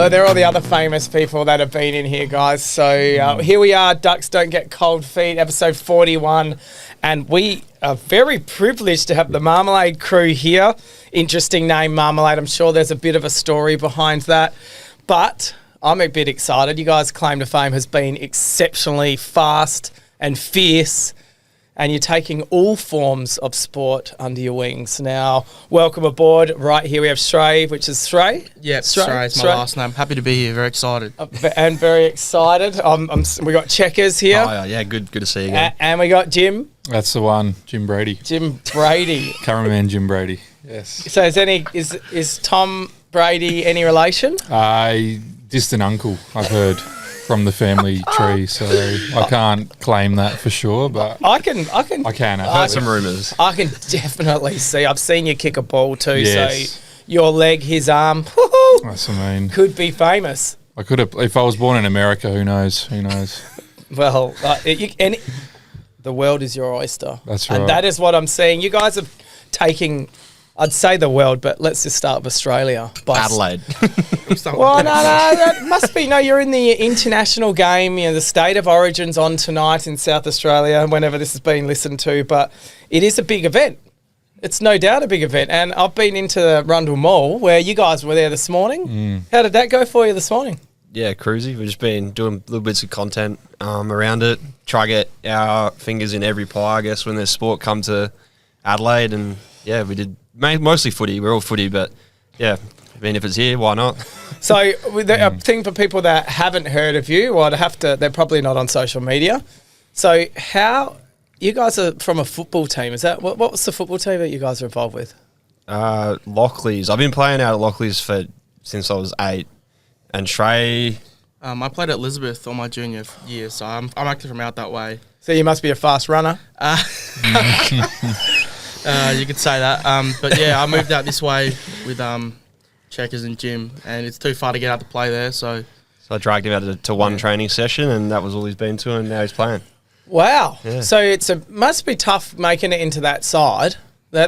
They're all the other famous people that have been in here, guys. So here we are, Ducks Don't Get Cold Feet, episode 41. And we are very privileged to have the Marmalade crew here. Interesting name, Marmalade. I'm sure there's a bit of a story behind that. But I'm a bit excited. You guys' claim to fame has been exceptionally fast and fierce. And you're taking all forms of sport under your wings. Now, welcome aboard. Right here we have Shrey, which is Shrey? Yep, Shrey is my last name. Happy to be here. Very excited. And very excited. We got Checkers here. Oh, yeah, good to see you again. And we got Jim. That's the one, Jim Brady. Jim Brady. Cameraman Jim Brady, yes. So is Tom Brady any relation? Distant uncle, I've heard. From the family tree, so I can't claim that for sure, but I can. I've heard some rumours. I can definitely see. I've seen you kick a ball too. Yes. So your leg, his arm, that's what I mean. Could be famous. I could have, if I was born in America. Who knows? Well, the world is your oyster. That's right. And that is what I'm seeing. You guys are taking. I'd say the world, but let's just start with Australia. Adelaide. Well, no, that must be. No, you're in the international game. You know, the State of Origin's on tonight in South Australia, whenever this is being listened to. But it is a big event. It's no doubt a big event. And I've been into Rundle Mall, where you guys were there this morning. How did that go for you this morning? Yeah, cruisy. We've just been doing little bits of content around it. Try to get our fingers in every pie, I guess, when there's sport come to Adelaide. And, yeah, we did mostly footy. We're all footy, but, yeah, I mean, if it's here, why not? So a thing for people that haven't heard of you, well, they're probably not on social media. So how you guys are from a football team? Is that what was the football team that you guys are involved with? Lockleys. I've been playing out at Lockleys since I was 8. And Shrey, I played at Elizabeth all my junior year, so I'm actually from out that way. So you must be a fast runner. You could say that. But yeah, I moved out this way with Checkers and Jim, and it's too far to get out to play there. So I dragged him out to one training session, and that was all he's been to, and now he's playing. Wow. Yeah. So must be tough making it into that side. The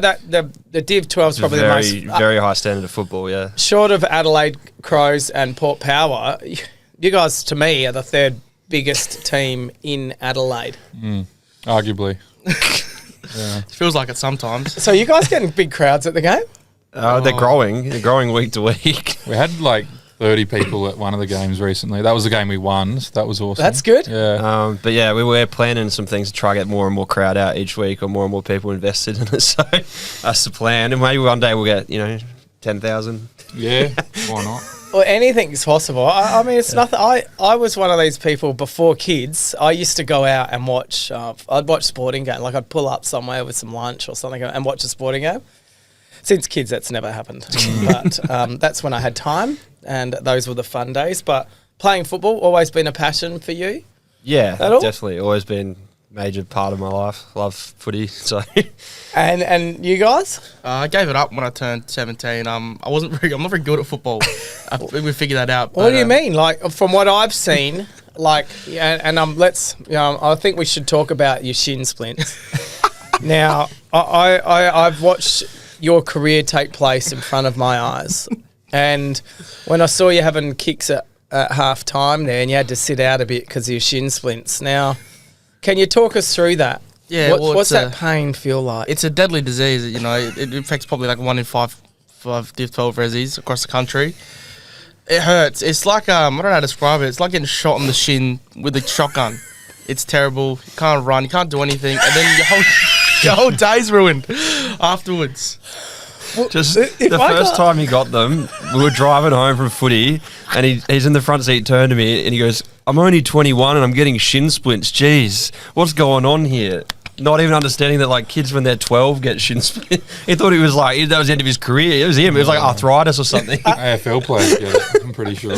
Div12 is probably the most very high standard of football. Yeah. Short of Adelaide Crows and Port Power, you guys to me are the third biggest team in Adelaide. Arguably. Yeah. It feels like it sometimes. So you guys getting big crowds at the game? They're growing. They're growing week to week. We had like 30 people at one of the games recently. That was the game we won. So that was awesome. That's good. Yeah. But yeah, we were planning some things to try to get more and more crowd out each week, or more and more people invested in it. So that's the plan. And maybe one day we'll get 10,000. Yeah. Why not? Well, anything's possible. I mean, it's nothing. I was one of these people before kids. I used to go out and watch. I'd watch sporting game. Like I'd pull up somewhere with some lunch or something and watch a sporting game. Since kids, that's never happened. But that's when I had time, and those were the fun days. But playing football, always been a passion for you? Yeah, definitely. Always been a major part of my life. Love footy. So. And you guys? I gave it up when I turned 17. I'm not very good at football. We figured that out. What do you mean? Like from what I've seen, I think we should talk about your shin splints. Now, I've watched your career take place in front of my eyes, and when I saw you having kicks at half time there, and you had to sit out a bit because of your shin splints. Now, can you talk us through that? Yeah, what's that pain feel like? It's a deadly disease. It affects probably like 1 in 5 Div12 Ressies across the country. It hurts. It's like I don't know how to describe it. It's like getting shot in the shin with a shotgun. It's terrible. You can't run. You can't do anything, and then your whole day's ruined afterwards. Well, the first time he got them, we were driving home from footy, and he's in the front seat, turned to me, and he goes, "I'm only 21 and I'm getting shin splints. Jeez, what's going on here?" Not even understanding that like kids when they're 12 get shin splints. He thought he was like that was the end of his career. It was him. It was like arthritis or something. AFL players get it. I'm pretty sure.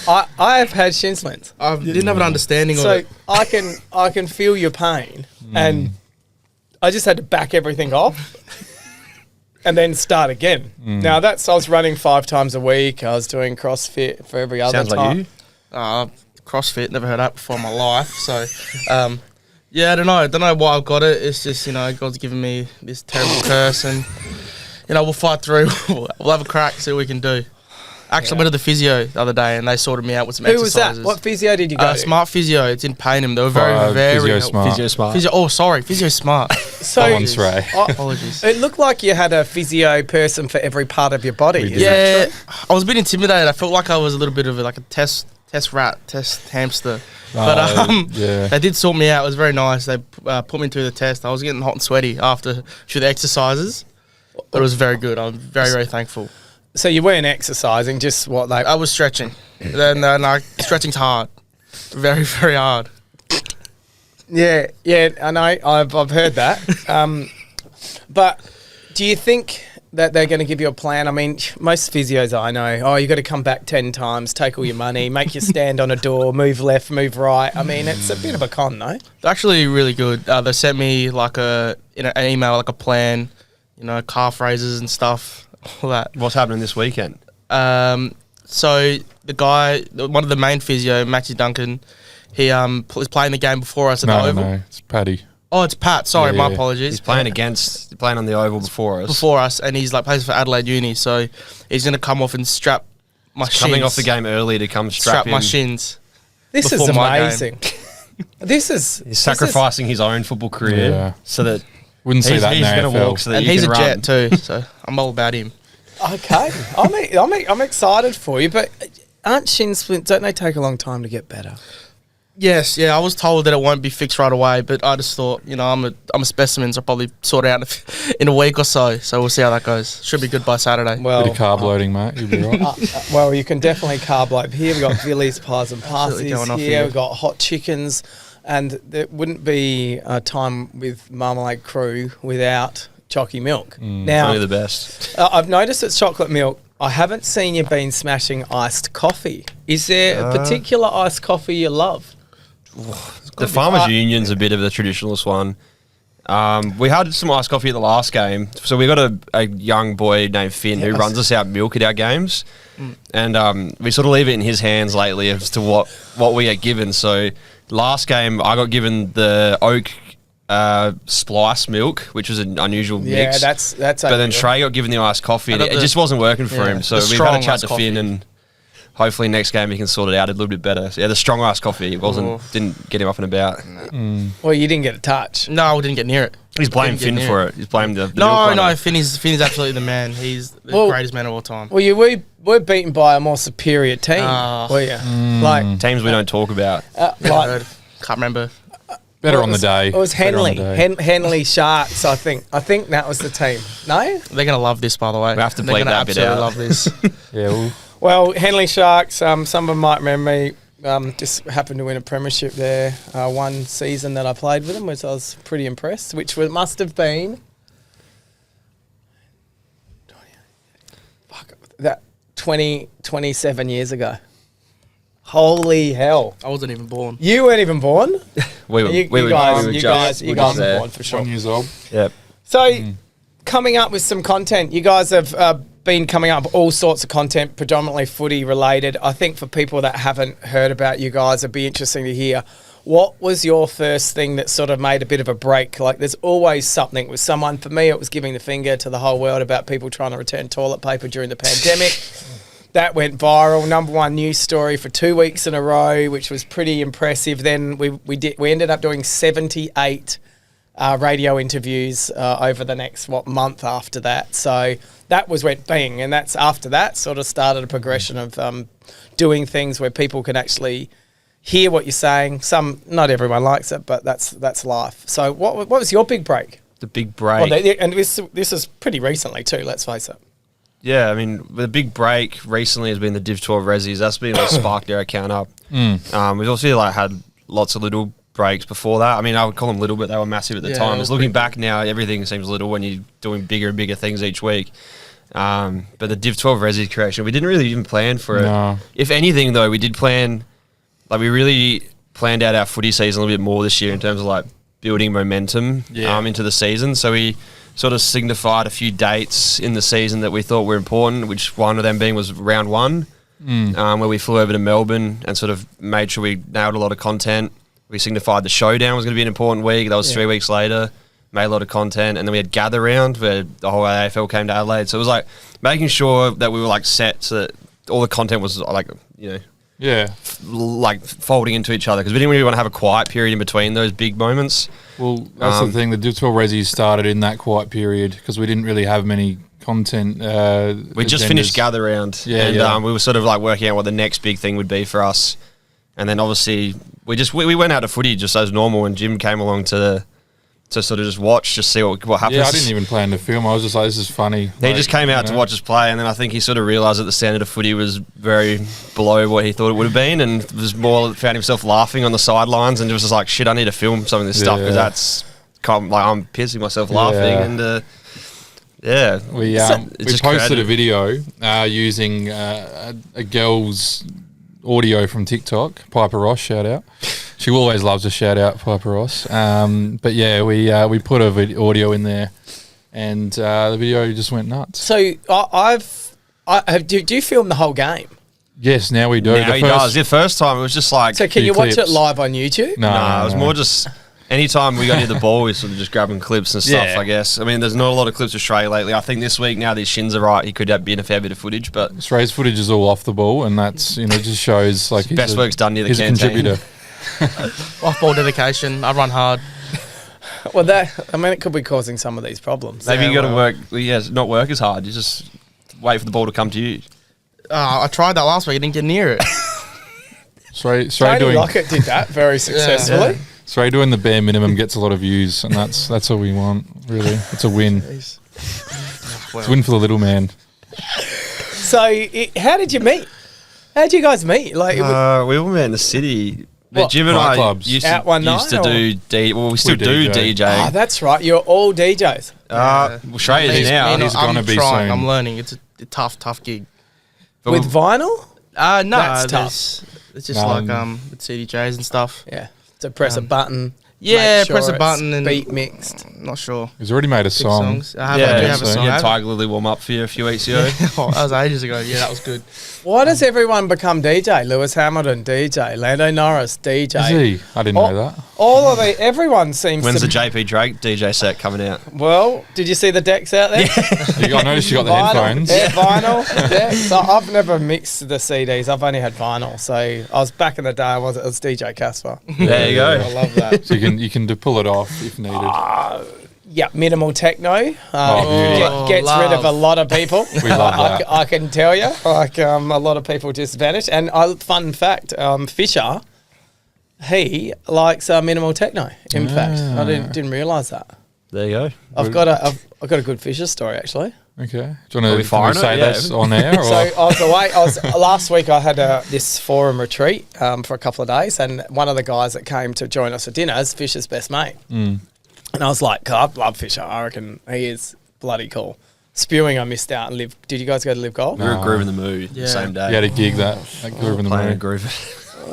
I have had shin splints. I didn't have an understanding of it. So I can feel your pain, and I just had to back everything off. And then start again. Now I was running 5 times a week. I was doing CrossFit for every other time. Sounds like you. CrossFit, never heard that before in my life. So, yeah, I don't know why I've got it. It's just, God's given me this terrible curse, and we'll fight through. We'll have a crack, see what we can do. Actually, I went to the physio the other day and they sorted me out with some exercises. Who was that? What physio did you go to? Smart Physio. It's in Payneham. They were very Physio helpful. Smart. Physio Smart. Physio Smart. So Go on, Ray. Apologies. it looked like you had a physio person for every part of your body. We Is did. that Yeah, true? I was a bit intimidated. I felt like I was a little bit of like a test hamster. But Yeah. they did sort me out. It was very nice. They put me through the test. I was getting hot and sweaty after the exercises, but it was very good. I'm very, very thankful. So you weren't exercising, just what they... I was stretching. Then stretching's hard. Very, very hard. Yeah, I know. I've heard that. But do you think that they're going to give you a plan? I mean, most physios I know, you got to come back 10 times, take all your money, make you stand on a door, move left, move right. I mean, it's a bit of a con, though. They're actually really good. They sent me like an email, like a plan, calf raises and stuff, all that. What's happening this weekend? So the guy, one of the main physio, Matthew Duncan, he was playing the game before us at the Oval. No, it's Paddy. Oh, it's Pat. Sorry, my Yeah. apologies. He's playing on the Oval before us. And he's like plays for Adelaide Uni, so he's gonna come off and strap my shins. Coming off the game early to come strap my in. shins. This is Before my game. amazing. He's sacrificing his own football career Yeah. so that Wouldn't see he's that in going to AFL. walk so that And you he's a can run. jet too, so I'm all about him. Okay, I'm excited for you, but aren't shin splints, don't they take a long time to get better? Yes, yeah, I was told that it won't be fixed right away, but I just thought, I'm a specimen, so I'll probably sort it out in a week or so. So we'll see how that goes. Should be good by Saturday. Well, Bit of carb loading, mate. You'll be right. well, you can definitely carb load. Here we've got Billy's pies and Absolutely going pasties. off Here here. we've got hot chickens, and there wouldn't be a time with Marmalade Crew without chalky milk. Now, Only the best. I've noticed it's chocolate milk. I haven't seen you been smashing iced coffee. Is there a particular iced coffee you love? The Farmers Union's a bit of the traditionalist one. We had some iced coffee at the last game. So we got a young boy named Finn who runs us out milk at our games. And we sort of leave it in his hands lately as to what we get given. So last game I got given the oak splice milk, which was an unusual mix. Yeah, that's But then unusual. Trey got given the iced coffee and I got it just wasn't working for him. So the we've had strong a chat iced to coffee. Finn and hopefully next game he can sort it out a little bit better. So, yeah, the strong iced coffee didn't get him up and about. Well, you didn't get a touch. No, I didn't get near it. He's blamed Didn't Finn get for near it. He's blamed the milk No, runner. Finn is absolutely the man. He's the Well- greatest man of all time. Well, you were beaten by a more superior team, were you? Like, Teams we don't talk about. like Can't remember. Better What on the was- day. It was Better on Henley. the day. Henley Sharks, I think. I think that was the team. No? They're gonna love this, by the way. We have to They're bleep gonna that bit absolutely out. love this. Yeah, well, Well, Henley Sharks, some of them might remember me. Just happened to win a premiership there. One season that I played with them, which I was pretty impressed, which must have been... That 27 years ago. Holy hell. I wasn't even born. You weren't even born? We were You just guys were there. born for sure. 1 years old. Yep. So, coming up with some content, you guys have been coming up with all sorts of content, predominantly footy related. I think for people that haven't heard about you guys, it'd be interesting to hear. What was your first thing that sort of made a bit of a break? Like, there's always something with someone. For me, it was giving the finger to the whole world about people trying to return toilet paper during the pandemic. That went viral. #1 news story for 2 weeks in a row, which was pretty impressive. Then we ended up doing 78 radio interviews over the next month after that. So that went bang, and that's after that sort of started a progression of doing things where people can actually hear what you're saying. Not everyone likes it, but that's life. So what was your big break? The big break. Well, and this is pretty recently too. Let's face it. Yeah, I mean, the big break recently has been the Div12 Ressies. That's been what sparked our account up. We've also had lots of little breaks before that. I mean, I would call them little, but they were massive at the Yeah, time. it was Just looking pretty back now, everything seems little when you're doing bigger and bigger things each week. But the Div12 Ressies creation, we didn't really even plan for it. No. If anything, though, we did plan, we really planned out our footy season a little bit more this year in terms of building momentum into the season. So we sort of signified a few dates in the season that we thought were important, which one of them being was round 1, where we flew over to Melbourne and sort of made sure we nailed a lot of content. We signified the showdown was going to be an important week. That was 3 weeks later. made a lot of content, and then we had Gather Round where the whole AFL came to Adelaide. So it was like making sure that we were like set so that all the content was like, like folding into each other, because we didn't really want to have a quiet period in between those big moments. Well, that's the thing. The Div12 Ressies started in that quiet period because we didn't really have many content. We just finished Gather Round, and we were sort of like working out what the next big thing would be for us. And then obviously we went out to footy just as normal, and Jim came along to sort of just watch, just see what happens. Yeah, I didn't even plan to film. I was just like, this is funny. He just came out to watch us play, and then I think he sort of realised that the standard of footy was very below what he thought it would have been, and found himself laughing on the sidelines, and was just like, shit, I need to film some of this stuff, because that's kind of like I'm pissing myself laughing, and we posted a video using a girl's audio from TikTok. Piper Ross, shout out. She always loves a shout out, Piper Ross. But yeah, we put a audio in there, and the video just went nuts. So do you film the whole game? Yes, now we do. Now he does. The first time it was just like. So can you watch it live on YouTube? No, it was more just. Anytime we got near the ball, we sort of just grabbing clips and stuff, I guess. I mean, there's not a lot of clips of Shrey lately. I think this week, now these shins are right, he could have been a fair bit of footage, but... Shrey's footage is all off the ball, and that's, just shows like... Best work's done near the canteen. He's a contributor. Off-ball dedication. I run hard. Well, it could be causing some of these problems. Maybe you got to work... not work as hard. You just wait for the ball to come to you. I tried that last week. I didn't get near it. Shrey doing... Lockett did that very successfully. Yeah. So doing the bare minimum gets a lot of views, and that's all we want, really. It's a win. It's a win for the little man. So, how did you meet? How did you guys meet? Like, we all met in the city. But Jim and I used to do we still do DJ. Oh, that's right. You're all DJs. Shrey is now. He's going to be soon. I'm learning. It's a tough gig. With vinyl? No, that's tough. It's just like with CDJs and stuff. Yeah. So press a button. Yeah, sure press a button and beat mixed. Not sure. He's already made a song. I have a song. Yeah, Tiger Lily warm up for you a few weeks ago. That was ages ago. Yeah, that was good. Why does everyone become DJ? Lewis Hamilton, DJ. Lando Norris, DJ. Is he? I didn't know that. Everyone seems When's to... the JP Drake DJ set coming out? Well, did you see the decks out there? Yeah. I noticed you got the headphones. Yeah, vinyl decks. So I've never mixed the CDs. I've only had vinyl. So I was back in the day. It was DJ Casper. There you go. I love that. So you can pull it off if needed. Yeah, minimal techno gets love. rid of a lot of people. We love that. I can tell you, a lot of people just vanish. And fun fact, Fisher, he likes minimal techno. In fact, I didn't realise that. There you go. I've got a good Fisher story actually. Okay. Do you want to say this on air? Or? So I was away. Last week I had this forum retreat for a couple of days, and one of the guys that came to join us for dinner is Fisher's best mate. And I was like, I love Fisher. I reckon he is bloody cool. Spewing, I missed out and Live. Did you guys go to Live Golf? We were at Groove in the Mood the same day. You had a gig that Groove in the Mood.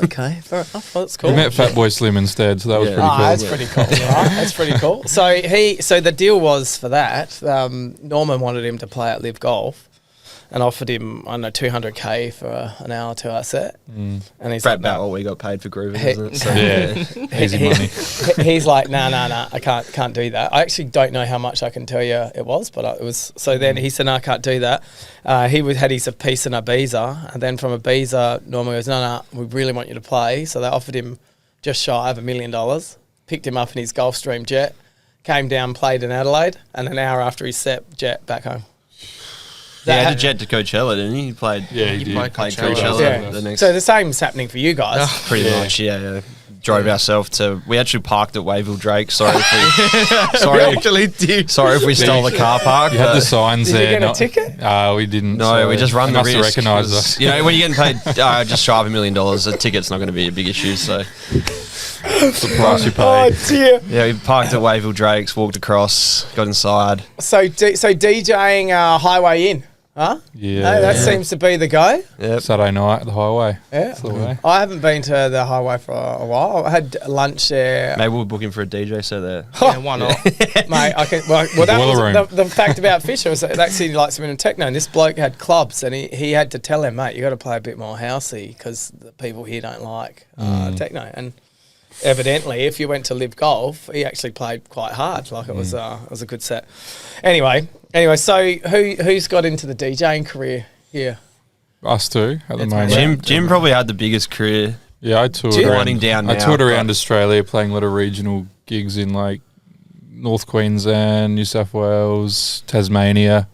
Okay, fair enough. Well, that's cool. We met Fatboy Slim instead, so that was pretty cool. That's pretty cool. Right? That's pretty cool. So the deal was for that. Norman wanted him to play at Live Golf, and offered him, I don't know, $200K for an hour 2 hour set. And he's like, about what we got paid for grooving, isn't it? So easy money. He's like, no, I can't do that. I actually don't know how much I can tell you it was, but it was. So then he said, no, I can't do that. He had his piece in Ibiza, and then from Ibiza, Norman goes, no, we really want you to play. So they offered him just shy of $1 million. Picked him up in his Gulfstream jet, came down, played in Adelaide, and an hour after his set, jet back home. He had a jet to Coachella, didn't he? He played. Yeah, he played Coachella. Coachella. The next. So the same's happening for you guys. Pretty much, yeah. Drove ourselves to. We actually parked at Wayville Drake. Sorry if we. We actually did. Sorry if we stole the car park. You had the signs there. Did you get a ticket? We didn't. No, we just run the risk. Must have recognised us. When you're getting paid just shy of $1 million, a ticket's not going to be a big issue. So. It's the price you pay. Oh dear. Yeah, we parked at Wayville Drakes, walked across, got inside. So DJing Highway In. Huh? Yeah. No, that seems to be the go. Yep. Saturday night at the highway. Yeah. That's the way. I haven't been to the highway for a while. I had lunch there. Maybe we're booking for a DJ set there. Yeah, why not? Mate, I can. Well, that was the fact about Fisher was that city likes him in techno, and this bloke had clubs, and he had to tell him, mate, you got to play a bit more housey because the people here don't like techno. And evidently, if you went to live golf, he actually played quite hard. Like it was a good set. Anyway, so who's got into the DJing career here? Us two at the moment. Jim probably had the biggest career. Yeah, I toured around Australia, playing a lot of regional gigs in like North Queensland, New South Wales, Tasmania.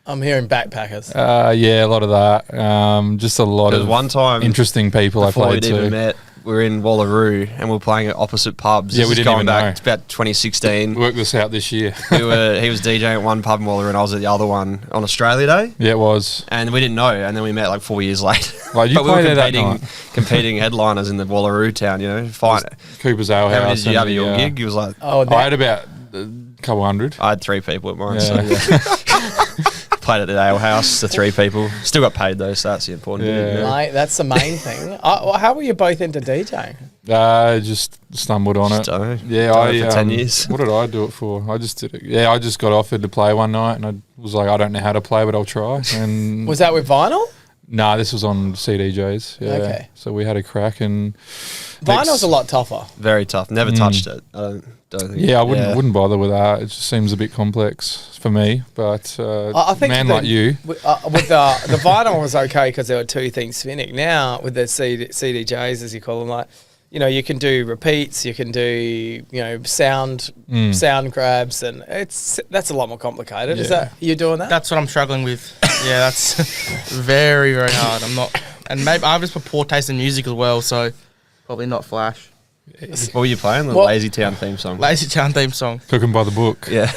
I'm hearing backpackers. Yeah, a lot of that. Just a lot of one time interesting people I played to. Even met, we were in Wallaroo and we were playing at opposite pubs. Yeah, we didn't even know. It's about 2016. Worked this out this year. He was DJing at one pub in Wallaroo and I was at the other one on Australia Day. Yeah, it was. And we didn't know. And then we met like 4 years later. Like you played that night. Competing headliners in the Wallaroo town, you know. Fine. Cooper's Ale How many House. did you have at your gig? He was like... I had about a couple hundred. I had 3 people at mine. So played at the Ale House to 3 people. Still got paid though, so that's the important thing. Yeah. Mate, that's the main thing. How were you both into DJing? I just stumbled on it. Yeah, for 10 years. What did I do it for? I just did it. Yeah, I just got offered to play one night and I was like, I don't know how to play, but I'll try. And was that with vinyl? Nah, this was on CDJs. Yeah. Okay. So we had a crack and... Vinyl's a lot tougher. Very tough. Never touched it. I don't think. Yeah, I wouldn't bother with that. It just seems a bit complex for me. But I think like you, with the vinyl was okay because there were 2 things spinning. Now with the CDJs, as you call them, like you can do repeats, you can do sound grabs, and that's a lot more complicated. Yeah. Is that you doing that? That's what I'm struggling with. Yeah, that's very very hard. I'm not, and maybe I've just got poor taste in music as well, so probably not Flash. What were you playing? The Lazy Town theme song. Lazy Town theme song. Cooking by the book. Yeah.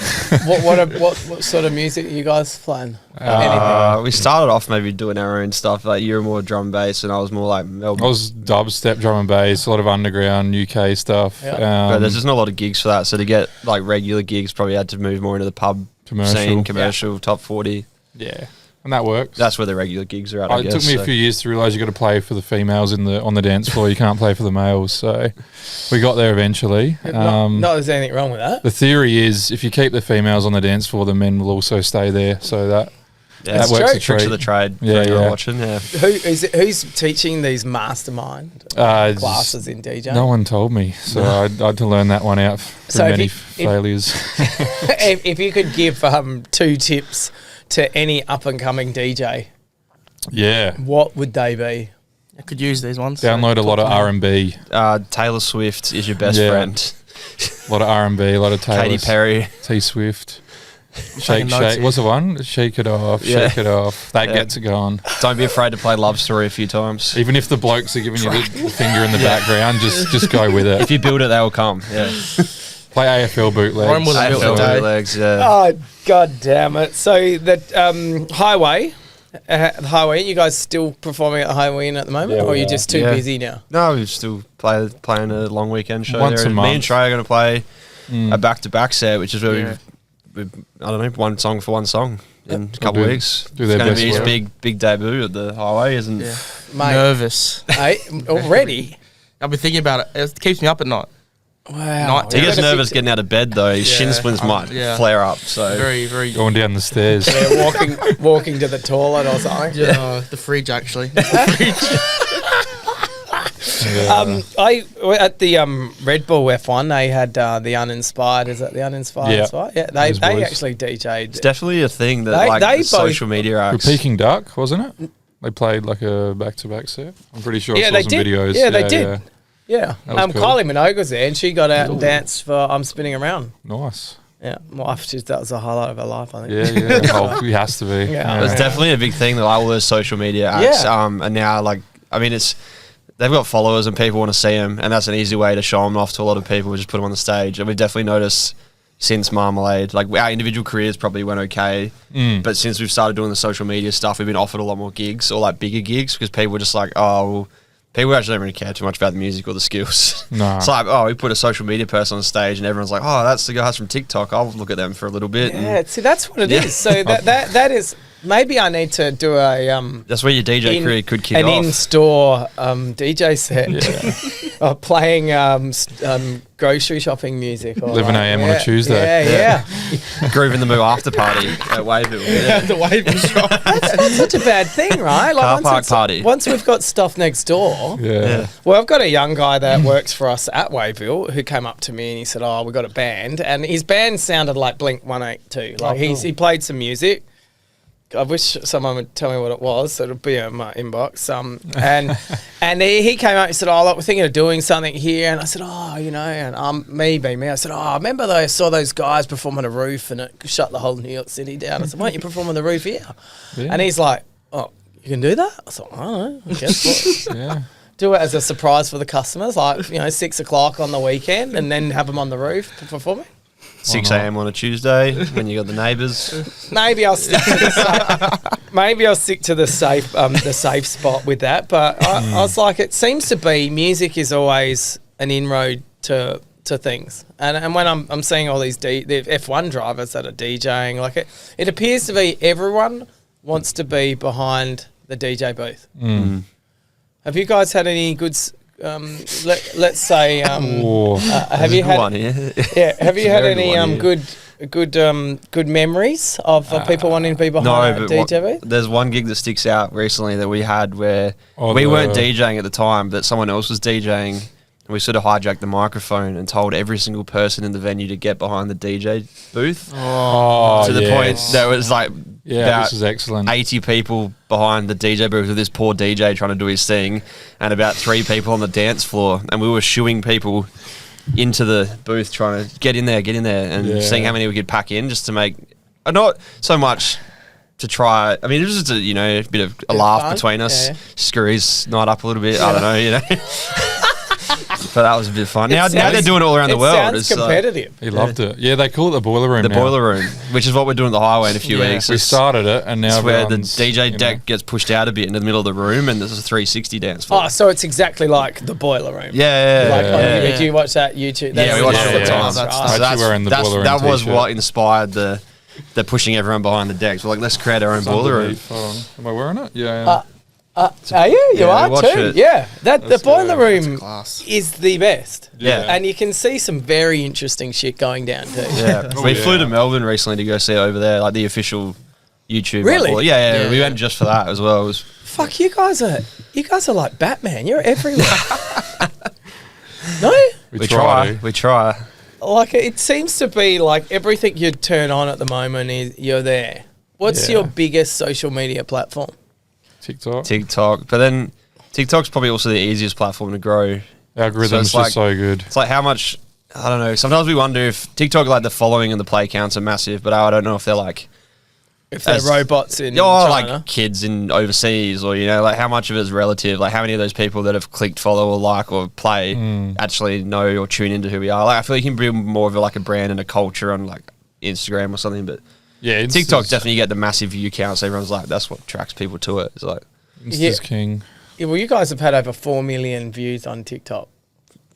what sort of music are you guys playing? We started off maybe doing our own stuff. Like you were more drum and bass, and I was more like Melbourne. I was dubstep, drum and bass, a lot of underground UK stuff. Yep. But there's just not a lot of gigs for that. So to get like regular gigs, probably had to move more into the pub scene, commercial, top 40. Yeah. And that works. That's where the regular gigs are at. It took me a few years to realise you got to play for the females on the dance floor. You can't play for the males. So we got there eventually. Not there's anything wrong with that. The theory is if you keep the females on the dance floor, the men will also stay there. So that works. Tricks of the trade. Yeah. Watching. Yeah. Who's teaching these mastermind classes in DJ? No one told me, so I had to learn that one out through many failures. If you could give 2 tips to any up-and-coming DJ, what would they be? I could use these ones. Download a lot of R&B. Taylor Swift is your best friend. A lot of R&B, a lot of Taylor. Katy Perry. T Swift. Shake. What's the one? Shake it off. Shake it off. That gets it going. Don't be afraid to play Love Story a few times. Even if the blokes are giving you the finger in the background, just go with it. If you build it, they will come. Yeah. Play AFL bootlegs. AFL bootlegs, Oh, God damn it. So the Highway, you guys still performing at the Highway at the moment? Or are you just too busy now? No, we're still playing a long weekend show once there. a month. Me and Trey are going to play a back-to-back set, which is where we I don't know, one song for one song in a couple of weeks. Do their best. It's going to be his big debut at the Highway, isn't it? Mate, nervous. Hey, already? I've been thinking about it. It keeps me up at night. Wow. He gets nervous getting out of bed though. His shin splints might flare up. So very, very going down the stairs. Walking to the toilet or something. Yeah, the fridge actually. I at the Red Bull F1 they had the Uninspired. Is that the Uninspired? Yeah, they actually DJ'd. It's definitely a thing that the social media acts. Peking Duck, wasn't it? They played like a back-to-back set. I'm pretty sure I saw some videos. Yeah, they did. Yeah, cool. Kylie Minogue was there, and she got out and danced for "I'm Spinning Around." Nice. Yeah, that was a highlight of her life, I think. Yeah. Oh, he has to be. Yeah. It's definitely a big thing that all those social media acts. And now, they've got followers and people want to see them, and that's an easy way to show them off to a lot of people. Just put them on the stage, and we've definitely noticed since Marmalade, like our individual careers probably went okay, but since we've started doing the social media stuff, we've been offered a lot more gigs or like bigger gigs because people were just like, people actually don't really care too much about the music or the skills. No. It's like, we put a social media person on stage and everyone's like, that's the guys from TikTok. I'll look at them for a little bit. Yeah, see, that's what it is. So that is, maybe I need to do a... that's where your DJ career could kick off. An in-store DJ set. Yeah. playing grocery shopping music. Or 11 a.m. on a Tuesday. Yeah. Grooving the Moo after party at Wayville. The Wayville shop. That's not such a bad thing, right? Like Car park party. Once we've got stuff next door. Yeah. Well, I've got a young guy that works for us at Wayville who came up to me and he said, "Oh, we got a band," and his band sounded like Blink 182. Like he played some music. I wish someone would tell me what it was. So it'll be in my inbox. And he came out and said, "Oh, look, we're thinking of doing something here." And I said, "Oh, you know," and me being me, I said, "Oh, I remember I saw those guys perform on a roof and it shut the whole New York City down." I said, "Why don't you perform on the roof here?" Yeah. And he's like, "Oh, you can do that?" I thought, "I don't know. I guess what?" Yeah. Do it as a surprise for the customers, like 6 o'clock on the weekend, and then have them on the roof performing. 6 a.m. on a Tuesday when you got the neighbours. Maybe I'll stick to the safe spot with that. But I was like, it seems to be music is always an inroad to things. And when I'm seeing all these the F1 drivers that are DJing, like it appears to be everyone wants to be behind the DJ booth. Have you guys had any good? Let's say, have you had one, yeah. Have you had any One, yeah. good memories of people wanting to be behind a DJ booth? There's one gig that sticks out recently that we had where we weren't DJing at the time, but someone else was DJing. And we sort of hijacked the microphone and told every single person in the venue to get behind the DJ booth. To the point that was like about this is excellent. 80 people behind the DJ booth with this poor DJ trying to do his thing, and about 3 people on the dance floor, and we were shooing people into the booth trying to get in there and seeing how many we could pack in just to make not so much to try. I mean, it was just a bit of a laugh fun between us, screw his night up a little bit. I don't know, But that was a bit fun. Now they're doing it all around the world. It sounds competitive. He loved it. Yeah, they call it the boiler room. The boiler room, which is what we're doing at the highway in a few weeks. We started it, and now it's where the DJ deck gets pushed out a bit into the middle of the room, and there's a 360 dance floor. Oh, so it's exactly like the boiler room. Yeah. Do you watch that YouTube? Yeah, we watch it all the time. That was what inspired the pushing everyone behind the decks. We're like, let's create our own boiler room. Am I wearing it? Yeah. Are you? You are watch too. it. Yeah, the boiler room class. is the best. Yeah. And you can see some very interesting shit going down too. Yeah, we flew to Melbourne recently to go see it over there, like the official YouTube. Really? Yeah. We went just for that as well. It was Fuck, you guys are like Batman. You're everywhere. No? We try. We try. Like, it seems to be like everything you turn on at the moment is you're there. What's your biggest social media platform? TikTok. But then TikTok's probably also the easiest platform to grow. Algorithm's just so good. It's like how much, I don't know, sometimes we wonder if TikTok, like the following and the play counts are massive, but I don't know if they're like... If they're robots in China. Like kids in overseas, or, like how much of it is relative, like how many of those people that have clicked follow or like or play actually know or tune into who we are. Like I feel like you can build more of like a brand and a culture on like Instagram or something, but... Yeah, TikTok definitely get the massive view counts. Everyone's like, that's what attracts people to it. It's like Insta's king. Yeah, well, you guys have had over 4 million views on TikTok.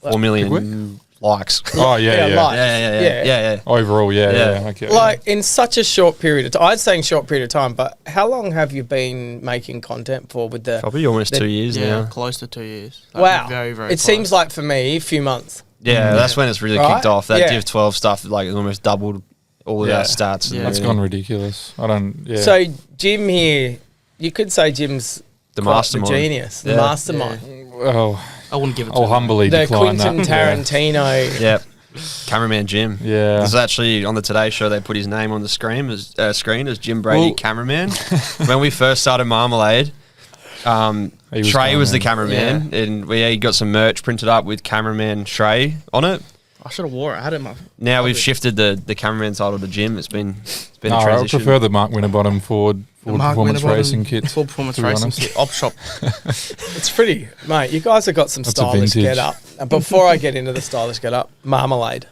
4 million likes. Oh yeah. Yeah. Overall, yeah. Okay. Like in such a short period of time. I'd say in short period of time, but how long have you been making content for with the... Probably almost 2 years now. Close to 2 years. Wow. Very, very it seems like for me, a few months. Yeah, that's when it's really kicked off. That Div12 stuff, like, it almost doubled all of our stats. Yeah. That's gone ridiculous. So Jim here, you could say Jim's the mastermind. The genius, the mastermind. Well, I wouldn't give it to I'll humbly the decline Quentin that. Tarantino. Yep. Cameraman Jim. Yeah. This is actually on the Today Show. They put his name on the screen as Jim Brady, cameraman. When we first started Marmalade, Trey was the cameraman, and we got some merch printed up with cameraman Trey on it. I should have wore it. I had it in my... Now we've shifted the cameraman title to Jim. It's been a I transition. prefer the Mark Winterbottom Ford performance racing kit. Ford performance racing kit. Op shop. It's pretty, mate. You guys have got some stylish get up. And before I get into the stylish get up, Marmalade.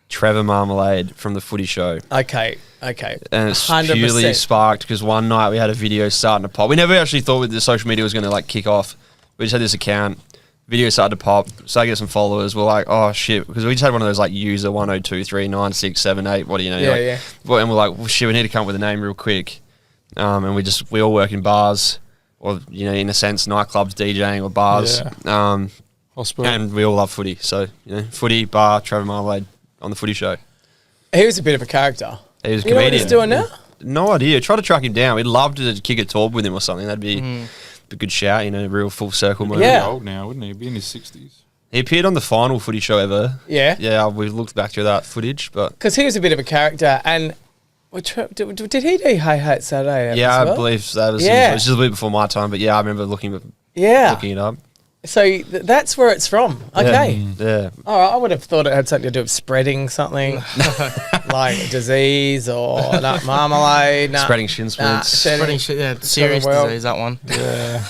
Trevor Marmalade from the Footy Show. Okay. And it's 100%. purely sparked because one night we had a video starting to pop. We never actually thought the social media was going to like kick off. We just had this account. Video started to pop, started to get some followers. We're like, oh shit, because we just had one of those like user 10239678. What do you know? Yeah. Well, and we're like, well, shit, we need to come up with a name real quick. And we all work in bars, or in a sense, nightclubs, DJing or bars. Yeah. Hospital. And we all love footy. So, footy, bar, Trevor Marmalade on the footy show. He was a bit of a character. He was a You know what comedian. he's doing now? No idea. Try to track him down. We'd love to kick a talk with him or something. That'd be a good shout, a real full circle moment. Yeah. He'd be old now, wouldn't he? He'd be in his 60s. He appeared on the final footy show ever. Yeah. Yeah, we looked back through that footage, but... Because he was a bit of a character, and did he do Hey Hey Saturday? Yeah, as well? I believe that was Yeah. it was just a bit before my time, but yeah, I remember looking Yeah. it up. So that's where it's from. Okay. Yeah. All right, I would have thought it had something to do with spreading something, like disease or marmalade. Nah. Spreading shin splints. Spreading shit, serious well. disease, that one. Yeah.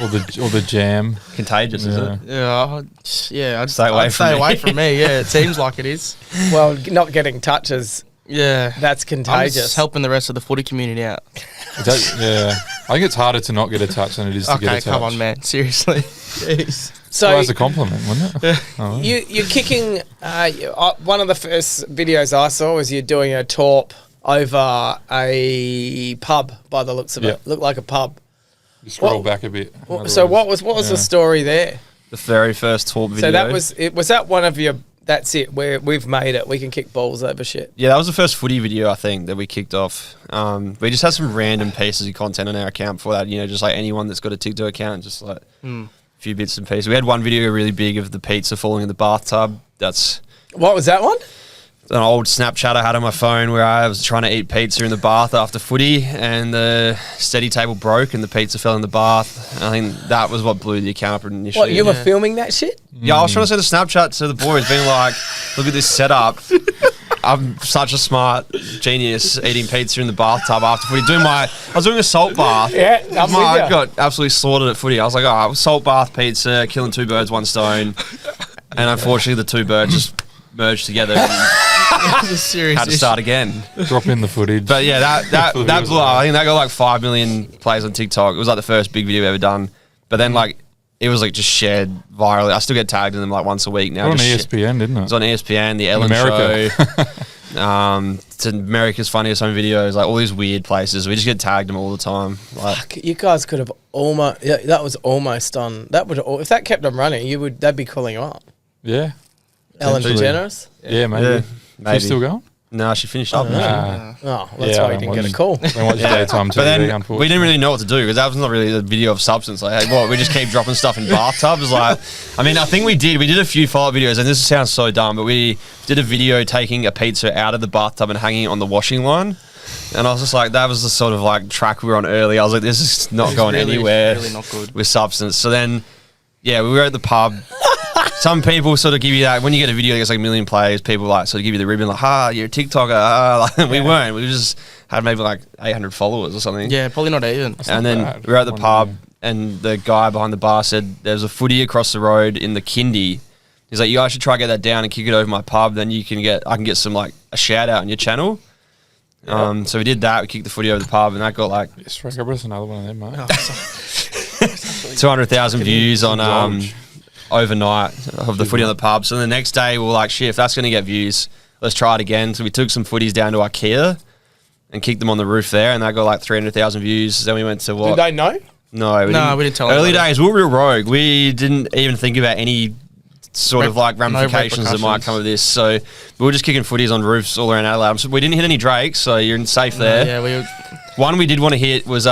or the jam. Contagious, is it? I'd Stay away from me. Yeah, it seems like it is. Well, not getting touches, Yeah. that's I'm contagious. just helping the rest of the footy community out. Yeah. I think it's harder to not get a touch than it is to get a Okay, touch. come on, man. Seriously. Jeez. So Well, that's a compliment, wasn't it? Oh, you're kicking. One of the first videos I saw was you doing a torp over a pub. By the looks of Yeah. it, looked like a pub. You scroll What- back a bit. So what was the story there? The very first talk video. So that was that one of your. That's it. We've made it. We can kick balls over shit. Yeah, that was the first footy video, I think, that we kicked off. We just had some random pieces of content on our account before that, just like anyone that's got a TikTok account, just like a few bits and pieces. We had one video really big of the pizza falling in the bathtub. That's What was that one? an old Snapchat I had on my phone where I was trying to eat pizza in the bath after footy and the steady table broke and the pizza fell in the bath. I think that was what blew the account up initially. What, you were filming that shit? Yeah, I was trying to send a Snapchat to the boys being like, look at this setup. I'm such a smart genius eating pizza in the bathtub after footy. I was doing a salt bath. Yeah, I'm with I ya. got absolutely slaughtered at footy. I was like, salt bath pizza, killing two birds, one stone. And unfortunately, the two birds just merged together and It's a serious had to start again. Drop in the footage. But yeah, that blew up. I think that got like 5 million plays on TikTok. It was like the first big video ever done. But then it was like just shared virally. I still get tagged in them like once a week now. on Just ESPN, didn't It it? was on ESPN, the Ellen America. Show. It's America's Funniest Home Videos, like all these weird places. We just get tagged them all the time. Like, You guys could have almost. Yeah, that was almost on. That would if that kept on running, they'd be calling you up. Yeah. Ellen Potentially. DeGeneres. Yeah, maybe. maybe. She's still going? No, she finished up. Nah. Oh, that's why you didn't get a call. Don't watch daytime TV, But then unfortunately. we didn't really know what to do because that was not really a video of substance. Like, hey, what? We just keep dropping stuff in bathtubs. Like, I mean, I think we did a few follow-up videos, and this sounds so dumb, but we did a video taking a pizza out of the bathtub and hanging it on the washing line. And I was just like, that was the sort of like track we were on early. I was like, this is not going anywhere really not good. with substance. So then, yeah, we were at the pub. Some people sort of give you that when you get a video that gets like 1 million plays. People like sort of give you the ribbon, like, you're a TikToker. Like, we weren't. We just had maybe like 800 followers or something. Yeah, probably not even. And then bad. we were at the 1 pub, million. and the guy behind the bar said there's a footy across the road in the kindy. He's like, you guys should try to get that down and kick it over my pub. Then I can get some like a shout out on your channel. So we did that. We kicked the footy over the pub, and that got like Yes, Frank, I pressed another one of them, mate. 200,000 views on indulge. overnight of the footy on the pub. So the next day we were like, shit, if that's going to get views, let's try it again. So we took some footies down to IKEA and kicked them on the roof there, and that got like 300,000 views. Then we went to what? Did they know? No, we didn't tell them Early about it. days, we were real rogue. We didn't even think about any sort of like ramifications that might repercussions. come of this. So we were just kicking footies on roofs all around Adelaide. So we didn't hit any Drakes, so you're safe there. Yeah, we were, One we did want to hit was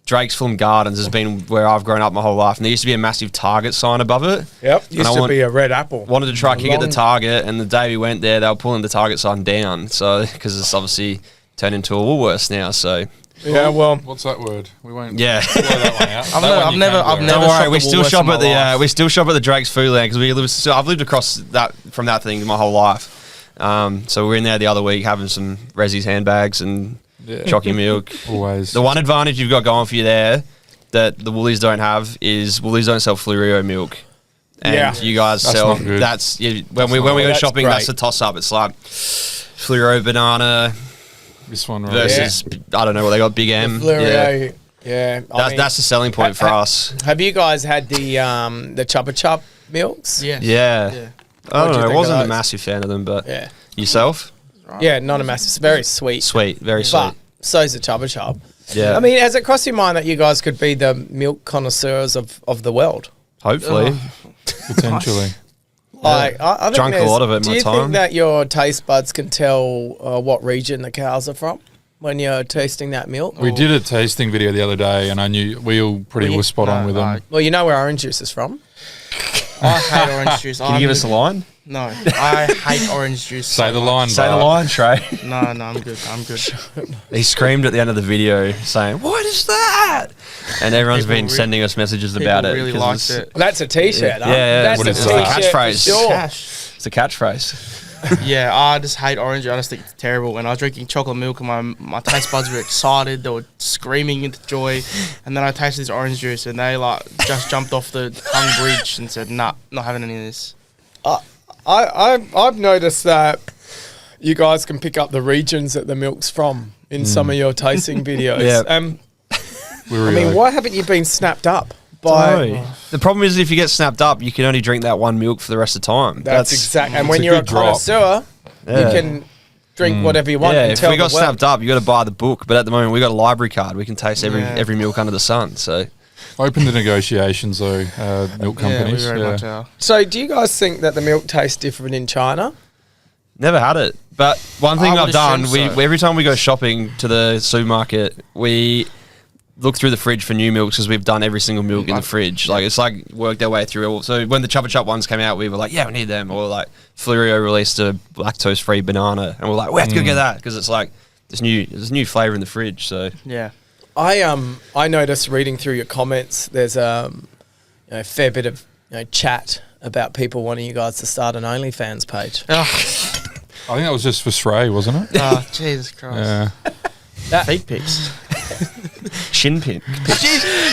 Drake's Film Gardens has been where I've grown up my whole life, and there used to be a massive Target sign above it. Yep. And Used I to be a red apple. Wanted to try kick at the Long- Target, and the day we went there, they were pulling the Target sign down. So because it's obviously turned into a Woolworths now. So Yeah, well, What's that word? We won't yeah. blow that one out. I've That never- one you I've can't never- blur never Don't out. worry, shopped we at still Woolworths shop in my at the life. we still shop at the Drake's Foodland because I've lived across that from that thing my whole life. So we're in there the other week having some Ressies handbags and Yeah. chocky milk. Always. The one advantage you've got going for you there that the Woolies don't have is Woolies don't sell Fluorio milk. And Yeah. you guys That's sell not good. when we go That's shopping, great. that's the toss up. It's like Fluoro banana This one right versus I don't know what they got, Big M. Fluorio. Yeah. I mean, That's the selling point for us. Have you guys had the Chuppa Chup milks? yeah. Yeah. Yeah. I What'd don't you know. I think wasn't of a those? massive fan of them, but Yeah. yourself? Yeah, not a massive. It's very sweet. Sweet, very sweet. But so's the Chubba Chub. Yeah. I mean, has it crossed your mind that you guys could be the milk connoisseurs of the world? Hopefully. Potentially. Like, I think Drunk a lot of it in do my you time. think that your taste buds can tell what region the cows are from when you're tasting that milk? We did a tasting video the other day, and I knew we all were spot on with them. Well, you know where orange juice is from. I hate orange juice. Can you give us a line? No, I hate orange juice. Say the line. Say the line, Trey. No, I'm good. He screamed at the end of the video saying, "What is that?" And everyone's People been sending us messages about it. Really 'cause liked it's- it. That's a T-shirt. Huh? Yeah, That's what a is T-shirt that? for Catchphrase. sure. Cash. It's a catchphrase. Yeah, I just hate orange. I just think it's terrible. When I was drinking chocolate milk and my taste buds were excited, they were screaming with joy. And then I tasted this orange juice and they like just jumped off the tongue bridge and said, nah, not having any of this. I've noticed that you guys can pick up the regions that the milk's from in some of your tasting videos. Yeah. I mean, why haven't you been snapped up by? The problem is if you get snapped up, you can only drink that one milk for the rest of the time. That's exact. And it's when a you're a good drop. connoisseur, you can drink whatever you want. Yeah, and if tell we got the world. snapped up, you got to buy the book. But at the moment, we got a library card. We can taste every milk under the sun. So Open to negotiations, though, milk companies. Yeah, we very much are. So, do you guys think that the milk tastes different in China? never had it. But one thing I I've would done, assume so. every time we go shopping to the supermarket, we look through the fridge for new milks because we've done every single milk in the fridge. Like it's like worked our way through. So when the Chuppa Chup ones came out, we were like, yeah, we need them. Or like Florio released a lactose-free banana, and we're like, we have to go get that because it's like there's new flavour in the fridge. So Yeah. I noticed reading through your comments, there's a fair bit of chat about people wanting you guys to start an OnlyFans page. Oh, I think that was just for Stray, wasn't it? oh Jesus Christ. Yeah. Feet pics. shin pick.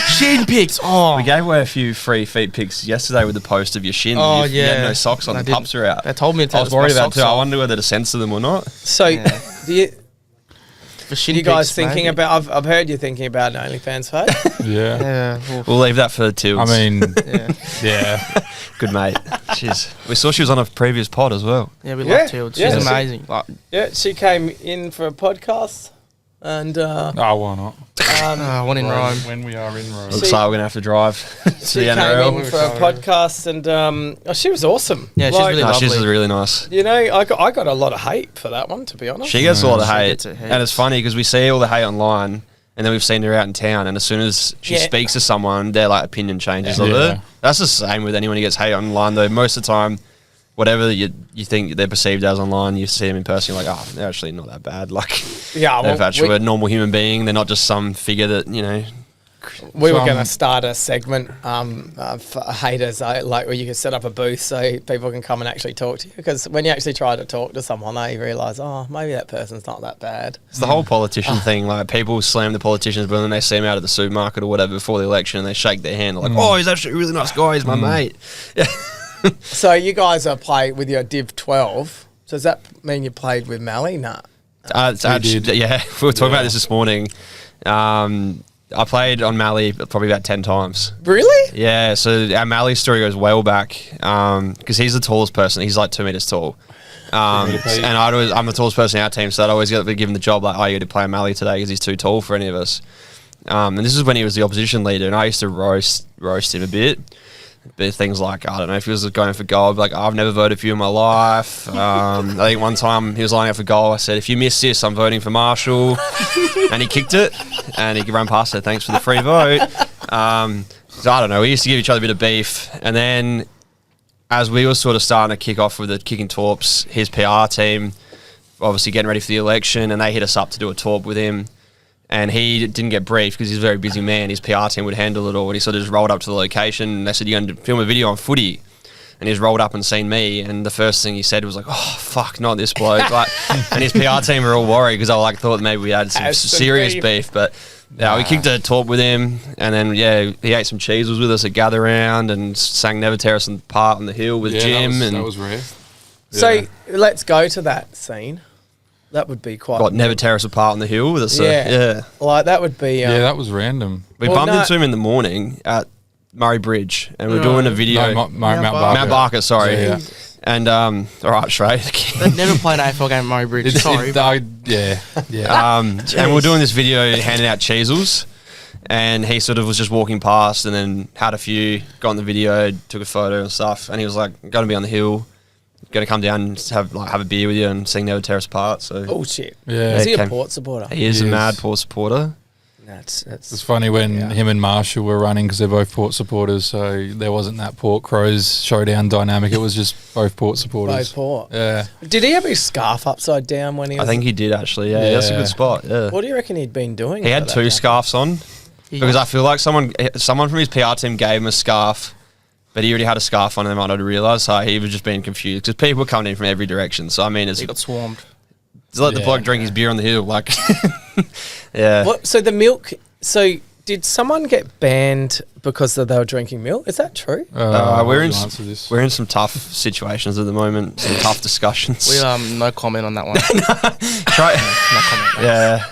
Shin pics. Oh. We gave away a few free feet pics yesterday with the post of your shin. Oh, You had yeah. no socks on. I The pups are out. They told me to I take was worried my about socks too. I off. wonder whether to censor them or not. So, Yeah. do you, For shin you guys pics, thinking maybe. about? I've heard you thinking about an OnlyFans page. Yeah. Yeah. Well, We'll leave that for Tills. I mean, yeah. yeah. good mate. She's. We saw she was on a previous pod as well. Yeah, we Yeah, love Tilda. She's yeah. amazing. Like, Yeah, she came in for a podcast, and Oh, why not? one in Rome. When we are in Rome. Looks like we're gonna have to drive to she the came NRL. in for a podcast, and she was awesome. Yeah, she's really No, she's lovely. really nice. I got a lot of hate for that one, to be honest. She gets a lot of She hate, gets it heaps. and it's funny because we see all the hate online, and then we've seen her out in town, and as soon as she Yeah. speaks to someone, their like opinion changes of Yeah. her. That's the same with anyone who gets hate online, though. Most of the time, whatever you think they're perceived as online, you see them in person, you're like, oh, they're actually not that bad. Like, Yeah, they're well, actually a normal human being. They're not just some figure that we were So, going to start a segment for haters, like where you can set up a booth so people can come and actually talk to you. Because when you actually try to talk to someone, they realise, oh, maybe that person's not that bad. It's the whole politician thing. Like people slam the politicians, but then they see him out at the supermarket or whatever before the election, and they shake their hand like, "Oh, he's actually a really nice guy. He's my mate." So you guys are playing with your Div12. Does that mean you played with Mally? Nah. It's actually, did. yeah, we were talking about this morning. I played on Mally probably about 10 times. Really? Yeah, so our Mally story goes well back because he's the tallest person. He's like 2 meters tall. And I'm the tallest person in our team, so I'd always get given the job like, oh, you got to play Mally today because he's too tall for any of us. And this is when he was the opposition leader, and I used to roast him a bit. But things like, I don't know, if he was going for goal, I'd be like, I've never voted for you in my life. I think one time he was lining up for goal, I said, if you miss this, I'm voting for Marshall. And he kicked it, and he ran past it, thanks for the free vote. So I don't know, we used to give each other a bit of beef. And then as we were sort of starting to kick off with the Kicking Torps, his PR team, obviously getting ready for the election, and they hit us up to do a talk with him. And he didn't get briefed because he's a very busy man. His PR team would handle it all. And he sort of just rolled up to the location and they said, you're going to film a video on footy. And he's rolled up and seen me. And the first thing he said was like, oh, fuck, not this bloke. Like, and his PR team were all worried because I thought maybe we had some serious beef. But yeah, we kicked a talk with him. And then, yeah, he ate some cheese, was with us at Gather Round and sang Never Tear Us Apart on the Hill with Jim. That was rare. So let's go to that scene. That would be quite... What, Never Tear Us Apart on the Hill with us? Yeah. Like, that would be... Yeah, that was random. We Well, bumped no- into him in the morning at Murray Bridge, and we're doing a video. No, Mount Barker. Mount Barker, sorry. Yeah. And all right, Shrey. They've never played an AFL game at Murray Bridge. Sorry. Yeah. And we're doing this video handing out cheesels, And he sort of was just walking past and then had a few, got in the video, took a photo and stuff. And he was like, going to be on the hill, going to come down and have a beer with you and sing Never Tear Us Apart. So Oh, shit. Yeah. Is he a Port supporter? he is He a is. mad Port supporter. It's funny when him and Marshall were running because they're both Port supporters, so there wasn't that Port Crows showdown dynamic. It was just both Port supporters. Both Port. Yeah. Did he have his scarf upside down when he was... I think he did actually, yeah. That's a good spot, yeah. What do you reckon he'd been doing? He had for that 2 game? scarves on because I feel like someone from his PR team gave him a scarf, but he already had a scarf on and they might not have realised, so he was just being confused because people were coming in from every direction. So, I mean, He got swarmed. to let the bloke drink his beer on the hill, like, yeah. What? So the milk... So did someone get banned because they were drinking milk? Is that true? We're in answer this. we're in some tough situations at the moment, some tough discussions. We no comment on that one. Try, No comment. yeah.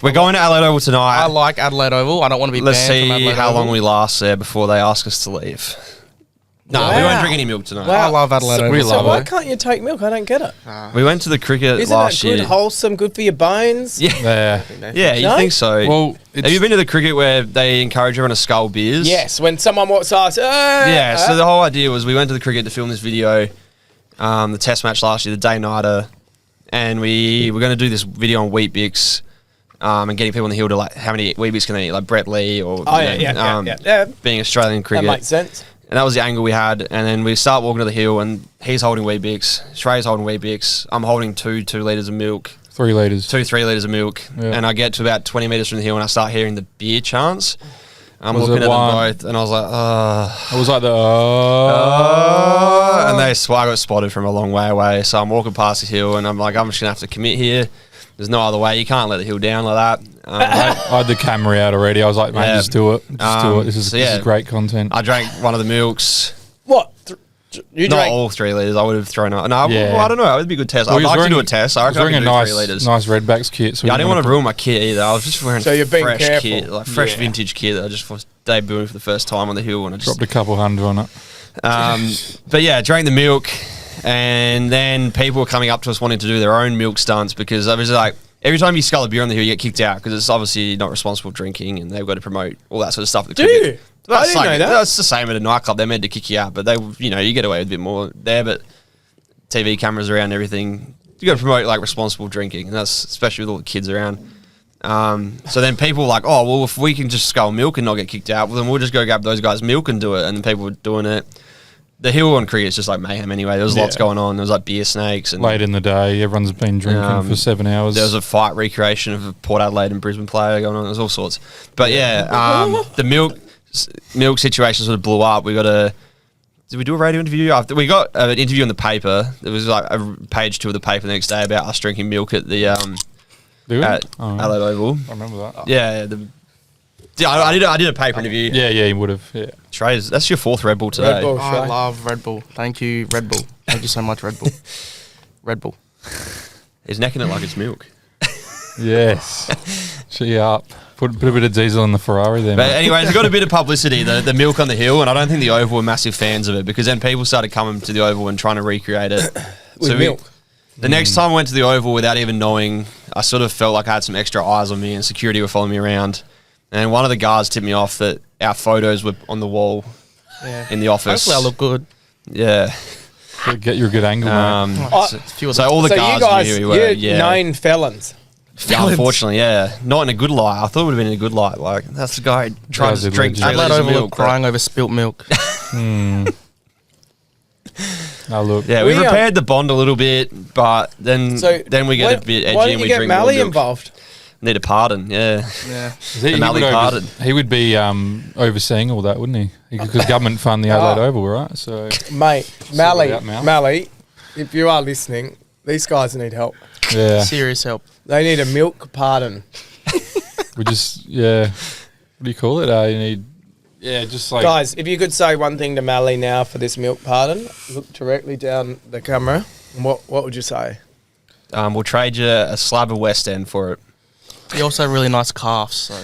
We're going to Adelaide Oval tonight. I like Adelaide Oval. I don't want to be Let's banned from see Adelaide how Oval. long we last there before they ask us to leave. No, we Wow. won't drink any milk tonight. I love Adelaide Oval. we So love why it. can't you take milk? I don't get it. We went to the cricket Isn't last that good, year. wholesome, good for your bones? Yeah, Yeah. yeah, you No? think so? Well, have you been to the cricket where they encourage everyone to scull beers? Yes, when someone walks past, Yeah, so the whole idea was we went to the cricket to film this video, the test match last year, the day-nighter, and we were going to do this video on Wheat Bix and getting people on the hill to, like, how many Wheat Bix can they eat, like Brett Lee or yeah. being Australian That cricket. makes sense. And that was the angle we had. And then we start walking to the hill, and he's holding Wheat Bix, Shrey's holding Wheat Bix, I'm holding 2 litres of milk, 3 litres. 3 litres of milk, Yeah. and I get to about 20 metres from the hill and I start hearing the beer chants. I'm Was looking it at them one? both, and I was like, It was like the... and I got spotted from a long way away. So I'm walking past the hill, and I'm like, I'm just going to have to commit here. There's no other way. You can't let the hill down like that. I had the camera out already. I was like, mate, Yeah. just do it. Just do it. This is, so this yeah. is great content. I drank one of the milks. What? You Not drank? all 3 litres. I would have thrown out. No, Yeah. well, I don't know. It would be a good test. Well, I'd he was like to do a wearing- test. I I was reckon I wearing a could do 3 litres. nice Redbacks kit. So Yeah, I we didn't wanna want to ruin my kit either. I was just wearing So you're being fresh careful. kit, like fresh Yeah. vintage kit that I just was debuting for the first time on the hill, and I just dropped a couple hundred on it. But yeah, drank the milk, and then people were coming up to us wanting to do their own milk stunts because I was like, every time you scull a beer on the hill, you get kicked out because it's obviously not responsible drinking, and they've got to promote all that sort of stuff. Do you? I didn't know that. That's the same at a nightclub. They're meant to kick you out, but you get away with a bit more there. But TV cameras around, everything, you got to promote like responsible drinking, and that's especially with all the kids around. So then people were like, oh, well, if we can just scull milk and not get kicked out, well, then we'll just go grab those guys' milk and do it. And then people were doing it. The hill on cricket is just like mayhem anyway. There was lots going on. There was like beer snakes. And Late in the day, everyone's been drinking for 7 hours. there was a fight recreation of a Port Adelaide and Brisbane player going on. There was all sorts. But yeah, the milk situation sort of blew up. Did we do a radio interview? After we got an interview in the paper. There was like a page 2 of the paper the next day about us drinking milk at the Do we? at Oh, Adelaide Oval. I remember that. Yeah, I did a paper interview. Yeah, you would have. Yeah. Trays, that's your 4th Red Bull today. Red Bull. I love Red Bull. Thank you, Red Bull. Thank you so much, Red Bull. Red Bull. He's necking it like it's milk. Yes. She up. Put a bit of diesel in the Ferrari there. But mate. anyways, it got a bit of publicity, the milk on the hill, and I don't think the Oval were massive fans of it because then people started coming to the Oval and trying to recreate it. With milk. The next time I went to the Oval without even knowing, I sort of felt like I had some extra eyes on me and security were following me around. And one of the guards tipped me off that our photos were on the wall in the office. Hopefully I look good. Yeah. Get you a good angle, mate. So all the So guards you guys, knew who we were. you're known felons. Yeah, unfortunately, yeah. Not in a good light. I thought it would have been in a good light. Like, that's the guy trying Guys to are drink legends. 3 Adelaide litres of Oval milk. crying over spilt milk. Now look. Yeah, we We, repaired the bond a little bit, but then we get a bit edgy why and we didn't you drink get more Mally milk. involved? Need a pardon, yeah. Yeah. The Mally pardon. He would be overseeing all that, wouldn't he? Because government fund the Adelaide Oval, right? So Mate, Mally, it out, Mal. Mally, if you are listening, these guys need help. yeah, Serious help. They need a milk pardon. we just What do you call it? You need just like Guys, if you could say one thing to Mally now for this milk pardon, look directly down the camera. What would you say? We'll trade you a slab of West End for it. He also have really nice calves. So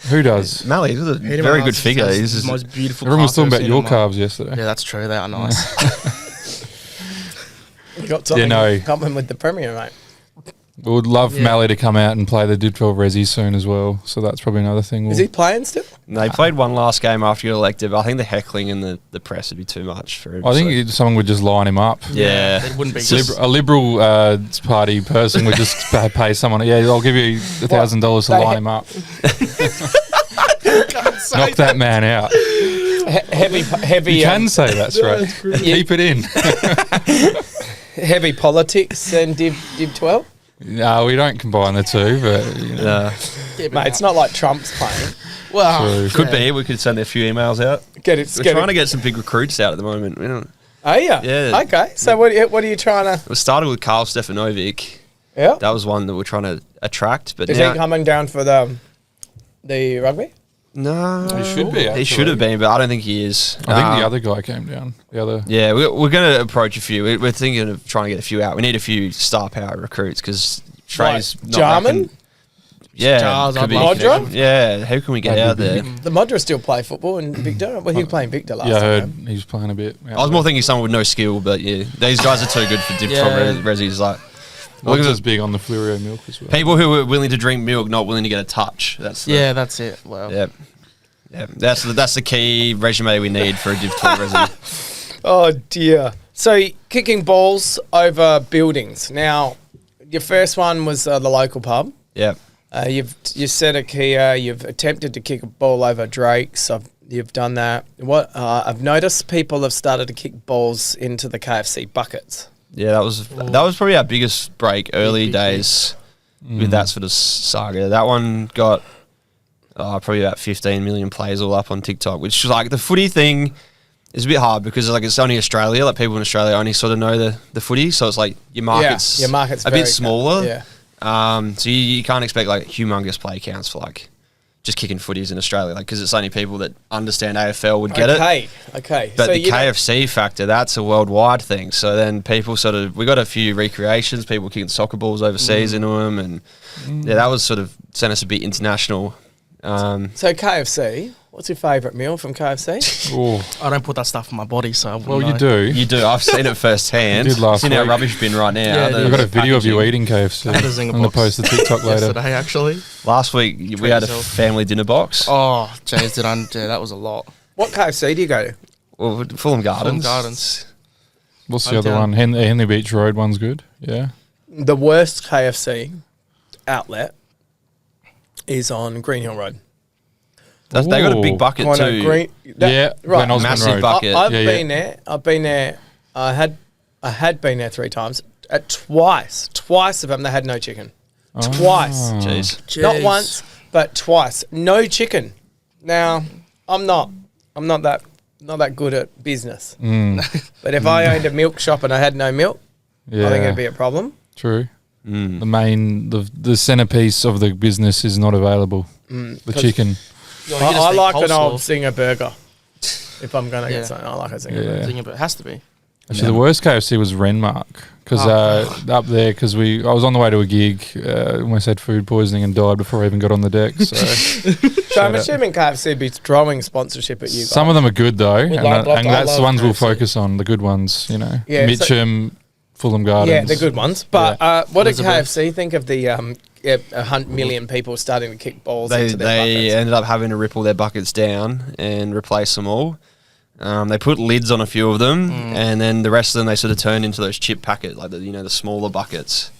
who does? Mally, he's a very good figure. He's the just, most beautiful. Everyone was calves talking I've about seen your in my- calves yesterday. Yeah, that's true. They are nice. You got something no. in common with the Premier, mate. We would love Mally to come out and play the Div12 Ressies soon as well. So that's probably another thing. Is he playing still? No, they played one last game after he got elected, but I think the heckling and the press would be too much for him. I think someone would just line him up. Yeah. It wouldn't be A Liberal Party person would just pay someone. Yeah, I'll give you $1,000 to line him up. Knock that man out. Heavy. You can say that's right. Keep it in. Heavy politics and Div 12. No, we don't combine the two, but you know. Mate, it's not like Trump's playing. Well, Could be. We could send a few emails out. We're trying to get some big recruits out at the moment. Oh yeah. Yeah. Okay. So what are you trying to? It started with Karl Stefanovic. Yeah. That was one that we're trying to attract. But Is now, he coming down for the rugby? No, He should be, He should have been, but I don't think he is. I think the other guy came down. The other. Yeah, we're going to approach a few. We're thinking of trying to get a few out. We need a few star power recruits because Trey's not Jarman? reckon- Yeah, Charles, could be. Modra? Yeah, how can we get out there? The Modra still play football in Victor. Well, he was playing Victor last Yeah, I heard time. he was playing a bit. I was more thinking someone with no skill, but yeah, these guys are too good for Div 12 Ressies. Like, Look at big on the Fluorio milk as well. people who are willing to drink milk, not willing to get a touch. That's that's it. Well, yeah. That's the key resume we need for a Div 12 Resi. Oh dear. So kicking balls over buildings. Now, your first one was the local pub. Yeah. You set a Kia. You've attempted to kick a ball over Drake's. You've done that. What I've noticed, people have started to kick balls into the KFC buckets. Yeah, that was probably our biggest break early days with that sort of saga. That one got probably about 15 million plays all up on TikTok, which is like the footy thing is a bit hard because like it's only Australia. Like people in Australia only sort of know the footy, so it's like your market's a bit smaller. Yeah. So you can't expect like humongous play counts for like just kicking footies in Australia, like because it's only people that understand AFL would get it. Okay. But so the KFC factor, that's a worldwide thing. So then people we got a few recreations, people kicking soccer balls overseas into them, and that was sort of sent us a bit international. So KFC, what's your favourite meal from KFC? I don't put that stuff in my body, so I wouldn't Well, know. you do. You do. I've seen it firsthand. You did last it's in our week. rubbish bin right now. Yeah, I've got a video of you packaging. eating KFC. I had a zinger I'm going to box post the TikTok later. Yesterday, actually. Last week we had a yourself. family dinner box. Oh, jeez, that was a lot. What KFC do you go to? Well, Fulham Gardens. What's the other one? Henley Beach Road one's good. Yeah. The worst KFC outlet is on Green Hill Road. They got a big bucket Kind of too. right. Glen Osmond Massive Road. bucket. I've Yeah, been there. I've been there. I had been there 3 times. Twice of them they had no chicken. Twice. Jeez. Not once, but twice. No chicken. Now, I'm not that good at business. But if I owned a milk shop and I had no milk, Yeah. I think it'd be a problem. True. The centerpiece of the business is not available. The chicken. I like an old Zinger burger. If I'm going to Yeah. get something, I like a Zinger Yeah. burger. Zinger, but it has to be. Actually, the worst KFC was Renmark because up there because I was on the way to a gig, almost had food poisoning and died before I even got on the deck. So, So I'm assuming KFC be throwing sponsorship at you guys. some of them are good though, and love that's the ones we'll KFC. focus on. The good ones, you know, Yeah, so- Mitcham, Fulham Gardens. Yeah, they're good ones. But what did Elizabeth. KFC think of the 100 million people starting to kick balls into their They buckets? ended up having to rip all their buckets down and replace them all. They put lids on a few of them, and then the rest of them they sort of turned into those chip packet, like the smaller buckets,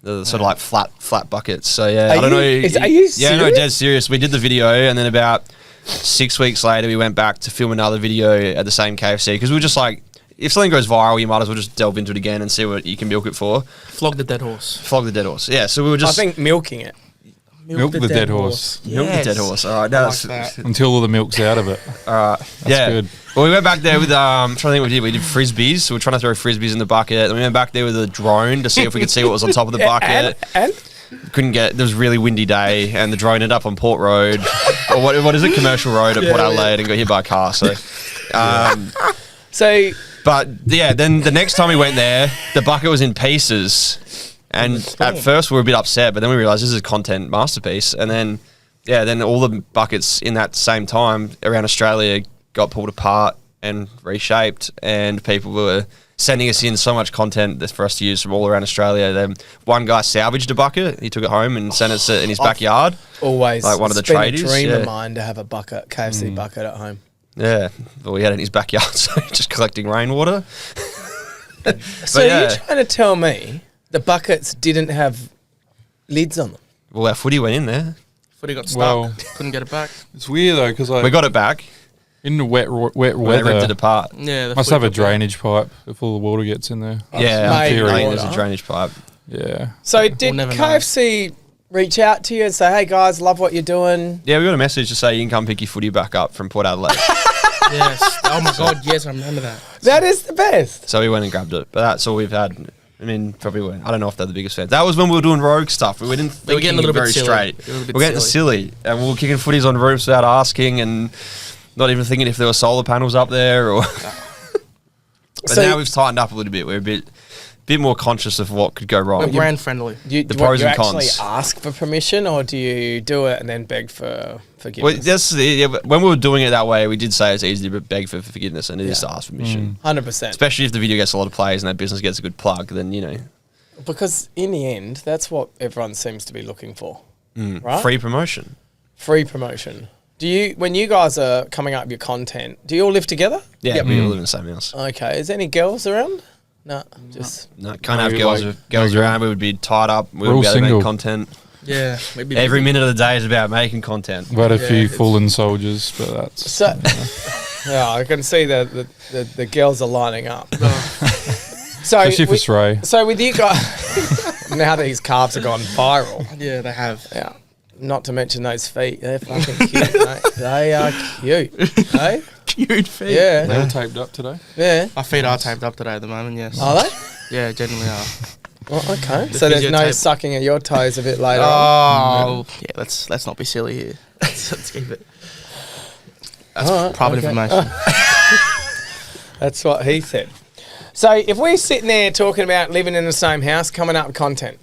the sort of like flat buckets. So yeah, Are I don't know. you Yeah, no, serious? dead serious. We did the video, and then about 6 weeks later, we went back to film another video at the same KFC because we were just like, if something goes viral, you might as well just delve into it again and see what you can milk it for. Flog the dead horse. Flog the dead horse. Yeah, so we were I just think milking it. Milk the dead horse milk the dead horse. All right, now like that's that. until all the milk's out of it. all right. Yeah, good. Well, we went back there with I'm trying to think what we did. We did frisbees. So we're trying to throw frisbees in the bucket. Then we went back there with a drone to see if we could see what was on top of the bucket. And Couldn't get. There was a really windy day, and the drone ended up on Port Road, or what is it, Commercial Road at Port Adelaide, and got hit by a car. So, so but yeah, then the next time we went there, the bucket was in pieces, and at first we were a bit upset, but then we realised this is a content masterpiece, and then then all the buckets in that same time around Australia got pulled apart and reshaped, and people were sending us in so much content for us to use from all around Australia. Then one guy salvaged a bucket. He took it home and sent it in his backyard. Always. Like one of the It's been tradies. a dream of mine to have a bucket, KFC bucket at home. Yeah, well, we had it in his backyard, so just collecting rainwater. So you're trying to tell me the buckets didn't have lids on them? Well, our footy went in there. Footy got stuck. Well, Couldn't get it back. it's weird though because We got it back. in the wet They ripped it weather, apart. Yeah, the must footy have a got back. drainage pipe if all the water gets in there. Yeah, I Maybe think water. there's a drainage pipe. Yeah. So did never know. KFC reach out to you and say, hey guys, love what you're doing? Yeah, we got a message to say you can come pick your footy back up from Port Adelaide. Yes. Oh my God. Yes, I remember that. That is the best. So we went and grabbed it. But that's all we've had. I mean, probably weren't. I don't know if they're the biggest fans. That was when we were doing rogue stuff. We didn't They were getting a little very bit silly. straight. They were a bit We're getting silly. And we were kicking footies on roofs without asking and not even thinking if there were solar panels up there. Or But So- now we've tightened up a little bit. We're a bit more conscious of what could go We're wrong. brand friendly. Do you, The do what, pros you and actually cons. ask for permission, or do you do it and then beg for forgiveness? Well, when we were doing it that way, we did say it's easy to beg for forgiveness and it is to ask permission. 100%. Especially if the video gets a lot of plays and that business gets a good plug, then, Because in the end, that's what everyone seems to be looking for, right? free promotion. Free promotion. Do you, when you guys are coming up with your content, do you all live together? Yeah, we all live in the same house. Okay. Is there any girls around? No, just No, can't have Maybe girls around. We would be tied up. We We're all would be able to single. make content. Yeah. Maybe Every minute of the day is about making content. We've had a few it's- fallen soldiers, but that's so. Yeah, I can see the girls are lining up. So especially for Stray. So with you guys, now these calves have gone viral. Yeah, they have. Yeah. Not to mention those feet. They're fucking cute, mate. They are cute. Hey? Cute feet. Yeah. They were taped up today. Yeah. My feet are taped up today at the moment. Yes. Are they? Yeah, genuinely are. Well, okay. The So there's physio no tape. sucking of your toes a bit later on. Oh, yeah. Let's not be silly here. Let's keep it. That's Alright, private okay. information. That's what he said. So if we're sitting there talking about living in the same house, coming up with content,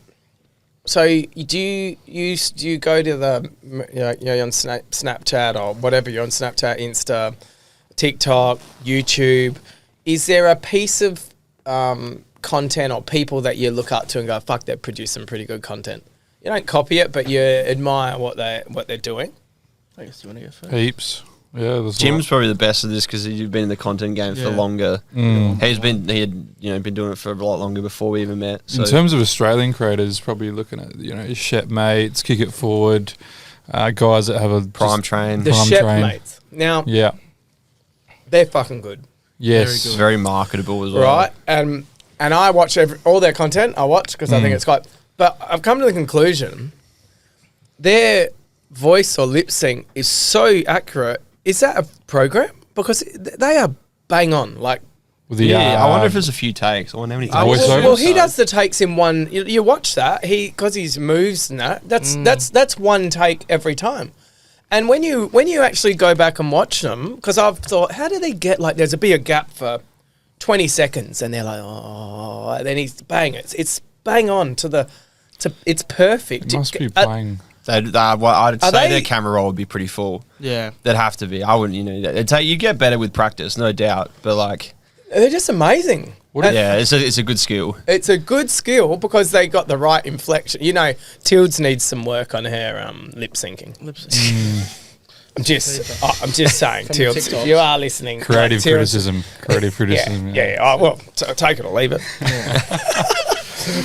so do you go to the, you're on Snapchat or whatever, you're on Snapchat, Insta, TikTok, YouTube. Is there a piece of content or people that you look up to and go, fuck, they produce some pretty good content? You don't copy it, but you admire what they're doing. I guess you want to go first. Heaps. Yeah, there's Jim's probably the best at this because he's been in the content game for Yeah. longer. Mm. He had been doing it for a lot longer before we even met. So In terms of Australian creators, probably looking at Shep Mates, Kick It Forward, guys that have a Prime Train. The Prime chef Train. mates. Now, Yeah. they're fucking good. Yes. Very very marketable as well. Right, and I watch all their content. I watch because I think it's quite. But I've come to the conclusion, their voice or lip sync is so accurate. Is that a program? Because they are bang on. Like, With the, Yeah, I wonder if there's a few takes. I wonder how many takes. Voiceovers? well, he does the takes in one. You watch that because his moves and that. That's one take every time. And when you actually go back and watch them, because I've thought, how do they get like there's a bigger gap for 20 seconds, and they're like, oh, and then he's bang. It's bang on it's perfect. It must be playing. I'd say they- their camera roll would be pretty full. Yeah. They'd have to be. I wouldn't, you get better with practice, no doubt. But like, They're just amazing. yeah, it's a good skill. It's a good skill because they got the right inflection. Tildes needs some work on her lip syncing. I'm just saying, From Tildes, TikTok. if you are listening, Creative Tildes- criticism. Creative criticism. Yeah. Oh, well, take it or leave it.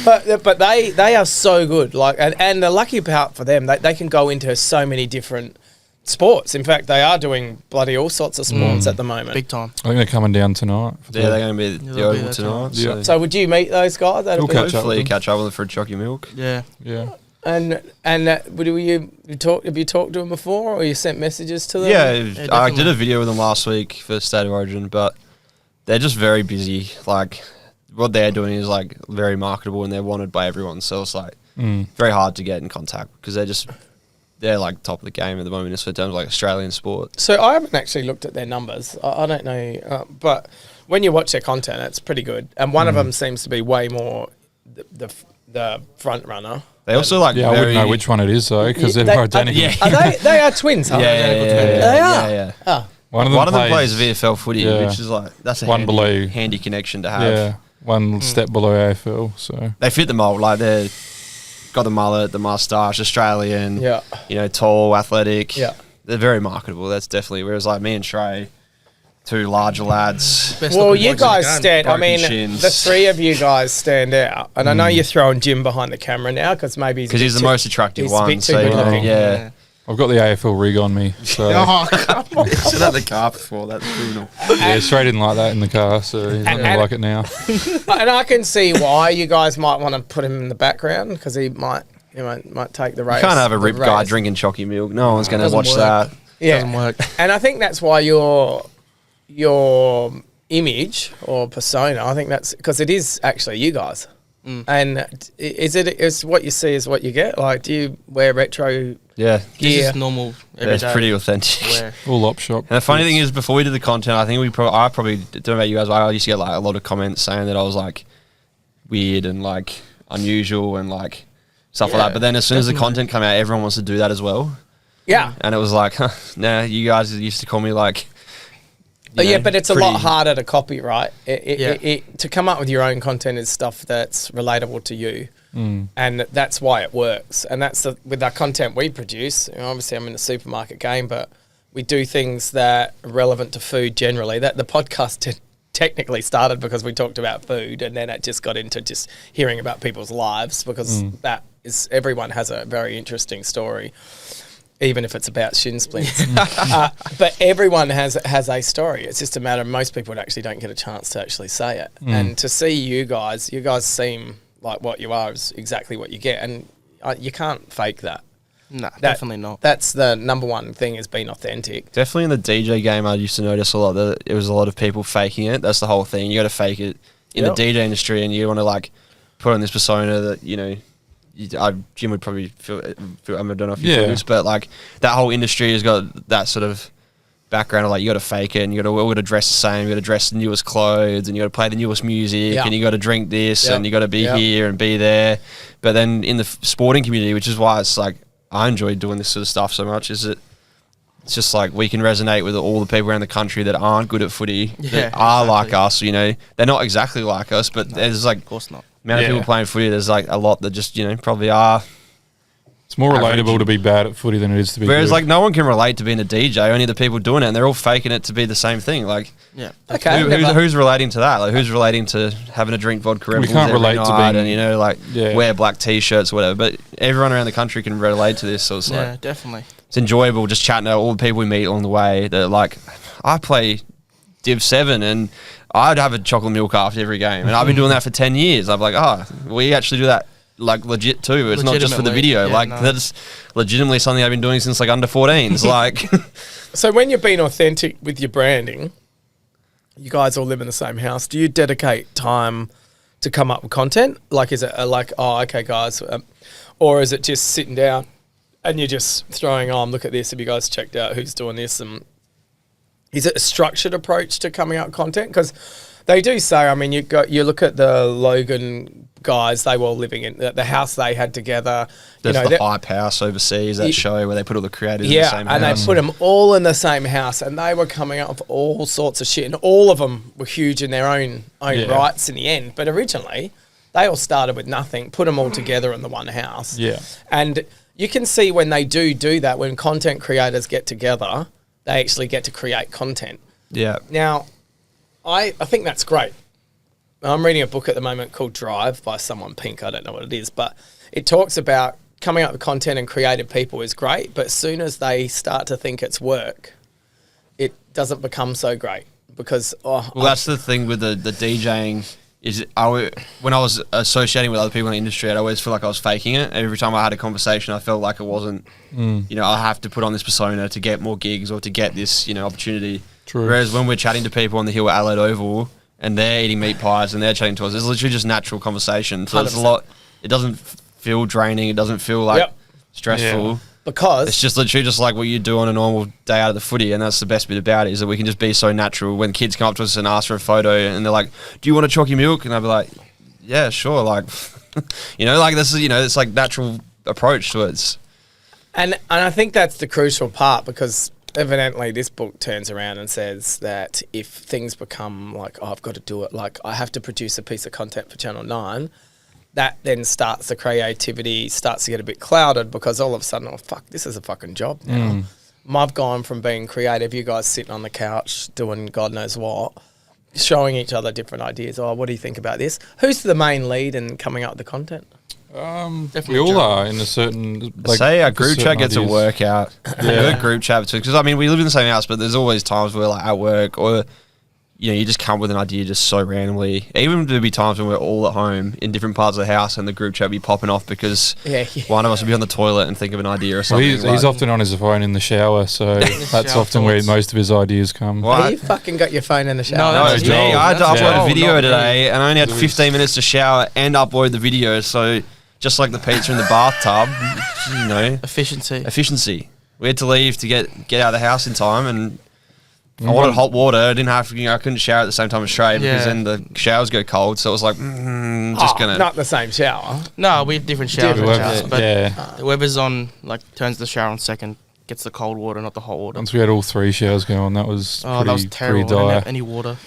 But they are so good. Like, and the lucky part for them, they can go into so many different sports. In fact, they are doing bloody all sorts of sports at the moment. Big time. I think they're coming down tonight. Yeah, they're going to be Yeah, the they'll be Oval there tonight. tonight. So So would you meet those guys? That'd We'll be- catch up hopefully with them. catch up with them for a jockey milk. Yeah. Yeah. And have you talked to them before, or you sent messages to them? Yeah, I definitely. did a video with them last week for State of Origin, but they're just very busy. Like, what they're doing is like very marketable and they're wanted by everyone. So it's like very hard to get in contact because they're like top of the game at the moment in terms of like Australian sport. So I haven't actually looked at their numbers. I don't know, but when you watch their content, it's pretty good. And one of them seems to be way more the front runner. They also like Yeah, I wouldn't know which one it is though, because they're identical. yeah. They are twins, huh? Yeah. They are. Yeah. Oh, One of them plays VFL footy, yeah. which is like that's a One below. handy connection to have. Yeah, one step below AFL. So they fit the mold. Like they're got the mullet, the moustache, Australian. Yeah. You know, tall, athletic. Yeah. They're very marketable. That's definitely. Whereas like me and Trey, two larger lads. Well, you guys stand. I mean, shins. the three of you guys stand out, and I know you're throwing Jim behind the camera now because maybe he's the most attractive he's one. a bit too So good looking. yeah. I've got the AFL rig on me. So Sit at the car before. That's criminal. yeah, Stray didn't like that in the car, so he's not going to like it now. And I can see why you guys might want to put him in the background because he might take the race. You can't have a the rip guy race. drinking chalky milk. No one's going to Doesn't watch work. that. Yeah, Doesn't work. And I think that's why your image or persona, I think that's because it is actually you guys. And is what you see is what you get? Like, do you wear retro Yeah. This gear? is normal Yeah, every it's day pretty authentic. wear. All op shop. And the funny thing is, before we did the content, I think I probably don't know about you guys. But I used to get like a lot of comments saying that I was like weird and like unusual and like stuff like that. But then as soon as the content come out, everyone wants to do that as well. Yeah. And it was like, nah, you guys used to call me like. Yeah, but it's a lot pretty- harder to copy, right? Yeah. To come up with your own content is stuff that's relatable to you. And that's why it works. And that's with our content we produce. You know, obviously, I'm in the supermarket game, but we do things that are relevant to food generally. That the podcast technically started because we talked about food, and then it just got into just hearing about people's lives because that is everyone has a very interesting story, even if it's about shin splints. But everyone has a story. It's just a matter of most people actually don't get a chance to actually say it. And to see you guys seem like what you are is exactly what you get, and you can't fake that. Nah, definitely not. That's the number one thing, is being authentic. Definitely in the DJ game, I used to notice a lot that it was a lot of people faking it. That's the whole thing. You got to fake it in the DJ industry, and you want to like put on this persona that Jim would probably feel. I don't know if you feel this, but like that whole industry has got that sort of background of like you got to fake it, and you got to dress the same, you got to dress the newest clothes, and you got to play the newest music, and you got to drink this, and you got to be here and be there. But then in the sporting community, which is why it's like I enjoy doing this sort of stuff so much, is that it's just like we can resonate with all the people around the country that aren't good at footy, that are like us. You know, they're not exactly like us, but there's like Of course not. amount of people playing footy. There's like a lot that just probably are. It's more average. relatable to be bad at footy than it is to be Whereas good. like no one can relate to being a DJ. Only the people doing it, and they're all faking it to be the same thing. Like, Okay. who's relating to that? Like, who's relating to having a drink vodka Red We Bulls can't every relate to night being- and wear black t-shirts, or whatever. But everyone around the country can relate to this. So it's Yeah, like definitely. it's enjoyable just chatting to all the people we meet along the way. That like, I play Div7 and I'd have a chocolate milk after every game, and I've been doing that for 10 years. I'm like, we actually do that like legit too. It's not just for the video. That's legitimately something I've been doing since like under 14s. Like, So when you're being authentic with your branding, you guys all live in the same house. Do you dedicate time to come up with content? Like, is it like, okay, guys, or is it just sitting down and you're just throwing on, look at this, have you guys checked out who's doing this? And is it a structured approach to coming out with content? Because they do say, I mean, you look at the Logan guys, they were all living in the house they had together. there's the Hype House overseas, that show where they put all the creators in the same house. and they put them all in the same house, and they were coming up with all sorts of shit, and all of them were huge in their own rights in the end. But originally, they all started with nothing, put them all together in the one house. Yeah. And you can see when they do that, when content creators get together, they actually get to create content. Yeah. Now, I think that's great. I'm reading a book at the moment called Drive by someone pink. I don't know what it is, but it talks about coming up with content and creative people is great, but as soon as they start to think it's work, it doesn't become so great because That's the thing with the DJing is when I was associating with other people in the industry, I'd always feel like I was faking it. Every time I had a conversation, I felt like it wasn't, I have to put on this persona to get more gigs or to get this, opportunity. True. Whereas when we're chatting to people on the hill at Adelaide Oval and they're eating meat pies and they're chatting to us, it's literally just natural conversation. So it's 100%. it doesn't feel draining. It doesn't feel like stressful. Yeah. because It's just literally just like what you do on a normal day out of the footy, and that's the best bit about it, is that we can just be so natural. When kids come up to us and ask for a photo and they're like, do you want a chalky milk? And I'll be like, yeah, sure. Like, like this is, it's like natural approach to it. And I think that's the crucial part, because evidently this book turns around and says that if things become like, oh, I've got to do it, like I have to produce a piece of content for Channel 9, that then starts the creativity, starts to get a bit clouded because all of a sudden, oh, fuck, this is a fucking job now. I've gone from being creative, you guys sitting on the couch doing God knows what, showing each other different ideas. Oh, what do you think about this? Who's the main lead in coming up with the content? We all are in a certain. Like, say our group chat gets ideas. a workout. Yeah, group chat because I mean we live in the same house, but there's always times where like at work or you just come up with an idea just so randomly. Even there'll be times when we're all at home in different parts of the house and the group chat will be popping off because one of us will be on the toilet and think of an idea or something. Well, he's often on his phone in the shower, so that's often where most of his ideas come. Have you fucking got your phone in the shower? No, it's me. I had to upload a video today me. and I only had 15 minutes to shower and upload the video, so just like the pizza in the bathtub, Efficiency. We had to leave to get out of the house in time, and I wanted hot water. I didn't have I couldn't shower at the same time as Trey because then the showers go cold. So it was like, not the same shower. No, we have different showers. But whoever's on turns the shower on second gets the cold water, not the hot water. Once we had all 3 showers going, that was terrible. pretty I didn't dire. have any water.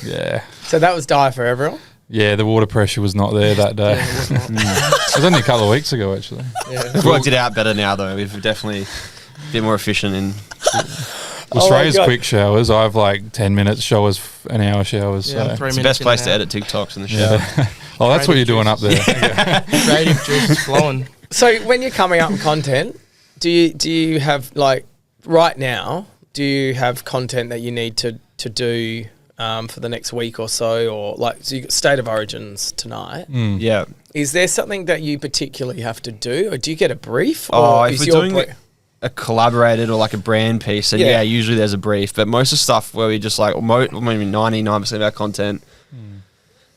Yeah. So that was dire for everyone. Yeah, the water pressure was not there that day. It was only a couple of weeks ago, actually. We've worked it out better now, though. We've definitely been more efficient in. Australia's quick showers. I have like 10 minutes showers, an hour showers. Yeah, So. It's the best place to edit TikToks in the shower. Oh, that's what you're doing up there. Creative juice flowing. So when you're coming up with content, do you have like right now? Do you have content that you need to do for the next week or so, or like so you got State of Origins tonight? Yeah. Is there something that you particularly have to do, or do you get a brief? Or is if we're doing a collaborated or like a brand piece, then usually there's a brief. But most of the stuff where we just like, maybe 99% of our content,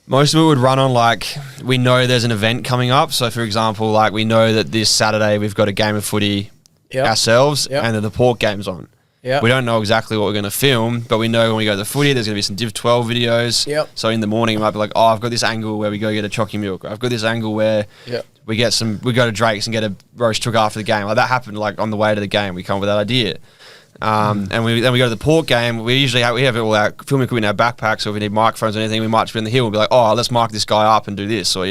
most of it would run on like, we know there's an event coming up. So for example, like we know that this Saturday we've got a game of footy ourselves and then the Port game's on. Yep. We don't know exactly what we're going to film, but we know when we go to the footy, there's going to be some Div12 videos. Yep. So in the morning, it might be like, oh, I've got this angle where we go get a choccy milk. I've got this angle where we go to Drake's and get a roast chook after the game. Like that happened like on the way to the game. We come up with that idea. And then we go to the Port game. We usually have all our filming equipment in our backpacks. So if we need microphones or anything, we march in the hill. We'll be like, oh, let's mic this guy up and do this. Or,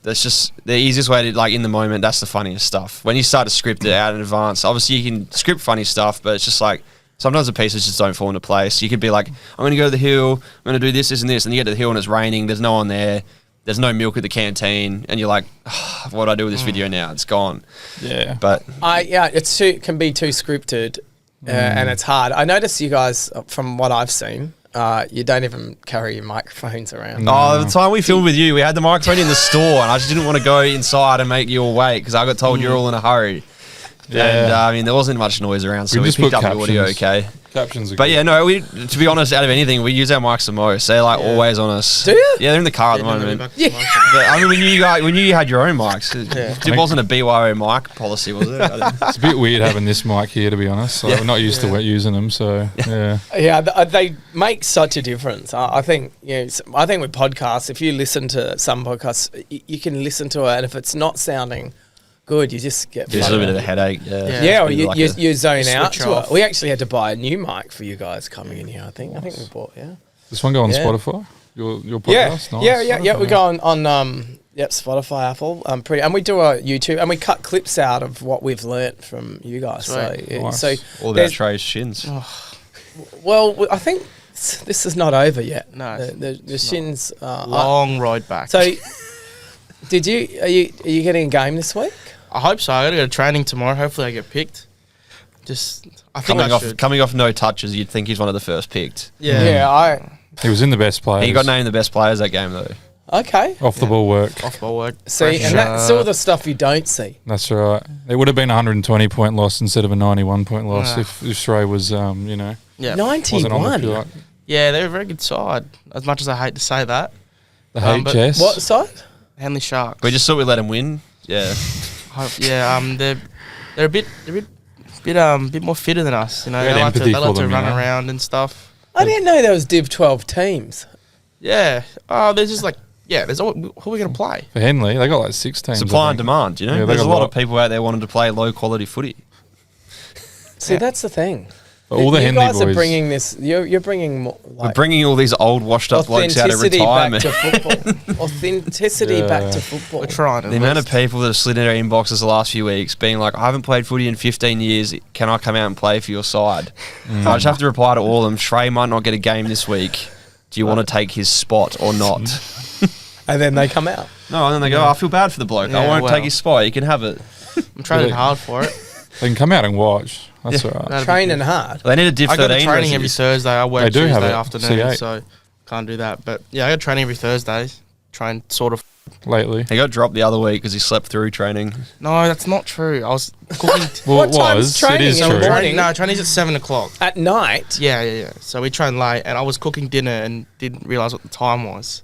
that's just the easiest way to, like, in the moment, that's the funniest stuff. When you start to script it out in advance, obviously you can script funny stuff, but it's just like, sometimes the pieces just don't fall into place. You could be like, I'm going to go to the hill, I'm going to do this, and this, and you get to the hill and it's raining, there's no one there, there's no milk at the canteen, and you're like, what do I do with this video now? It's gone. Yeah. But it can be too scripted, and it's hard. I notice you guys, from what I've seen, you don't even carry your microphones around. Oh, the time we filmed with you, we had the microphone in the store, and I just didn't want to go inside and make you all wait because I got told you're all in a hurry. And I mean, there wasn't much noise around, so we picked up the audio okay. Captions are but good. yeah, no, to be honest, out of anything, we use our mics the most. They're like always on us. Do you? Yeah, they're in the car at the moment. But, I mean, when you had your own mics, it wasn't a BYO mic policy, was it? It's a bit weird having this mic here, to be honest. Like, we're not used to using them, so yeah. Yeah, they make such a difference. I think with podcasts, if you listen to some podcasts, you can listen to it, and if it's not sounding good, you just get a little bit of a headache. Or you zone out to it. We actually had to buy a new mic for you guys coming in here. I think we bought This one go on Spotify. Your podcast. Nice. Yeah. We go on Spotify, Apple. And we do a YouTube, and we cut clips out of what we've learnt from you guys. Nice. So all about Trey's shins. Well, I think this is not over yet. No, the shins long ride back. So, are you getting a game this week? I hope so. I got to go to training tomorrow. Hopefully, I get picked. Coming off no touches, you'd think he's one of the first picked. Yeah. He was in the best players. He got named the best players that game though. Okay. Off the ball work. See, and that's all the stuff you don't see. That's right. It would have been a 120-point loss instead of a 91-point loss if Shrey was, 91. wasn't on the field. Yeah, they're a very good side. As much as I hate to say that. The HS. What side? Henley Sharks. We just thought we'd let him win. Yeah. They're a bit more fitter than us. You know, they like to run around and stuff. I didn't know there was Div12 teams. Yeah. Oh, there's just like there's who are we going to play? For Henley, they got like 6 teams. Supply and demand, you know. Yeah, there's a lot of people out there wanting to play low quality footy. See, that's the thing. But all the you Henley guys boys are bringing this. You're bringing more, We're bringing all these old, washed-up blokes out of retirement. Back to football. Authenticity back to football. We're trying. The amount of people that have slid in our inboxes the last few weeks being like, I haven't played footy in 15 years. Can I come out and play for your side? I just have to reply to all of them. Shrey might not get a game this week. Do you want to take his spot or not? And then they come out. No, and then they go, I feel bad for the bloke. I won't take his spot. You can have it. I'm training hard for it. They can come out and watch. That's all right. Training hard. They need a Div 13. I go to training every Thursday. I work They do have Tuesday it. afternoon, C8. so can't do that. But yeah, I go training every Thursday. Train sort of. Lately. He got dropped the other week because he slept through training. No, that's not true. I was cooking. Well, What it time's was. training It is in the true. morning? No, training's at 7 o'clock. At night. Yeah. So we trained late, and I was cooking dinner and didn't realise what the time was.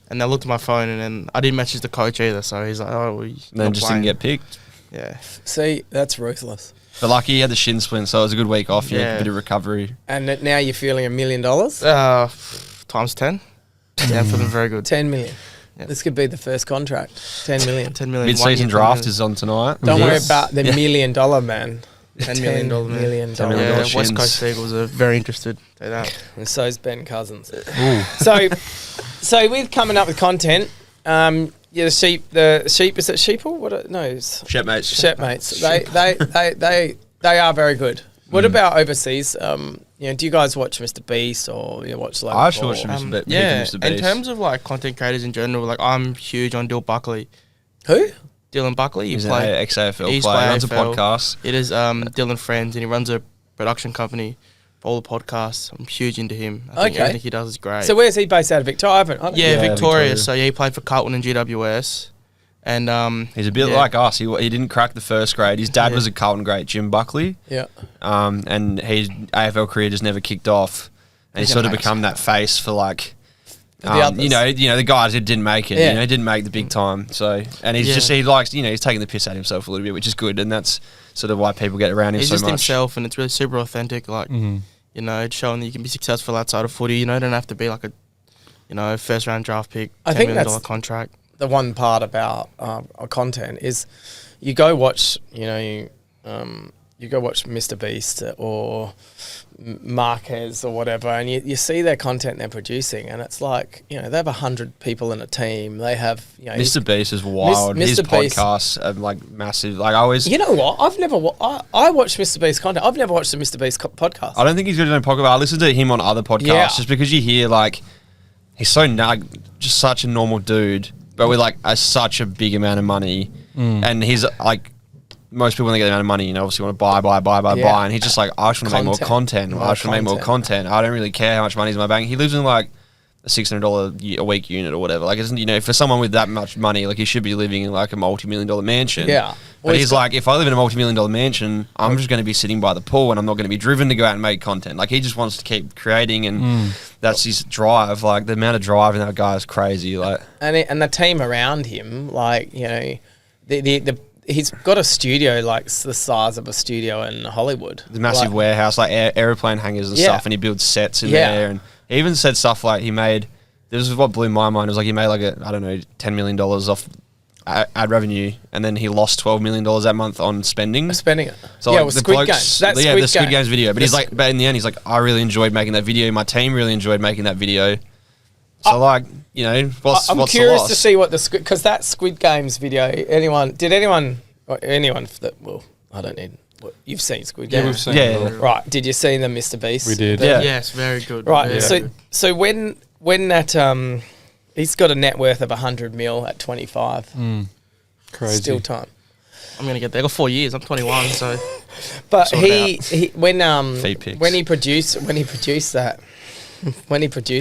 And I looked at my phone, and then I didn't message the coach either. So he's like, "Oh, well, And then just didn't get picked. Yeah. See, that's ruthless. But lucky he had the shin splint, so it was a good week off. Yeah. A bit of recovery. And now you're feeling $1 million? Times 10. Yeah, I'm feeling very good. 10 million. Yep. This could be the first contract. 10 million. 10 million. Mid-season draft is on tonight. Don't worry Yes. about the $1 million man. $10 million. $10 million. $10 million. Yeah, shins. West Coast Eagles are very interested. Say that. And so's Ben Cousins. So with coming up with content, the sheep is it sheeple? What? No, it's Shepmates. Shepmates. They are very good. What about overseas? Do you guys watch Mr. Beast or you watch like? I actually watch Mr. Yeah, Mr. in Beast. terms of like content creators in general, like I'm huge on Dill Buckley. Who? Dylan Buckley. He's an ex-AFL He's player. play He runs a AFL. podcast. It is Dylan Friends, and he runs a production company for all the podcasts. I'm huge into him. I think everything he does is great. So where's he based out of Victoria? I don't yeah, know. Victoria. Victoria. So yeah, he played for Carlton and GWS, and He's a bit like us. He didn't crack the first grade. His dad was a Carlton great, Jim Buckley. Yeah. And his AFL career just never kicked off. And he's sort of become that face for like, the others. the guys that didn't make it. Yeah. Didn't make the big time. So, and he's just he likes he's taking the piss out of himself a little bit, which is good. And that's sort of why people get around him he's so just much. himself, and it's really super authentic. Like it's showing that you can be successful outside of footy. You don't have to be like a first round draft pick. I $10 think million that's contract. The one part about our content is you go watch, you go watch Mr. Beast or Marquez or whatever, and you see their content they're producing, and it's like, they have 100 people in a team. They have, Mr. Beast is wild. His Mr. Beast- podcasts are like massive. Like I always, You know what? I've never. I watch Mr. Beast content. I've never watched the Mr. Beast podcast. I don't think he's got his own podcast. I listen to him on other podcasts just because you hear like he's so just such a normal dude, but with like such a big amount of money, and he's like. Most people when they get the amount of money, obviously want to buy, and he's just like, I just want to make more content. I just want to make more content. I don't really care how much money's in my bank. He lives in like a $600 a week unit or whatever. Like, isn't for someone with that much money, like he should be living in like a multi-million-dollar mansion. Yeah. But he's like, if I live in a multi-million-dollar mansion, I'm just going to be sitting by the pool, and I'm not going to be driven to go out and make content. Like he just wants to keep creating, and that's his drive. Like the amount of drive in that guy is crazy. Like, and the team around him, like the he's got a studio like the size of a studio in Hollywood. The massive warehouse, like airplane hangars and stuff, and he builds sets in there. And he even said stuff like he made. This is what blew my mind. It was like he made like $10 million off ad revenue, and then he lost $12 million that month on spending it. So like, Squid Games. That's the Squid Games video. But he's like, but in the end, he's like, I really enjoyed making that video. My team really enjoyed making that video. So what's I'm the curious loss? to see what because that Squid Games video. Anyone that I don't need. You've seen Squid Games. Yeah, we've seen it all. Right. Did you see the Mr. Beast? We did. Yeah. Yes, very good. Right. Very good. So when that he's got a net worth of 100 mil at 25. Crazy. Still time. I'm gonna get there. I got 4 years. I'm 21, so. But Sort it when he produced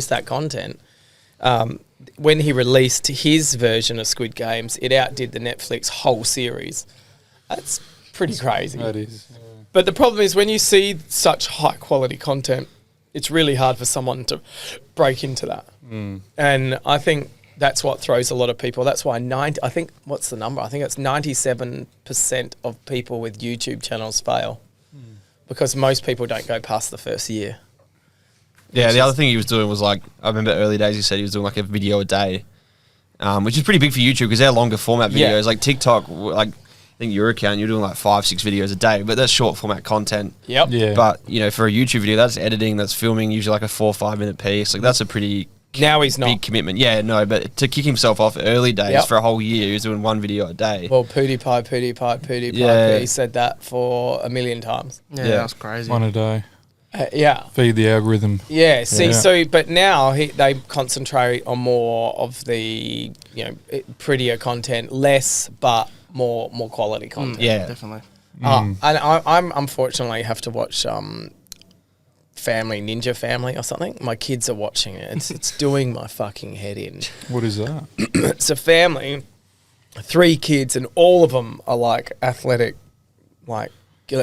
that content, when he released his version of Squid Games, it outdid the Netflix whole series. That's pretty crazy. That is. But the problem is when you see such high quality content, it's really hard for someone to break into that. And I think that's what throws a lot of people. That's why what's the number? I think it's 97% of people with YouTube channels fail because most people don't go past the first year. Yeah, the other thing he was doing was like, I remember early days he said he was doing like a video a day, which is pretty big for YouTube because they're longer format videos. Yeah. Like TikTok, like think your account, you're doing like 5-6 videos a day, but that's short format content. Yep. Yeah. But, you know, for a YouTube video, that's editing, that's filming, usually like a 4 or 5 minute piece. Like, that's a pretty Now he's not. big commitment. Yeah, no, but to kick himself off early days Yep. for a whole year, he was doing 1 video a day. Well, PewDiePie. Yeah. He said that for a million times. Yeah, Yeah. that's crazy. One a day. Yeah. Feed the algorithm. Yeah, see, Yeah. so, but now they concentrate on more of the, you know, prettier content, less, but more quality content. Yeah. Definitely. And I'm unfortunately have to watch Ninja Family or something. My kids are watching it. It's doing my fucking head in. What is that? It's a family, 3 kids, and all of them are like athletic, like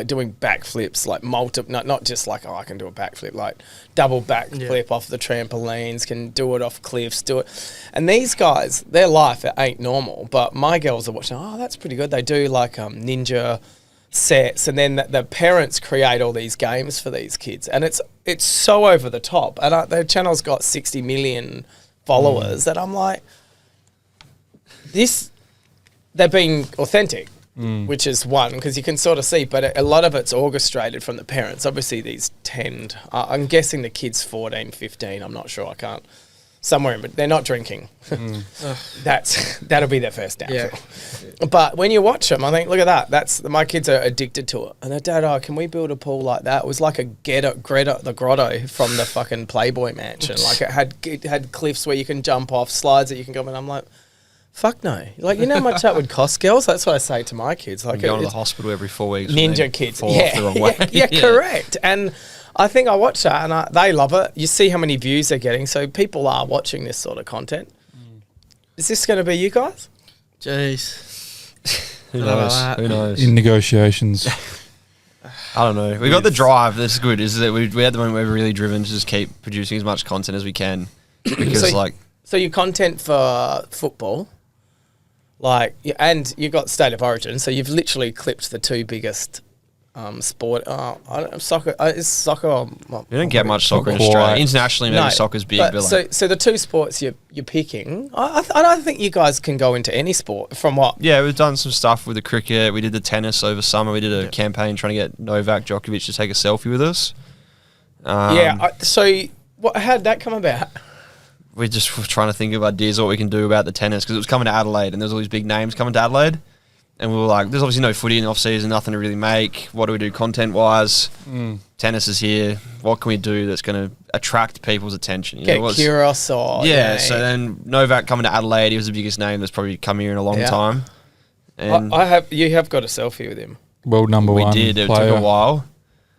doing backflips, like not just like, oh, I can do a backflip, like double backflip off the trampolines, can do it off cliffs, do it. And these guys, their life, it ain't normal. But my girls are watching, oh, that's pretty good. They do like ninja sets, and then the parents create all these games for these kids, and it's so over the top. And their channel's got 60 million followers that I'm like, they're being authentic. Which is one, because you can sort of see, but a lot of it's orchestrated from the parents. Obviously, these tend, I'm guessing the kid's 14, 15, I'm not sure, I can't, somewhere in, but they're not drinking. That'll be their first downfall. Yeah. But when you watch them, I think, look at that, my kids are addicted to it. And they're, Dad, can we build a pool like that? It was like the grotto from the fucking Playboy Mansion. Like it had cliffs where you can jump off, slides that you can go in. I'm like, fuck no. Like, you know how much that would cost, girls? That's what I say to my kids. Like, Going to the hospital every 4 weeks. Ninja kids. Fall off the wrong way. Yeah, correct. And I think I watch that and they love it. You see how many views they're getting. So people are watching this sort of content. Is this going to be you guys? Jeez. Who knows? Who knows? In negotiations. I don't know. We got the drive. That's good. Is that we at the moment we're really driven to just keep producing as much content as we can. Because So your content for football, like, and you got State of Origin, so you've literally clipped the 2 biggest sport. Soccer. Is soccer? We don't get much soccer in Quite. Australia. Internationally, maybe soccer's big. But like, so the 2 sports you're picking, I don't think you guys can go into any sport from what? yeah, we've done some stuff with the cricket. We did the tennis over summer. We did a campaign trying to get Novak Djokovic to take a selfie with us. So how'd that come about? We just were trying to think of ideas what we can do about the tennis because it was coming to Adelaide and there's all these big names coming to Adelaide. And we were like, there's obviously no footy in the off-season, nothing to really make. What do we do content-wise? Tennis is here. What can we do that's going to attract people's attention? Get curious or... Yeah, so then Novak coming to Adelaide, he was the biggest name that's probably come here in a long time. And you have got a selfie with him. World number one we did. It player. took a while.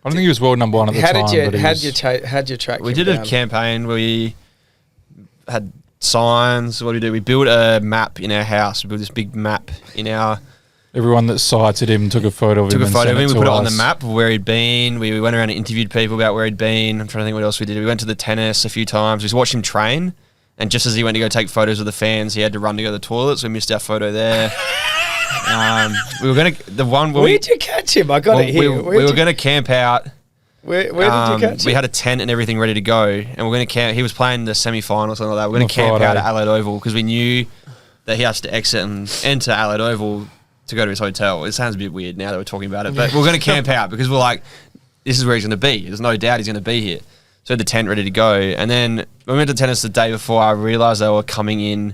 I don't think he was world number 1 at the time. How'd you track We him did down? a campaign where we had signs. What did we do? We built a map in our house. We built this big map in our... Everyone that cited him took a photo of him. We put it on the us. map of where he'd been. We went around and interviewed people about where he'd been. I'm trying to think what else we did. We went to the tennis a few times. We just watched him train. And just as he went to go take photos with the fans, he had to run to go to the toilet. So we missed our photo there. We were going to... Where'd you catch him? I got it here. We were going to camp out. Where did you catch him? We had a tent and everything ready to go. And we're going to camp... He was playing the semi-final or something like that. We're going to camp out at Adelaide Oval because we knew that he has to exit and enter Adelaide Oval to go to his hotel. It sounds a bit weird now that we're talking about it, but we're going to camp out because we're like, this is where he's going to be. There's no doubt he's going to be here. So we had the tent ready to go. And then when we went to tennis the day before, I realised they were coming in,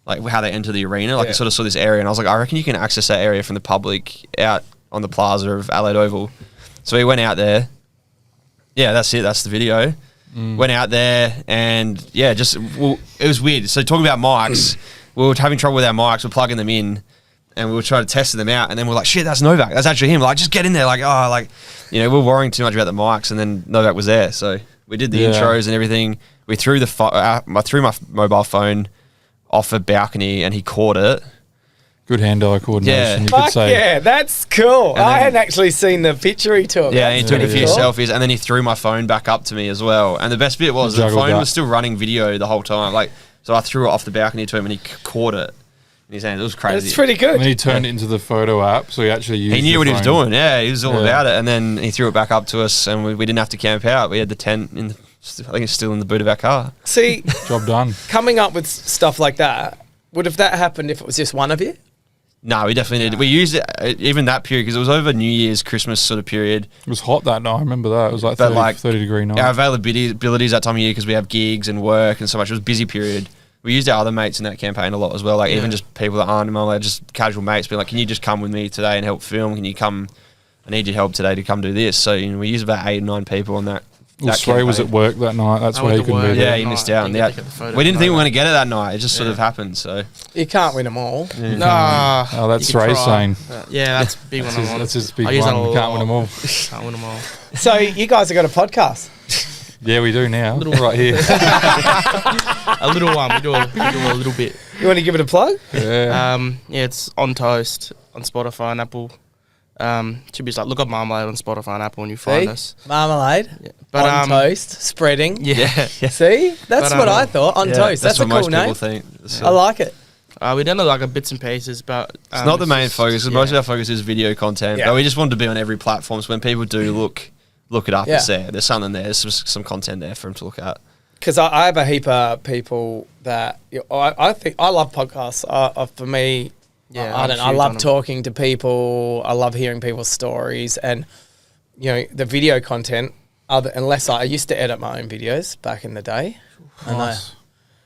like how they enter the arena. Like I sort of saw this area and I was like, I reckon you can access that area from the public out on the plaza of Adelaide Oval. So we went out there. Yeah, that's it. That's the video. Went out there and it was weird. So talking about mics, we were having trouble with our mics. We're plugging them in. And we were trying to test them out, and then we're like, "Shit, that's Novak. That's actually him." Like, just get in there. Like, we're worrying too much about the mics, and then Novak was there. So we did the intros and everything. We threw I threw my mobile phone off a balcony, and he caught it. Good hand-eye coordination. You Fuck could say. yeah, that's cool. I hadn't actually seen the picture he took. Yeah, and he took a few cool. selfies, and then he threw my phone back up to me as well. And the best bit was the phone was still running video the whole time. Like, so I threw it off the balcony to him, and he caught it. In his hand. It was crazy. It's pretty good. And then he turned it into the photo app, so he actually used. He knew what he was phone. doing. Yeah, he was all about it. And then he threw it back up to us, and we didn't have to camp out. We had the tent in. I think it's still in the boot of our car. See, Job done. coming up with stuff like that, would have that happened if it was just one of you? No, we definitely did. We used it even that period because it was over New Year's, Christmas sort of period. It was hot that night. I remember that. It was like 30 degree night. Our availability that time of year because we have gigs and work and so much. It was a busy period. We used our other mates in that campaign a lot as well. Like even just people that aren't in Marmalade, just casual mates, being like, "Can you just come with me today and help film? Can you come? I need your help today to come do this." So we used about 8 or 9 people on that. Swray was at work that night. That's why he couldn't be there. Yeah, he missed out. We didn't think we were going to get it that night. It just sort of happened. So you can't win them all. Yeah. Nah. Oh, that's Ray's saying. Yeah, that's a big one. That's his big one. We can't win them all. Can't win them all. So you guys have got a podcast. Yeah, we do now. Right here. A little one. We do a little bit. You want to give it a plug? Yeah. Yeah, it's on Toast on Spotify and Apple. Should be just like look up Marmalade on Spotify and Apple and you find us. Marmalade. Yeah. But on toast, spreading. Yeah. See, that's what I thought. On toast. That's a cool name. I like it. We done like bits and pieces, but it's not the main focus. Most of our focus is video content. But we just wanted to be on every platform. So when people do look it up, it's there. There's something there. There's some content there for them to look at. Because I have a heap of people that I think I love podcasts. For me, I love talking to people. I love hearing people's stories, and the video content. Unless I used to edit my own videos back in the day. Nice.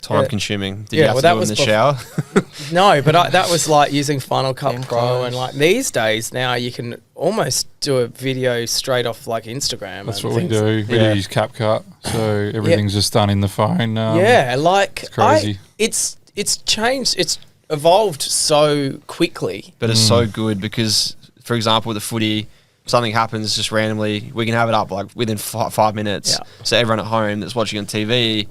Time consuming. Did you have to do it in the shower? No, but that was like using Final Cut Pro, and like these days now you can almost do a video straight off like Instagram. That's what we do. We use CapCut, so everything's just done in the phone. It's crazy. It's changed. It's evolved so quickly. But it's so good because, for example, with the footy, something happens just randomly, we can have it up like within 5 minutes. Yeah. So everyone at home that's watching on TV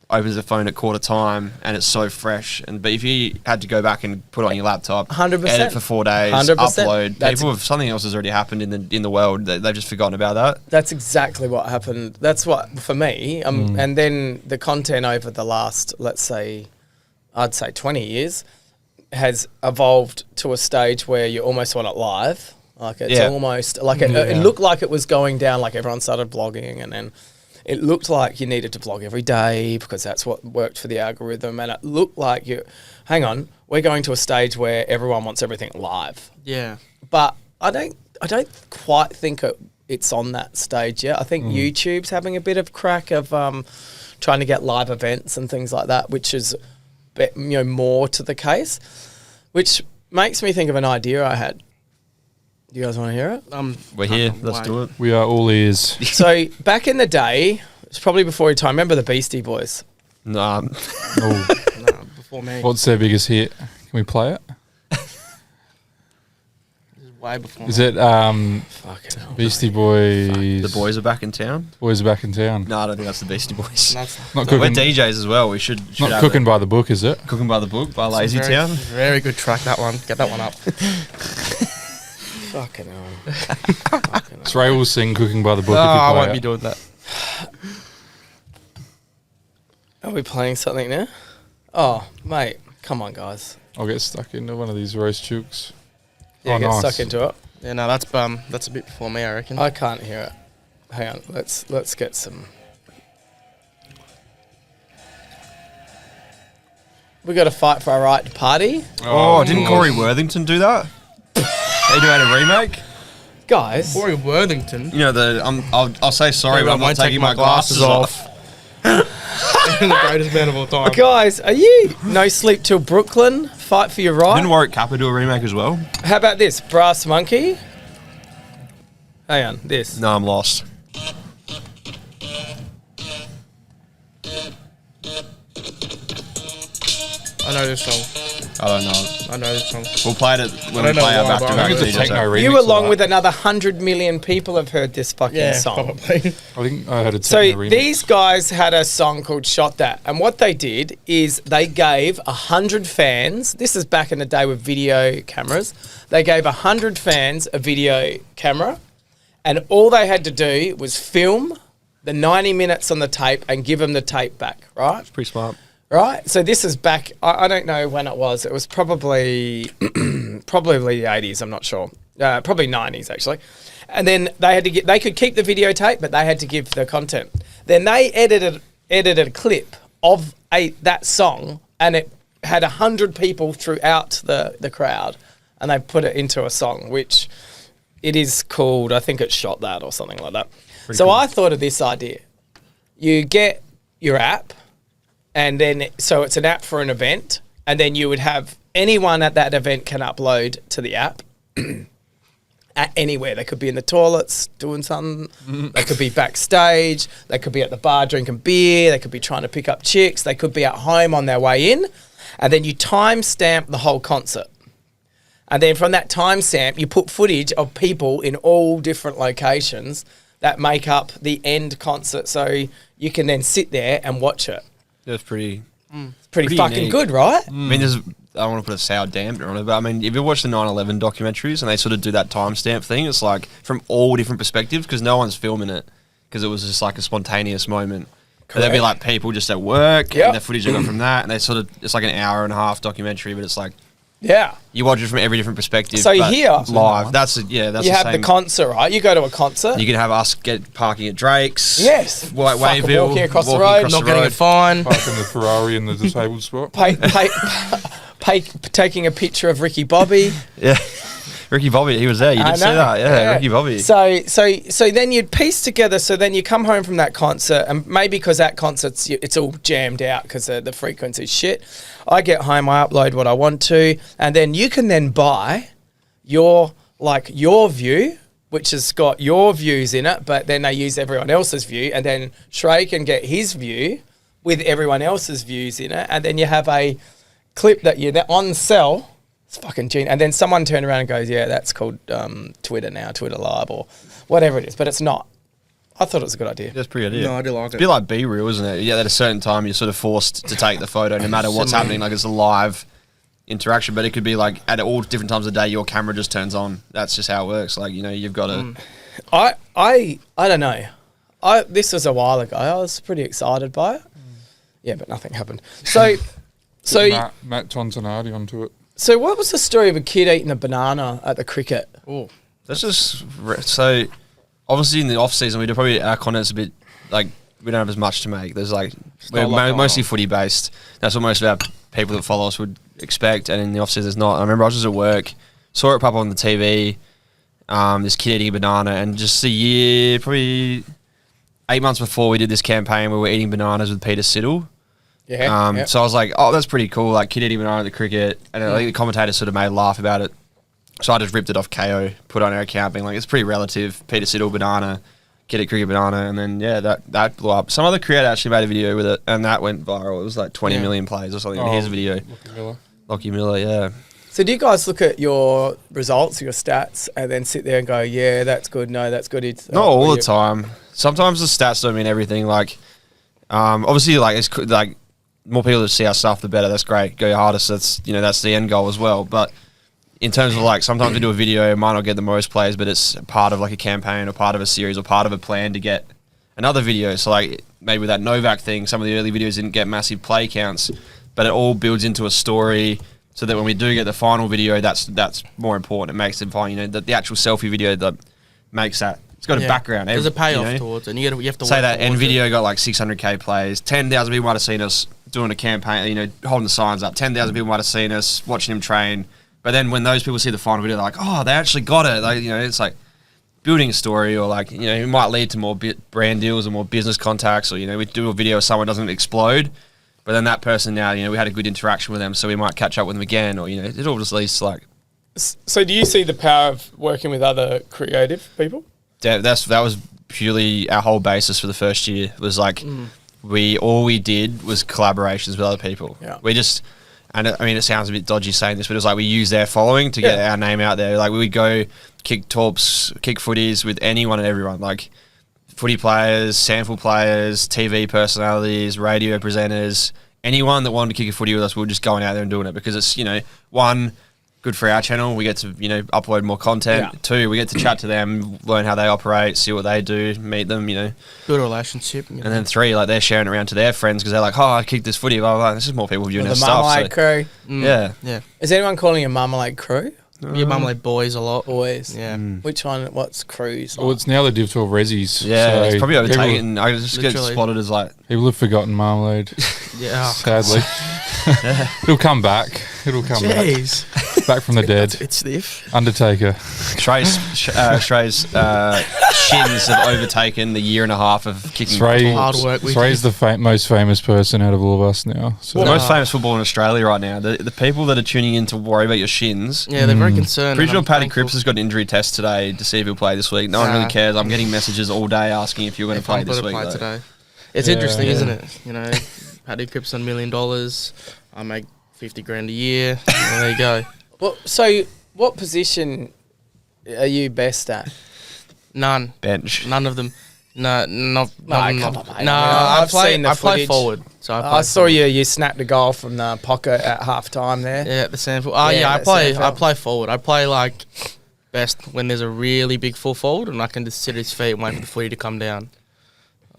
opens the phone at quarter time and it's so fresh. But if you had to go back and put it on your laptop, 100%. Edit for 4 days, 100%. upload, people have something else has already happened in the world. They've just forgotten about that. That's exactly what happened. That's what for me. And then the content over the last, let's say, I'd say 20 years, has evolved to a stage where you almost want it live. Like it's almost like it looked like it was going down. Like everyone started vlogging, and then it looked like you needed to vlog every day because that's what worked for the algorithm. And it looked like hang on, we're going to a stage where everyone wants everything live. Yeah, but I don't quite think it's on that stage yet. I think YouTube's having a bit of crack of trying to get live events and things like that, which is more to the case, which makes me think of an idea I had. Do you guys want to hear it? We're here. Let's do it. We are all ears. So back in the day, it's probably before your time. Remember the Beastie Boys? Nah. No, before me. What's their biggest hit? Can we play it? This is way before. Is it Fucking hell, Beastie Boys? The Boys Are Back in Town? Boys Are Back in Town. No, I don't think that's the Beastie Boys. Not cooking. We're DJs as well. We should not have Cooking by the Book, is it? Cooking by the Book by Lazy Town. Very good track, that one. Get that one up. Fucking hell. Ray will sing Cooking by the Book. No, if you I play won't it. be doing that. Are we playing something now? Oh, mate, come on, guys. I'll get stuck into one of these roast chooks. Yeah, get stuck into it. Yeah, no, that's a bit before me, I reckon. I can't hear it. Hang on, let's get some. We got to fight for our right to party. Oh, didn't Corey Worthington do that? He had a remake. Guys, Corey Worthington. You know I'll say sorry, but I'm not taking my glasses off. The greatest man of all time. Guys, are you No Sleep Till Brooklyn? Fight for your right. Didn't Warwick Kappa do a remake as well? How about this? Brass Monkey. Hang on, this. No, I'm lost. I know this song. I don't know. I know this song. We'll play it when we play our back-to-back DJs. You, along with another 100 million people, have heard this fucking song. Probably. I think I heard a techno So remix. these guys had a song called Shot That, and what they did is they gave 100 fans, this is back in the day with video cameras, they gave 100 fans a video camera, and all they had to do was film the 90 minutes on the tape and give them the tape back, right? It's pretty smart. Right, so this is back. I don't know when it was. It was probably probably the 80s. I'm not sure. Probably 90s actually. And then they had to they could keep the videotape, but they had to give the content. Then they edited a clip of that song, and it had 100 people throughout the crowd and they put it into a song, which it is called, I think it's Shot That or something like that. So I thought of this idea. You get your app, and then, so it's an app for an event, and then you would have anyone at that event can upload to the app at anywhere. They could be in the toilets doing something. They could be backstage. They could be at the bar drinking beer. They could be trying to pick up chicks. They could be at home on their way in. And then you timestamp the whole concert. And then from that timestamp, you put footage of people in all different locations that make up the end concert. So you can then sit there and watch it. That's pretty Pretty fucking unique. good, right? I mean, I don't want to put a sour dampener on it, but I mean, if you watch the 9/11 documentaries and they sort of do that timestamp thing, it's like from all different perspectives because no one's filming it because it was just like a spontaneous moment. But there'd be like people just at work and the footage they got from that, and they sort of, it's like an hour and a half documentary, but it's like, you watch it from every different perspective. So here, live. That's you have the concert, right? You go to a concert. You can have us get parking at Drake's. Yes. Wayville. Walking across the road. Not getting a fine. Parking the Ferrari in the disabled spot. Taking a picture of Ricky Bobby. Yeah. Ricky Bobby, he was there. You did see that. Yeah, Ricky Bobby. So then you'd piece together. So then you come home from that concert, and maybe because that concert's, it's all jammed out because the frequency's shit. I get home, I upload what I want to, and then you can then buy your view, which has got your views in it, but then they use everyone else's view, and then Shrey can get his view with everyone else's views in it, and then you have a clip that you on sell. It's fucking genius. And then someone turned around and goes, yeah, that's called Twitter now, Twitter Live or whatever it is, but it's not. I thought it was a good idea. That's pretty idea. No, I do like it. It's a bit like B-Reel, isn't it? Yeah, at a certain time, you're sort of forced to take the photo no matter what's happening. Like, it's a live interaction, but it could be like at all different times of the day, your camera just turns on. That's just how it works. Like, you know, you've got to... I don't know. This was a while ago. I was pretty excited by it. Yeah, but nothing happened. So Matt Tonsinati onto it. So what was the story of a kid eating a banana at the cricket? Oh, That's just... So, obviously in the off-season, we do probably... Our content's a bit... Like, we don't have as much to make. There's like... We're mostly footy-based. That's what most of our people that follow us would expect, and in the off-season there's not. I remember I was just at work, saw it pop up on the TV, this kid eating a banana, and just a year, probably 8 months before we did this campaign, we were eating bananas with Peter Siddle. Yeah. So I was like, oh, that's pretty cool, like kid eating banana at the cricket, and I think the commentator sort of made a laugh about it. So I just ripped it off KO, put it on our account, being like, it's pretty relative. Peter Siddle banana, kid at cricket banana, and then that blew up. Some other creator actually made a video with it, and that went viral. It was like 20 million plays or something. And here's a video. Lockie Miller, yeah. So do you guys look at your results, your stats, and then sit there and go, yeah, that's good, no, that's good? It's not all the time. Sometimes the stats don't mean everything. Like, obviously, like it's like more people that see our stuff, the better. That's great. Go your hardest. That's that's the end goal as well. But in terms of like, sometimes we do a video, it might not get the most plays, but it's part of like a campaign or part of a series or part of a plan to get another video. So like maybe with that Novak thing, some of the early videos didn't get massive play counts, but it all builds into a story. So that when we do get the final video, that's more important. It makes it fun. The actual selfie video that makes that. It's got a background. There's a payoff towards it. And you have to say that end video got like 600k plays. 10,000 people might have seen us doing a campaign. Holding the signs up. 10,000 people might have seen us watching him train. But then when those people see the final video, they're like, oh, they actually got it. Like it's like building a story, or like it might lead to more brand deals or more business contacts, or we do a video, someone doesn't explode. But then that person now, we had a good interaction with them, so we might catch up with them again, or, it all just leads to like... So do you see the power of working with other creative people? That was purely our whole basis for the first year. It was like, all we did was collaborations with other people. Yeah. We just... And it sounds a bit dodgy saying this, but it was like we used their following to get our name out there. Like we would go kick torps, kick footies with anyone and everyone. Like... footy players, sample players, TV personalities, radio presenters, anyone that wanted to kick a footy with us, we were just going out there and doing it because it's, one, good for our channel. We get to, upload more content. Yeah. Two, we get to chat to them, learn how they operate, see what they do, meet them, Build a relationship. And then three, like they're sharing it around to their friends because they're like, oh, I kicked this footy, blah, blah, blah. This is more people viewing our stuff. The Marmalade crew. Yeah. Yeah. Is anyone calling you Marmalade crew? Your Marmalade boys a lot. Boys. Yeah. Which one? What's crews? Well, it's now the Div12 Ressies. Yeah, so it's probably overtaken. I just get spotted as like... People have forgotten Marmalade. Yeah. Sadly. It'll come back. It'll come back from the dead. It's stiff. Undertaker. Shrey's shins have overtaken the year and a half of kicking Hard work. Shrey's the most famous person out of all of us now. So. The most famous football in Australia right now. The people that are tuning in to worry about your shins. Yeah, they're very concerned. Pretty sure Paddy Cripps has got an injury test today to see if he'll play this week. No one really cares. I'm getting messages all day asking if you're going to play this week. Today. It's interesting, isn't it? You know, Paddy Cripps on $1 million. I make 50 grand a year. Well, there you go. Well, so what position are you best at? None. Bench. None of them. No, come on, mate. No, I've seen the I play footage. forward. So I saw you snapped a goal from the pocket at half time there. Yeah, at the Sandford. I play forward. I play like best when there's a really big full forward and I can just sit at his feet and wait for the footy to come down.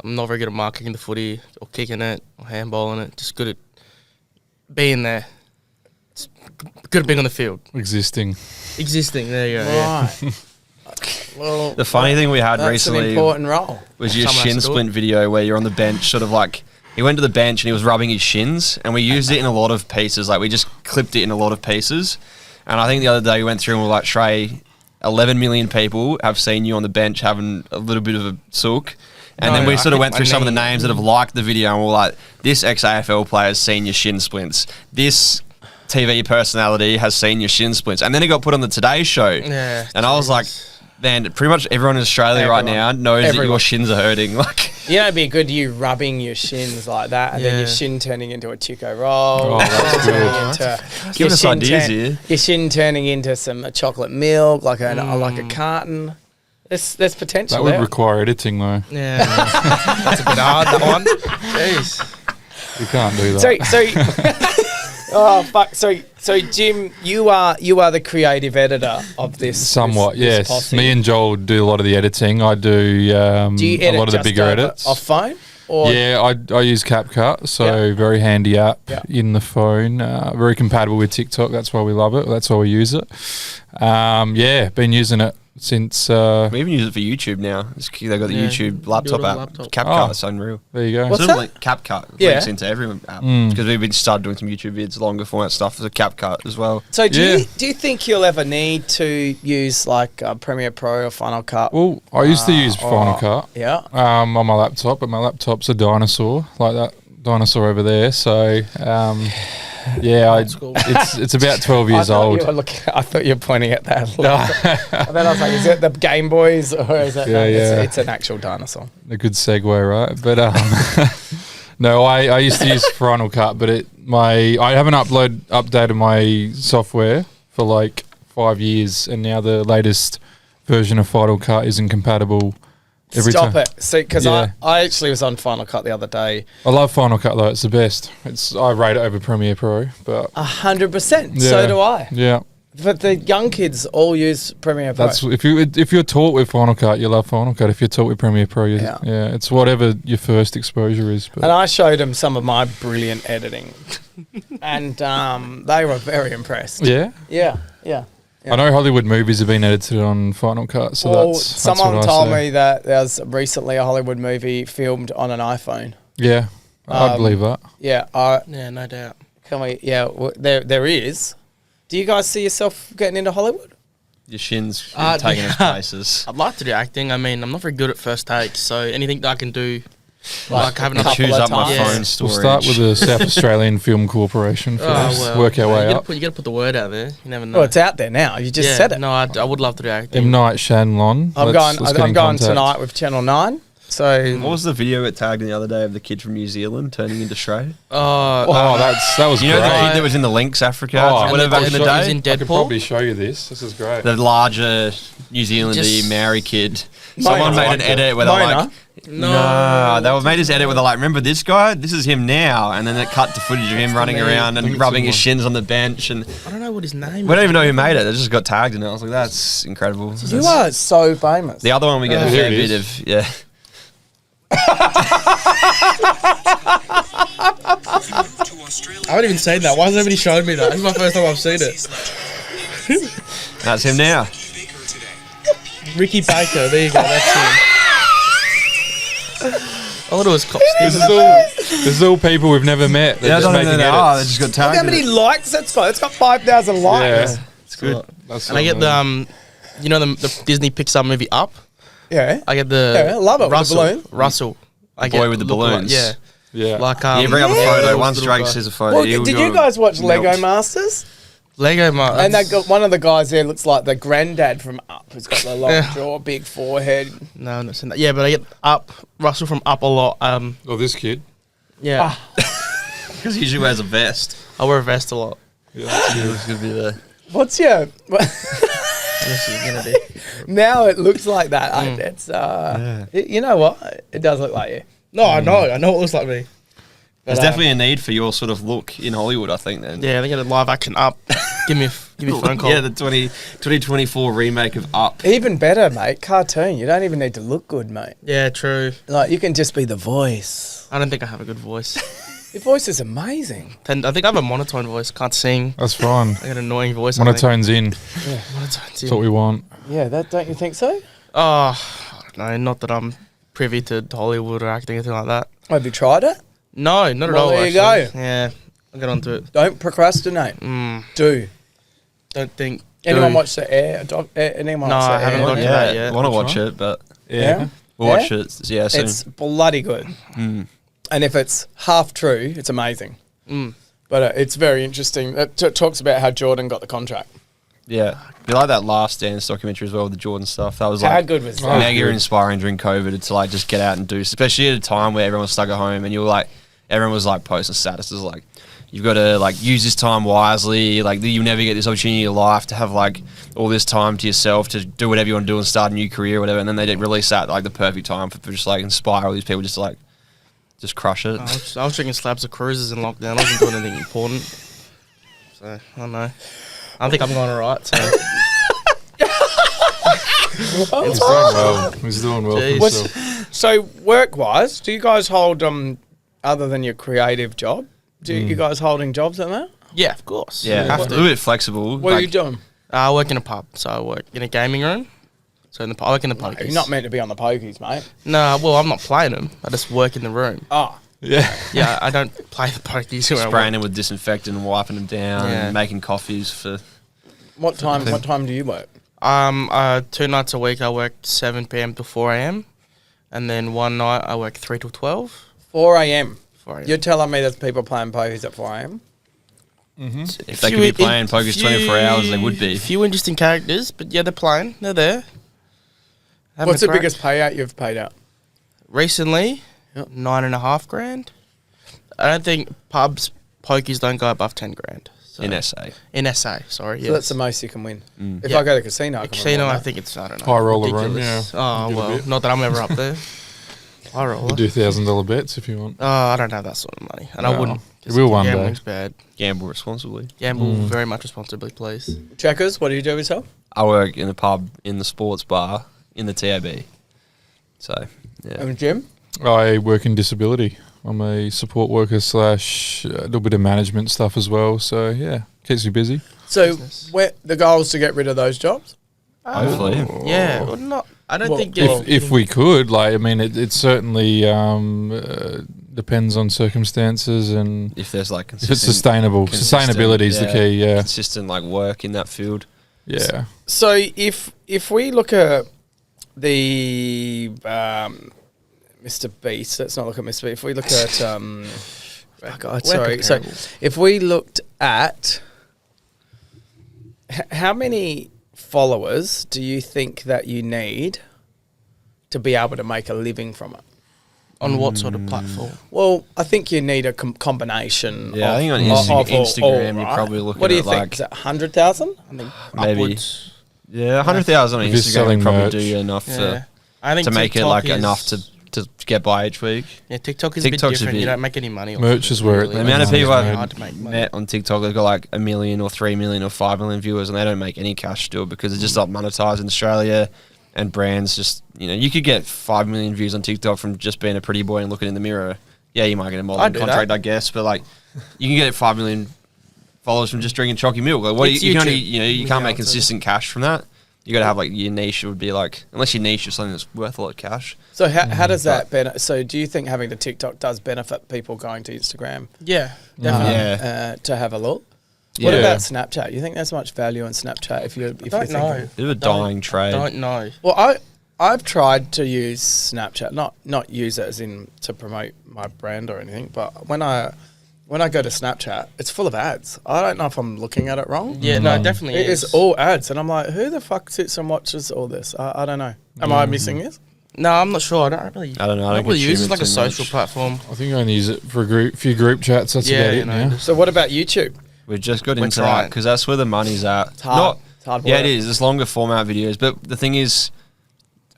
I'm not very good at marking the footy or kicking it or handballing it. Just good at being there. It's good at being on the field. Existing. There you go. Right. Yeah. Well, The funny thing we had that's recently an important role. was your Someone has shin to do it. splint video where you're on the bench, sort of like he went to the bench and he was rubbing his shins, and we used it in a lot of pieces. Like we just clipped it in a lot of pieces. And I think the other day we went through and we were like, Shrey, 11 million people have seen you on the bench having a little bit of a sook. And then we sort of went through some of the names that have liked the video, and we're like, this ex-AFL player has seen your shin splints. This TV personality has seen your shin splints. And then it got put on the Today Show. Yeah. And I was like, man, pretty much everyone in Australia right now knows that your shins are hurting. Like, You know, it'd be good you rubbing your shins like that, and then your shin turning into a Chico roll. Oh, that's good. Giving us ideas here. Your shin turning into some chocolate milk, like a carton. There's potential That would there. require editing, though. Yeah. That's a bit hard, that one. Jeez. You can't do that. Oh fuck! So Jim, you are the creative editor of this. Somewhat, this yes. posse. Me and Joel do a lot of the editing. I do, Do you a edit lot of the just bigger over edits. off phone? Or Yeah, I use CapCut, so very handy app in the phone. Very compatible with TikTok. That's why we love it. That's why we use it. Been using it since. we even use it for YouTube now. They've got the YouTube laptop app. CapCut, it's unreal. There you go. What's Sort of that? like CapCut Yeah. links into every app because we've been started doing some YouTube vids, longer format stuff for CapCut as well. So do you think you'll ever need to use like Premiere Pro or Final Cut? Well, I used to use Final Cut Yeah. on my laptop, but my laptop's a dinosaur, like that dinosaur over there. So, it's about 12 years old. I thought you were pointing at that. And then I was like, is it the Game Boys or is it? It's an actual dinosaur. A good segue, right? But no, I used to use Final Cut, but I haven't updated my software for like 5 years, and now the latest version of Final Cut isn't compatible. Stop it. See, because I actually was on Final Cut the other day. I love Final Cut though; it's the best. I rate it over Premiere Pro, but 100%. So do I. Yeah, but the young kids all use Premiere Pro. that's if you're taught with Final Cut, you love FinalCut. If you're taught with Premiere Pro, it's whatever your first exposure is. But. And I showed them some of my brilliant editing, and they were very impressed. Yeah. Yeah. I know Hollywood movies have been edited on Final Cut, so that's someone what I told say. me that there was recently a Hollywood movie filmed on an iPhone. Yeah, I believe that. Yeah, No doubt. can we? Yeah, there is. Do you guys see yourself getting into Hollywood? Your shins taking us places. I'd like to do acting. I mean, I'm not very good at first takes, so anything that I can do, like having a Choose up my Yeah. phone We'll storage. start with the South Australian Film Corporation first. Work our way up. You got to put the word out there. You never know. Well, it's out there now. You just said it. No, I would love to do acting. M. Night Shyamalan. I'm Let's get going in contact. tonight with Channel 9. So What was the video it tagged the other day of the kid from New Zealand turning into Shrey? Oh, that was You know great. the kid that was in the Lynx Africa, Oh, whatever back in the He's day? in I could Deadpool. probably show you this. This is great. The larger New Zealandy Just- Maori kid. Someone made an edit where they're Mona? like, no, they made this edit where they're like, remember this guy? This is him now. And then it cut to footage of him running around and rubbing his shins on the bench. And I don't know what his name we is. don't even know who made it. They just got tagged in it. I was like, that's incredible. you are so famous. The other one we get a Here fair it bit is. of, yeah. I haven't even seen that. Why has nobody shown me that? This is my first time I've seen it. That's him now. Ricky Baker. There you go. That's him. thought it was cops. This is all people we've never met. Yeah, I don't know. They just got Look tagged. how many likes it's got. It's got 5,000 likes. Yeah, It's good. And I get the the Disney Pixar movie Up. Yeah. I get the Yeah, I love it with the Russell. balloon. Russell. I boy with the look like- balloons. yeah. Yeah. Like You bring up a photo. little Once Drake guy. says a photo. Well, did you guys watch Lego Masters? Lego man. And they got one of the guys there looks like the granddad from Up, who's got the long Yeah. jaw, big forehead. No, I'm not saying that. Yeah, but I get Up Russell from Up a lot. Oh, this kid. Yeah, Because he usually wears a vest. I wear a vest a lot. Yeah. It's going to be there. What's your? Yes, you're gonna do. Now it looks like that. It's you know what? It does look like you. No, I know it looks like me. There's definitely a need for your sort of look in Hollywood, I think, then. Yeah, they get a live action Up. give me a phone call. Yeah, the 2024 remake of Up. Even better, mate. Cartoon. You don't even need to look good, mate. Yeah, true. Like you can just be the voice. I don't think I have a good voice. Your voice is amazing. I think I have a monotone voice. Can't sing. That's fine. I got an annoying voice. I think. Monotone's in. Monotone's That's in. what we want. Yeah, that don't you think so? Oh, I don't know. Not that I'm privy to Hollywood or acting, anything like that. Have you tried it? No, not at Well, all. there you actually. go. Yeah, I'll get onto it. Don't procrastinate. Do. Don't think. Anyone do. watch the Air? Anyone No, watch the I haven't Air? got to that yet. want to watch it, but Yeah. we'll watch it. Yeah, soon. It's bloody good. And if it's half true, it's amazing. But it's very interesting. It talks about how Jordan got the contract. Yeah. You like that Last Dance documentary as well with the Jordan stuff. That was How like good was that? mega inspiring during COVID to like just get out and do, especially at a time where everyone was stuck at home and you were like, everyone was like posting statuses like, you've got to like use this time wisely. Like you never get this opportunity in your life to have like all this time to yourself to do whatever you want to do and start a new career or whatever. And then they did release that at, like the perfect time for just like inspire all these people just to like just crush it. I was drinking slabs of cruises in lockdown. I wasn't doing anything important. So, I don't know. I think I'm going alright. So. He's doing well. He's doing well for Jeez. himself. So work-wise, do you guys hold other than your creative job? Do you guys holding jobs at that? Yeah, of course. Yeah, Have a to. little bit flexible. What are like, you doing? I work in a pub, so I work in a gaming room. So I work in the pokies. You're not meant to be on the pokies, mate. No, well, I'm not playing them. I just work in the room. Oh, Yeah. Yeah, I don't play the pokies. Where I spraying work. them with disinfectant and wiping them down Yeah. and making coffees for... what time? What time do you work? 2 nights a week I work 7 p.m. to 4 a.m. And then one night I work 3 till 12. 4 a.m. 4 a.m. You're telling me there's people playing pokies at 4 a.m. If they could be playing pokers 24 hours, they would be. Few interesting characters, but yeah, they're playing. They're there. Having What's a the crack. biggest payout you've paid out? Recently, Yep. 9.5 grand. I don't think pubs, pokies don't go above 10 grand. So. In SA. In SA, sorry. So that's the most you can win. If Yeah. I go to the casino, I A can casino, win I that. think it's, I don't know. High roller room, ridiculous. yeah. Oh, Get a well, bit. not that I'm ever up there. High roller. We'll do $1,000 bets if you want. Oh, I don't have that sort of money. And I No. wouldn't. You will one day. Gambling's bad. Gamble responsibly. Gamble very much responsibly, please. Checkers, what do you do with yourself? I work in a pub, in the sports bar, in the TAB. So, yeah. Jim? I work in disability. I'm a support worker / a little bit of management stuff as well. So, yeah, keeps me busy. So Business. where the goal is to get rid of those jobs? Hopefully. Yeah, well, not. I don't Well, think If we could, like, I mean, it certainly depends on circumstances and If there's like if it's sustainable. consistent, Sustainability is the key, yeah. Consistent like work in that field. Yeah. So if we look at the Mr. Beast, let's not look at Mr. Beast. If we look at oh God, We're sorry. So comparable. if we looked at how many followers do you think that you need to be able to make a living from it? on what sort of platform? Well, I think you need a combination. Yeah, I think on Instagram you're probably looking What do you at think? like Is it 100,000? I think maybe upwards. yeah, 100,000 on If you're Instagram selling would probably merch. do you enough Yeah. I think to make it TikTok like is- enough to get by each week. Yeah, TikTok is a bit TikTok's a different. bit- You don't make any money. off Merch it, is where it- really. The amount of people It's I've hard to make money. met on TikTok, they've got like 1 million or 3 million or 5 million viewers, and they don't make any cash still because it's just not monetized in Australia. And brands just, you could get 5 million views on TikTok from just being a pretty boy and looking in the mirror. Yeah, you might get a I'd modeling do contract, that. I guess, but like you can get 5 million followers from just drinking chalky milk. Like, what It's you can only, YouTube. you can't make consistent cash from that. you got to have like your niche would be like, unless your niche is something that's worth a lot of cash. So how does that so do you think having the TikTok does benefit people going to Instagram? Yeah, definitely. To have a look. Yeah. What about Snapchat? You think there's much value in Snapchat if you don't know. Bit of a dying trade. Don't know. Well, I've tried to use Snapchat, not use it as in to promote my brand or anything, but when I go to Snapchat, it's full of ads. I don't know if I'm looking at it wrong. Yeah, no, it definitely It is all ads, and I'm like, who the fuck sits and watches all this? I don't know. Am I missing this? No, I'm not sure. I don't know. I don't really use it as like a too social much. platform. I think I only use it for a few group chats. That's about it now. So what about YouTube? We've just got We're into that trying. because that's where the money's at. It's hard. It's hard work. Yeah, it is. It's longer format videos, but the thing is,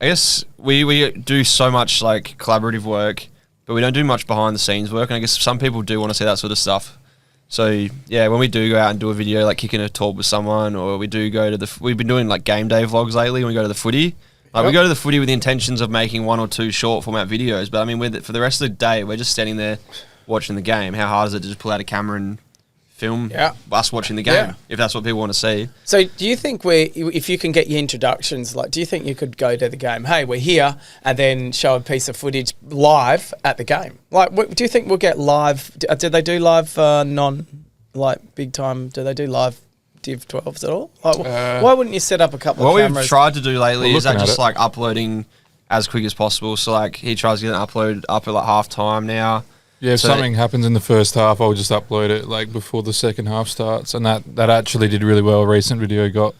I guess we do so much like collaborative work, but we don't do much behind the scenes work. And I guess some people do want to see that sort of stuff. So yeah, when we do go out and do a video like kicking a talk with someone, or we do go to we've been doing like game day vlogs lately. When we go to the footy, like we go to the footy with the intentions of making 1 or 2 short format videos. But I mean, for the rest of the day, we're just standing there watching the game. How hard is it to just pull out a camera and film us watching the game, if that's what people want to see? So do you think if you can get your introductions, like, do you think you could go to the game, hey, we're here, and then show a piece of footage live at the game? Like, do you think we'll get live, did they do live big time, do they do live Div12s at all? Like, why wouldn't you set up a couple of cameras? What we've tried to do lately is looking at just it. like uploading as quick as possible. So like he tries to get an upload up at like half time now. Yeah, if So something happens in the first half, I'll just upload it like before the second half starts, and that actually did really well. A recent video got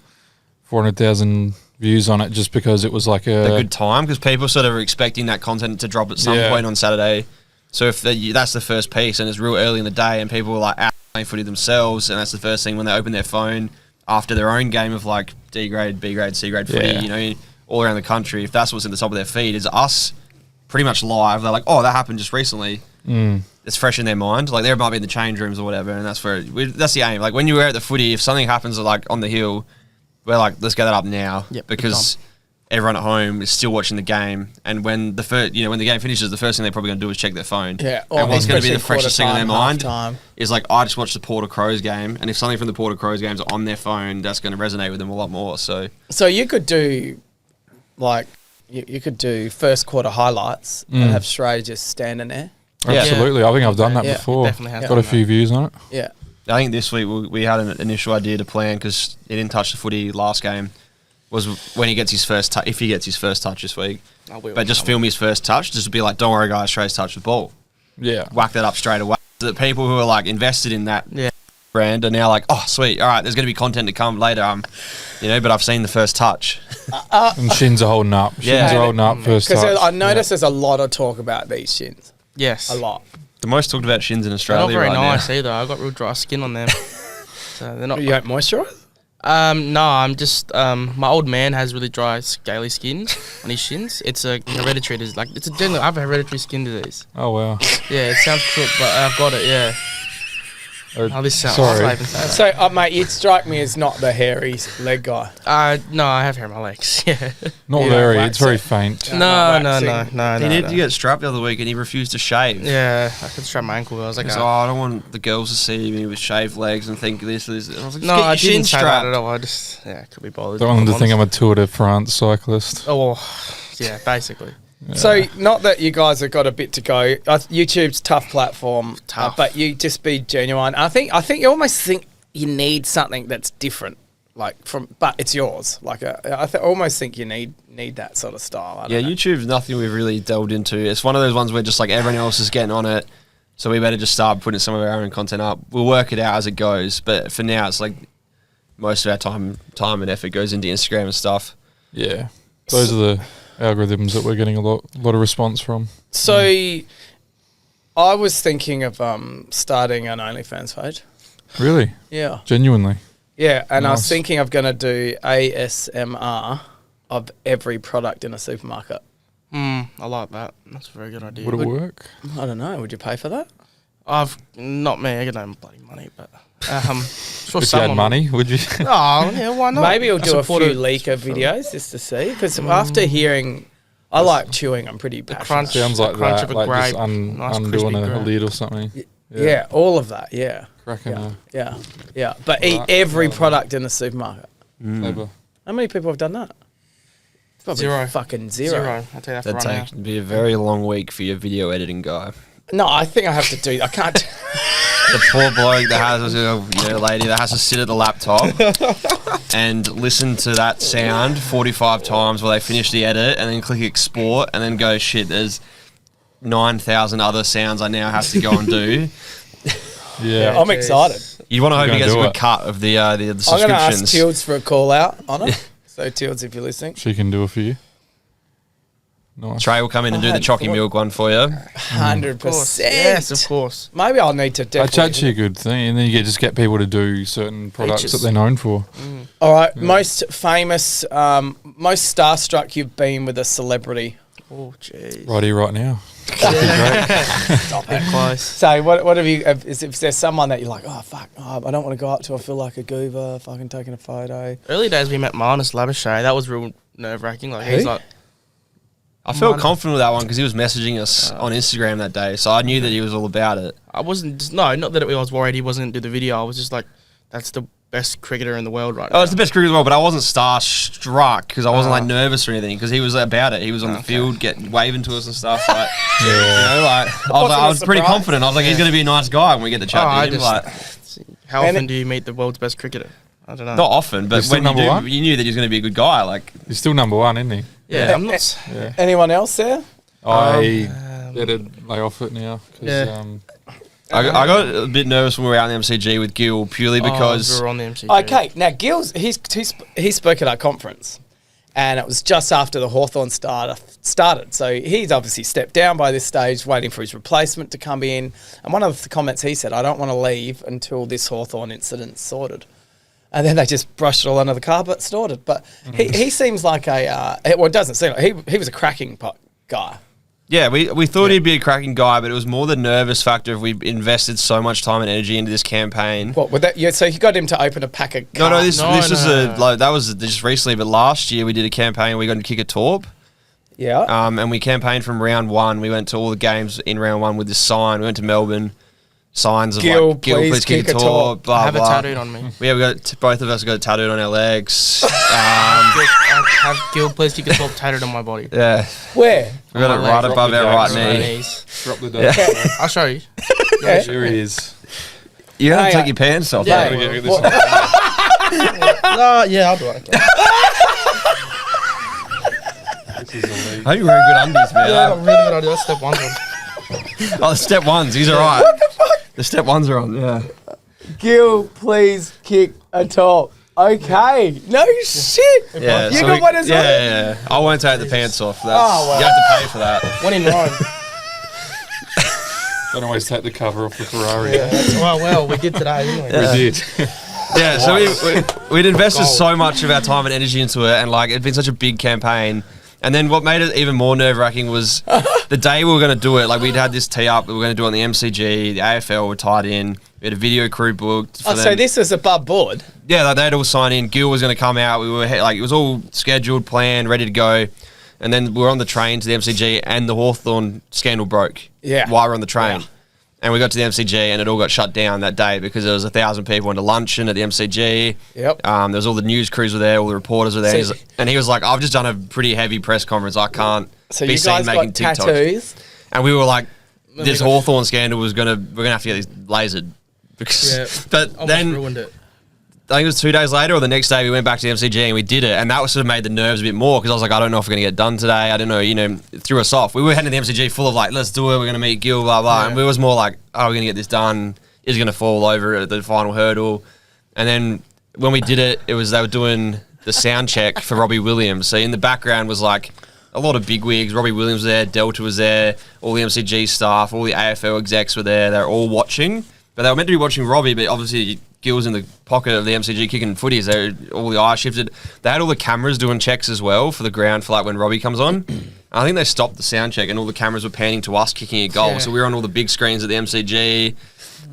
400,000 views on it just because it was like a good time, because people sort of are expecting that content to drop at some point on Saturday. So if that's the first piece and it's real early in the day and people are like out playing footy themselves, and that's the first thing when they open their phone after their own game of like D grade, B grade, C grade footy, you know, all around the country, if that's what's in the top of their feed, is us pretty much live. They're like, oh, that happened just recently. It's fresh in their mind. Like, they might be in the change rooms or whatever, and that's that's the aim. Like, when you're at the footy, if something happens like on the hill, we're like, let's get that up now, because everyone at home is still watching the game. And when when the game finishes, the first thing they're probably going to do is check their phone. Yeah, and what's going to be the freshest thing in their mind time. is like, I just watched the Port of Crows game, and if something from the Port of Crows games are on their phone, that's going to resonate with them a lot more. So you could do like you could do first quarter highlights and have Shrey just standing there. Absolutely. I think I've done that Yeah, before. definitely have Got done a few views on it. Yeah. I think this week we had an initial idea to plan, because he didn't touch the footy last game, was when he gets his first touch, if he gets his first touch this week. But just film his first touch, just to be like, don't worry guys, Shrey's touched the ball. Yeah. Whack that up straight away. The people who are like invested in that brand are now like, oh sweet, all right, there's going to be content to come later, but I've seen the first touch. And shins are holding up. Shins are holding up first touch. Because I noticed there's a lot of talk about these shins. Yes. A lot. The most talked about shins in They're Australia not very right nice now. either. I've got real dry skin on them. So they're not. You don't moisturise? No, I'm just my old man has really dry, scaly skin on his shins. It's a hereditary disease. Like, I have a hereditary skin disease. Oh wow. Yeah, it sounds crook, but I've got it. Yeah. This sounds. Sorry. So, mate, you strike me as not the hairy leg guy. No, I have hair on my legs. Yeah. Not You very. don't It's very wax it. faint. No. He did get strapped the other week and he refused to shave. Yeah, I could strap my ankle. I was like, He's like, I don't want the girls to see me with shaved legs and think this. And I was like, no, I get your didn't shin say that strapped. at all. I just, could be bothered. Don't want them to think I'm honest. a Tour de France cyclist. Oh, yeah, basically. Yeah. So, not that you guys have got a bit to go. YouTube's tough platform, Tough. but you just be genuine. I think you almost think you need something that's different, but it's yours. Almost think you need that sort of style. I don't know. YouTube's nothing we've really delved into. It's one of those ones where just like everyone else is getting on it, so we better just start putting some of our own content up. We'll work it out as it goes, but for now, it's like most of our time and effort goes into Instagram and stuff. Yeah. Those are the algorithms that we're getting a lot of response from. So, I was thinking of starting an OnlyFans page. Really? Yeah. Genuinely. Yeah, and I was Nice. thinking of going to do ASMR of every product in a supermarket. I like that. That's a very good idea. Would it work? I don't know. Would you pay for that? Not me. I got no bloody money, but sure If you had someone. money, would you? Oh, yeah, why not? Maybe we'll do a support few it. leaker videos just to see. Because after hearing, I like chewing. I'm pretty passionate. crunch. Sounds like crunch that. of a Like just grape, nice undoing crispy a grape. lid or something. Yeah, all of that. Yeah, Cracking yeah. But eat Right. every product in the supermarket. clever. How many people have done that? Probably Zero. Fucking zero. I'll tell you that for That'd right now. be a very long week for your video editing guy. No, I think I have to do. I can't. The poor bloke that has, lady that has to sit at the laptop and listen to that sound 45 times while they finish the edit, and then click export, and then go, shit, there's 9,000 other sounds I now have to go and do. Yeah. I'm excited. You want to hope he gonna gets a do good it. cut of the subscriptions. I'm going to ask Tilds for a call out on it. So Tilds, if you're listening, She can do it for you. Nice. Trey will come in and do the hadn't chocky thought- milk one for you. 100%. Yes, of course. Maybe I'll need to That's definitely. actually a good thing, and then you just get people to do certain products Features. that they're known for. All right, most famous, most starstruck you've been with a celebrity. Oh, jeez. Righty, right now. Bit close. So what have you? If there's someone that you're like, oh fuck, I don't want to go up to. I feel like a goober, fucking taking a photo. Early days we met Marnus Labuschagne. That was real nerve wracking. Like Who? he's like, I felt confident with that one because he was messaging us on Instagram that day, so I knew that he was all about it. I wasn't. No, not that I was worried he wasn't going to do the video. I was just like, that's the best cricketer in the world right now. Oh, it's the best cricketer as well, but I wasn't starstruck because I wasn't like nervous or anything because he was about it. He was on the field, waving to us and stuff. Like, you know, like I was pretty surprise. confident. I was like, he's going to be a nice guy when we get the chat to him. Like, How And often do you meet the world's best cricketer? I don't know. not often, but He's still when you number do, one? you knew that he was going to be a good guy. Like, He's still number one, isn't he? Yeah, I'm not. Anyone else there? I better lay off it now. 'Cause, Yeah. I got a bit nervous when we were out in the MCG with Gil purely because we were on the MCG. Okay, now Gil's he spoke at our conference, and it was just after the Hawthorn started. So he's obviously stepped down by this stage, waiting for his replacement to come in. And one of the comments he said, "I don't want to leave until this Hawthorn incident's sorted." And then they just brushed it all under the carpet, sorted. But he seems like it doesn't seem like he was a cracking guy. yeah, we thought he'd be a cracking guy, but it was more the nervous factor of we invested so much time and energy into this campaign. What would that? Yeah, so you got him to open a pack of No, cards. this was that was just recently, but last year we did a campaign. We got him to kick a torp. Yeah. And we campaigned from round one. We went to all the games in round one with this sign. We went to Melbourne. Signs of Gil, like, Gil, please kick a torp. torp. Blah, I have blah. a tattooed on me. Yeah, both of us got it tattooed on our legs. I have Gil, please kick a top tattooed on my body. Yeah, Where? we got it right Drop above the our right dags, knee. Knees. Drop the dog. I'll show you. Yeah. Here he is. You gotta Hey, take your pants off. Yeah. mate. Gotta get this What- one. No, yeah, I'll do it. Okay. This is a lead. I think we're wearing good undies, man. Yeah, really good idea. That's step one. Oh, the step ones. He's all right. What the fuck? The step ones are on. Yeah. Gil, please kick a top. Okay. No shit. Yeah. You got one as well? Yeah. I won't take the pants off. That's, Oh, wow. You have to pay for that. One in Rome. Don't always take the cover off the Ferrari. Well, we did today, didn't we? We did. Yeah, so we'd invested so much of our time and energy into it, and like it'd been such a big campaign. And then what made it even more nerve-wracking was the day we were going to do it. Like we'd had this tee up, we were going to do it on the MCG, the AFL were tied in. We had a video crew booked. For Oh, them. so this was above board. Yeah, like, they'd all sign in. Gil was going to come out. We were like it was all scheduled, planned, ready to go. And then we were on the train to the MCG, and the Hawthorn scandal broke. Yeah. While we were on the train. Yeah. And we got to the MCG, and it all got shut down that day because there was 1,000 people into luncheon at the MCG. Yep. There was all the news crews were there, all the reporters were there. So- And he was like, I've just done a pretty heavy press conference. I can't So be you seen guys making got TikToks. tattoos. And we were like, this got- Hawthorn scandal we're gonna have to get this lasered. Because, Yeah. but Almost then ruined it. I think it was 2 days later or the next day we went back to the MCG and we did it, and that was sort of made the nerves a bit more because I was like, I don't know if we're going to get done today. I don't know, it threw us off. We were heading to the MCG full of like, let's do it, we're going to meet Gil, blah, blah. Yeah. And we was more like, oh, we're going to get this done. Is going to fall over at the final hurdle. And then when we did it, they were doing the sound check for Robbie Williams. So in the background was like a lot of bigwigs. Robbie Williams was there, Delta was there, all the MCG staff, all the AFL execs were there. They were all watching. But they were meant to be watching Robbie, but obviously Gil was in the pocket of the MCG kicking footies. All the eyes shifted. They had all the cameras doing checks as well for the ground for like when Robbie comes on. I think they stopped the sound check and all the cameras were panning to us kicking a goal. Yeah. So we were on all the big screens at the MCG.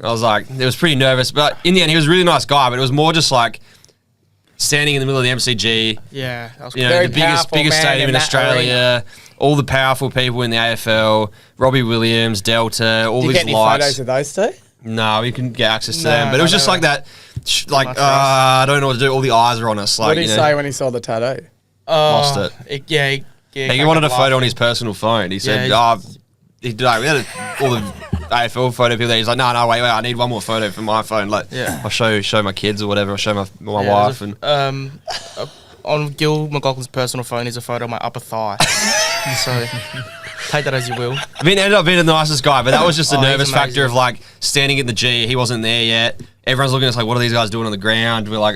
I was like, it was pretty nervous. But in the end, he was a really nice guy. But it was more just like standing in the middle of the MCG. Yeah, that was You know, Very the biggest powerful man stadium in in that Australia. All the powerful people in the AFL. Robbie Williams, Delta, all Did you these get any lights. photos of those two? No, we couldn't get access to No, them. But it was just no. like that. I don't know what to do. All the eyes are on us. Like, What did he say when he saw the tattoo? Lost it. He wanted a photo on his personal phone. He said, we had all the AFL photo people there. He's like, no, wait, I need one more photo from my phone. Like, I'll show my kids or whatever. I'll show my wife. On Gil McLaughlin's personal phone is a photo of my upper thigh. So take that as you will. I mean, ended up being the nicest guy, but that was just the nervous factor of like standing at the G. He wasn't there yet. Everyone's looking at us like, what are these guys doing on the ground? We're like,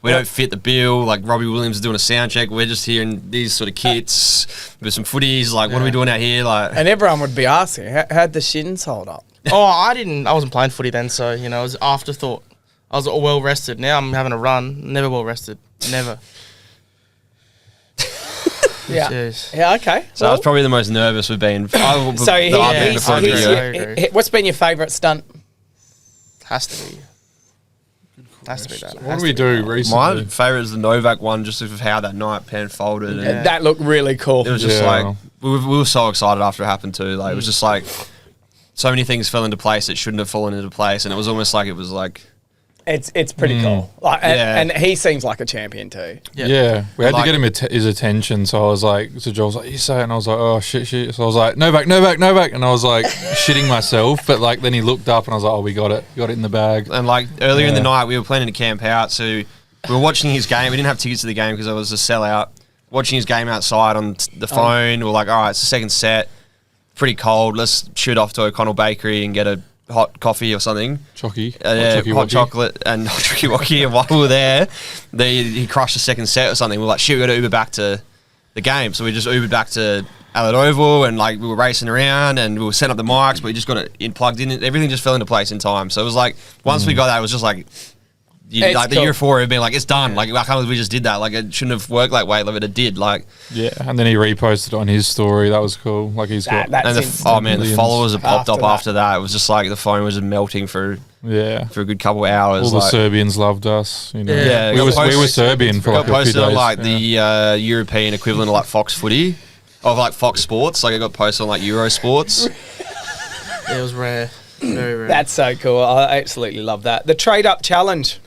we don't fit the bill. Like Robbie Williams is doing a sound check. We're just here in these sort of kits with some footies. Like, what are we doing out here? Like, and everyone would be asking, how'd the shins hold up? I wasn't playing footy then, so it was afterthought. I was all well rested. Now I'm having a run. Never well rested. Never. Yeah, okay. So I was probably the most nervous we've been. What's been your favourite stunt? Has to be that. What do we do recently? My favourite is the Novak one, just of how that night unfolded. And that looked really cool. It was just like, we were so excited after it happened too. Like, it was just like, so many things fell into place that shouldn't have fallen into place. And it was almost like, It's pretty cool. Like, and he seems like a champion too. Yeah. We had to get him his attention. So I was like, Joel was like, you say it? And I was like, oh, shit. So I was like, Novak. And I was like shitting myself. But like, then he looked up and I was like, oh, we got it. Got it in the bag. And like earlier in the night, we were planning to camp out. So we were watching his game. We didn't have tickets to the game because it was a sellout. Watching his game outside on the phone. We're like, all right, it's the second set. Pretty cold. Let's shoot off to O'Connell Bakery and get a hot coffee or something. Hot chocolate and hot chocky wocky. And while we were there, he crushed the second set or something. We were like, shit, we got to Uber back to the game. So we just Ubered back to Adelaide Oval and like we were racing around and we were setting up the mics, but we just got it plugged in. Everything just fell into place in time. So it was like, once we got that, it was just like, the year 4 had been like, it's done. Like, I can't believe we just did that. Like, it shouldn't have worked that way, but it did. Like, and then he reposted on his story. That was cool. Like, he's got the followers have popped up after that. It was just like the phone was just melting for a good couple of hours. All the Serbians loved us. We were Serbian for like a few days. Posted on like the European equivalent of like Fox Footy, of like Fox Sports. Like, it got posted on like Eurosports. It was rare. Very rare. That's so cool. I absolutely love that. The trade up challenge.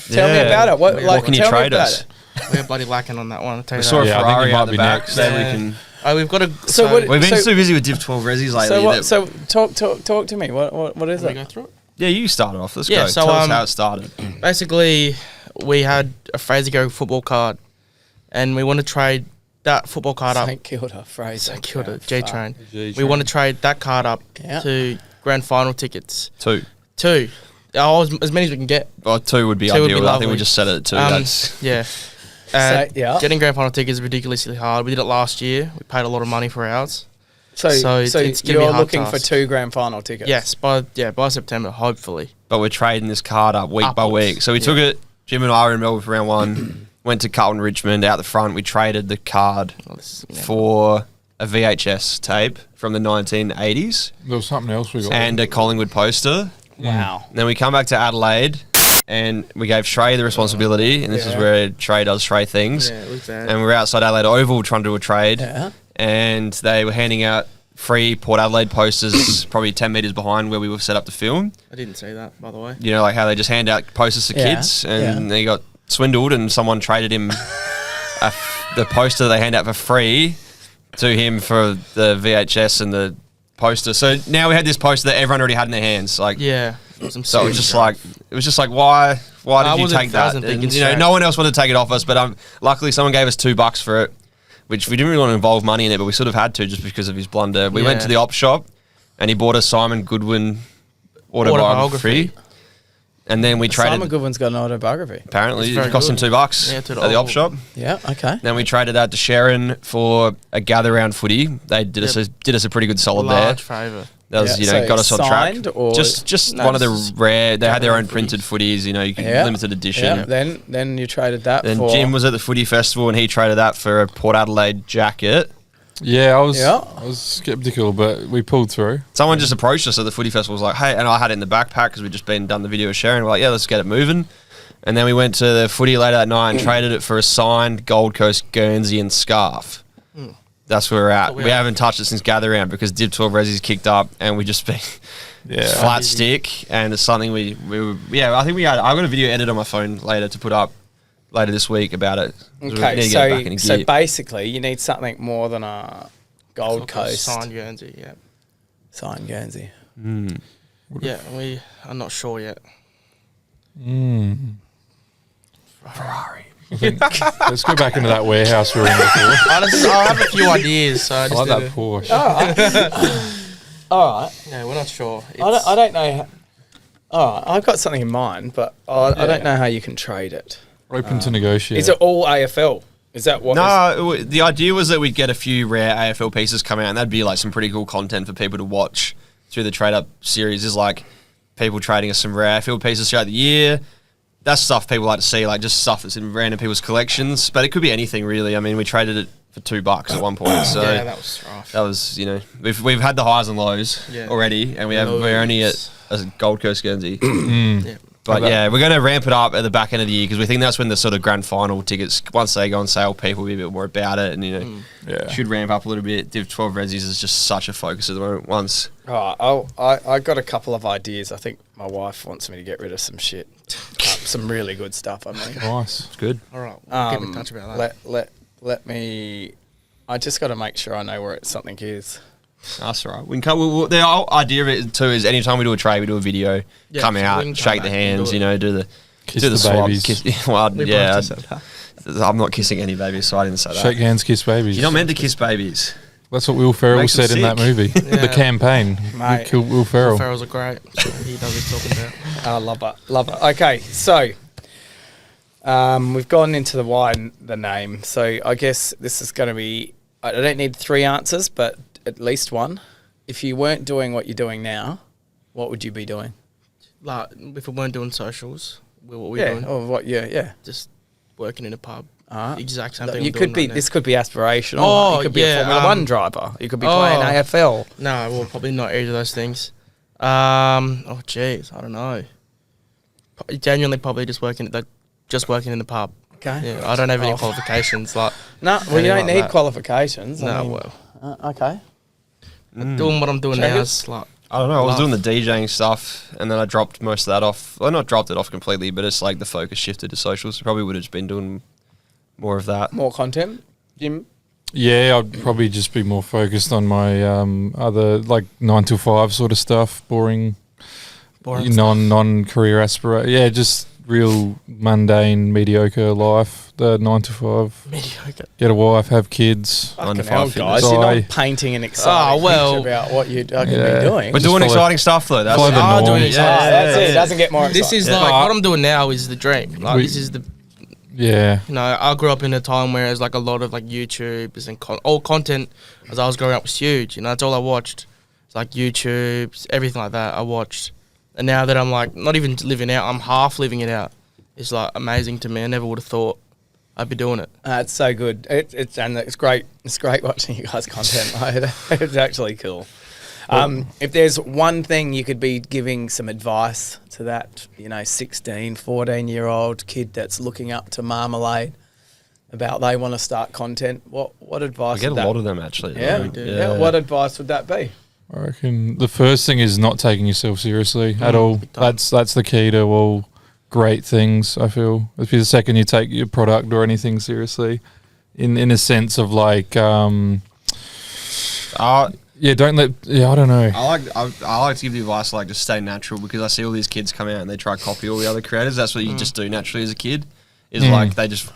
Tell me about it. What can you trade us? We're bloody lacking on that one. I'll tell you we saw a Ferrari out the back. We've got a. We've been so busy with Div12 Ressies lately. So talk to me. What is it? Go through it? Yeah, you start off. Let's go. So, Tell us how it started. Basically, we had a Fraser Go football card, and we want to trade that football card up. St Kilda, Fraser. St Kilda, G-Train. We want to trade that card up to grand final tickets. Two. As many as we can get. 2 would be ideal. I think we just set it at 2. Getting grand final tickets is ridiculously hard. We did it last year. We paid a lot of money for ours. So it's you're looking for 2 grand final tickets? Yes, by September, hopefully. But we're trading this card up week by week. So we took it, Jim and I were in Melbourne for round 1, went to Carlton Richmond out the front. We traded the card for a VHS tape from the 1980s. There was something else we got. And a Collingwood poster. Wow. Then we come back to Adelaide and we gave Shrey the responsibility, and this is where Shrey does Shrey things. Yeah, it was bad. And we were outside Adelaide Oval trying to do a trade, and they were handing out free Port Adelaide posters probably 10 metres behind where we were set up to film. I didn't see that, by the way. You know, like how they just hand out posters to kids, and they got swindled, and someone traded him the poster they hand out for free to him for the VHS and the poster. So now we had this poster that everyone already had in their hands. Like, so it was just like why did you take that? And, no one else wanted to take it off us, but luckily someone gave us $2 for it, which we didn't really want to involve money in it, but we sort of had to just because of his blunder. We went to the op shop and he bought a Simon Goodwin autobiography. And then we traded. Simon Goodwin's got an autobiography. Apparently, it cost him $2 at the op shop. Yeah, okay. Then we traded that to Sharon for a gather round footy. They did us a pretty good solid Large there. favour. That was got us on track. Or just one of the rare. They had their own printed footies. You can limited edition. Yeah. Then you traded that. Then Jim was at the footy festival and he traded that for a Port Adelaide jacket. Yeah, I was skeptical, but we pulled through. Someone just approached us at the footy festival, was like, hey, and I had it in the backpack because we'd just done the video with Sharon. We're like, yeah, let's get it moving. And then we went to the footy later that night and traded it for a signed Gold Coast Guernsey and scarf. that's where we're at. We haven't touched it since gather round because Div12 Ressies kicked up and we just been flat stick, and it's something we I think I've got a video edited on my phone later to put up later this week about it. Okay, so basically you need something more than a Gold Coast signed Guernsey, yeah. Signed Guernsey. Yeah, we are not sure yet. Ferrari. Let's go back into that warehouse we were in before. I have a few ideas, so I just like that Porsche. All right. No, we're not sure. I don't know. All right, I've got something in mind, but I don't know how you can trade it. Open to negotiate. Is it all AFL? Is that what? No, the idea was that we'd get a few rare AFL pieces come out, and that'd be like some pretty cool content for people to watch through the trade up series. Is like people trading us some rare AFL pieces throughout the year. That's stuff people like to see, like just stuff that's in random people's collections. But it could be anything really. I mean, we traded it for $2 at one point. So yeah, that was rough. That was, we've had the highs and lows already, and we're only at a Gold Coast Guernsey. Yeah. But we're going to ramp it up at the back end of the year because we think that's when the sort of grand final tickets, once they go on sale, people will be a bit more about it, and should ramp up a little bit. Div12 Ressies is just such a focus at the moment. I got a couple of ideas. I think my wife wants me to get rid of some shit, some really good stuff. I mean, nice, it's good. All right, we'll keep in touch about that. Let me. I just got to make sure I know where something is. That's all right. We can the whole idea of it too is anytime we do a trade, we do a video, come out, shake the hands, do the swap. Babies. I'm not kissing any babies, so I didn't say that. Shake hands, kiss babies. You're not meant to kiss babies. That's what Will Ferrell said in that movie. The campaign. Mate, we killed Will Ferrell. Will Ferrell's a great. He knows what he's talking about. I love it. Okay, so we've gone into the name. So I guess this is going to be. I don't need 3 answers, but at least one. If you weren't doing what you're doing now, what would you be doing? Like, if we weren't doing socials, what were we doing? Or what? Yeah. Just working in a pub. Uh-huh. Exact same thing. You could be. This could be aspirational. Oh, you could be a Formula 1 driver. You could be playing AFL. No, well, probably not either of those things. Oh, jeez, I don't know. Genuinely, probably just working in the pub. Okay. Yeah, I don't have any qualifications. Like, no, well, you don't need qualifications. No, okay. Doing what I'm doing now is like. I don't know. I was doing the DJing stuff, and then I dropped most of that off. Well, not dropped it off completely, but it's like the focus shifted to socials. So probably would have just been doing more of that. More content, Jim? Yeah, I'd probably just be more focused on my other, like, 9 to 5 sort of stuff, boring non-career aspirate. Yeah, just real mundane, mediocre life, the 9 to 5. Mediocre. Get a wife, have kids. Fucking hell, guys. You're not painting an exciting picture about what you're going to be doing. We're doing exciting stuff, though. That's doing exciting. That's it. It doesn't get more exciting. This is like, what I'm doing now is the dream. Like, this is the... Yeah. I grew up in a time where there's like a lot of like YouTubes and all content as I was growing up was huge. That's all I watched. It's like YouTube, everything like that I watched. And now that I'm like not even living out, I'm half living it out. It's like amazing to me. I never would have thought I'd be doing it. It's so good. It's great. It's great watching you guys' content. It's actually cool. If there's one thing you could be giving some advice to that, 16, 14-year-old kid that's looking up to Marmalade about they want to start content, what advice? I get a lot of them actually. Yeah, we do. Yeah. What advice would that be? I reckon the first thing is not taking yourself seriously at all. That's the key to all great things, I feel. If the second you take your product or anything seriously, in a sense of like, yeah, don't let. Yeah, I don't know. I like to give the advice like just stay natural because I see all these kids come out and they try to copy all the other creators. That's what you just do naturally as a kid. Is like they just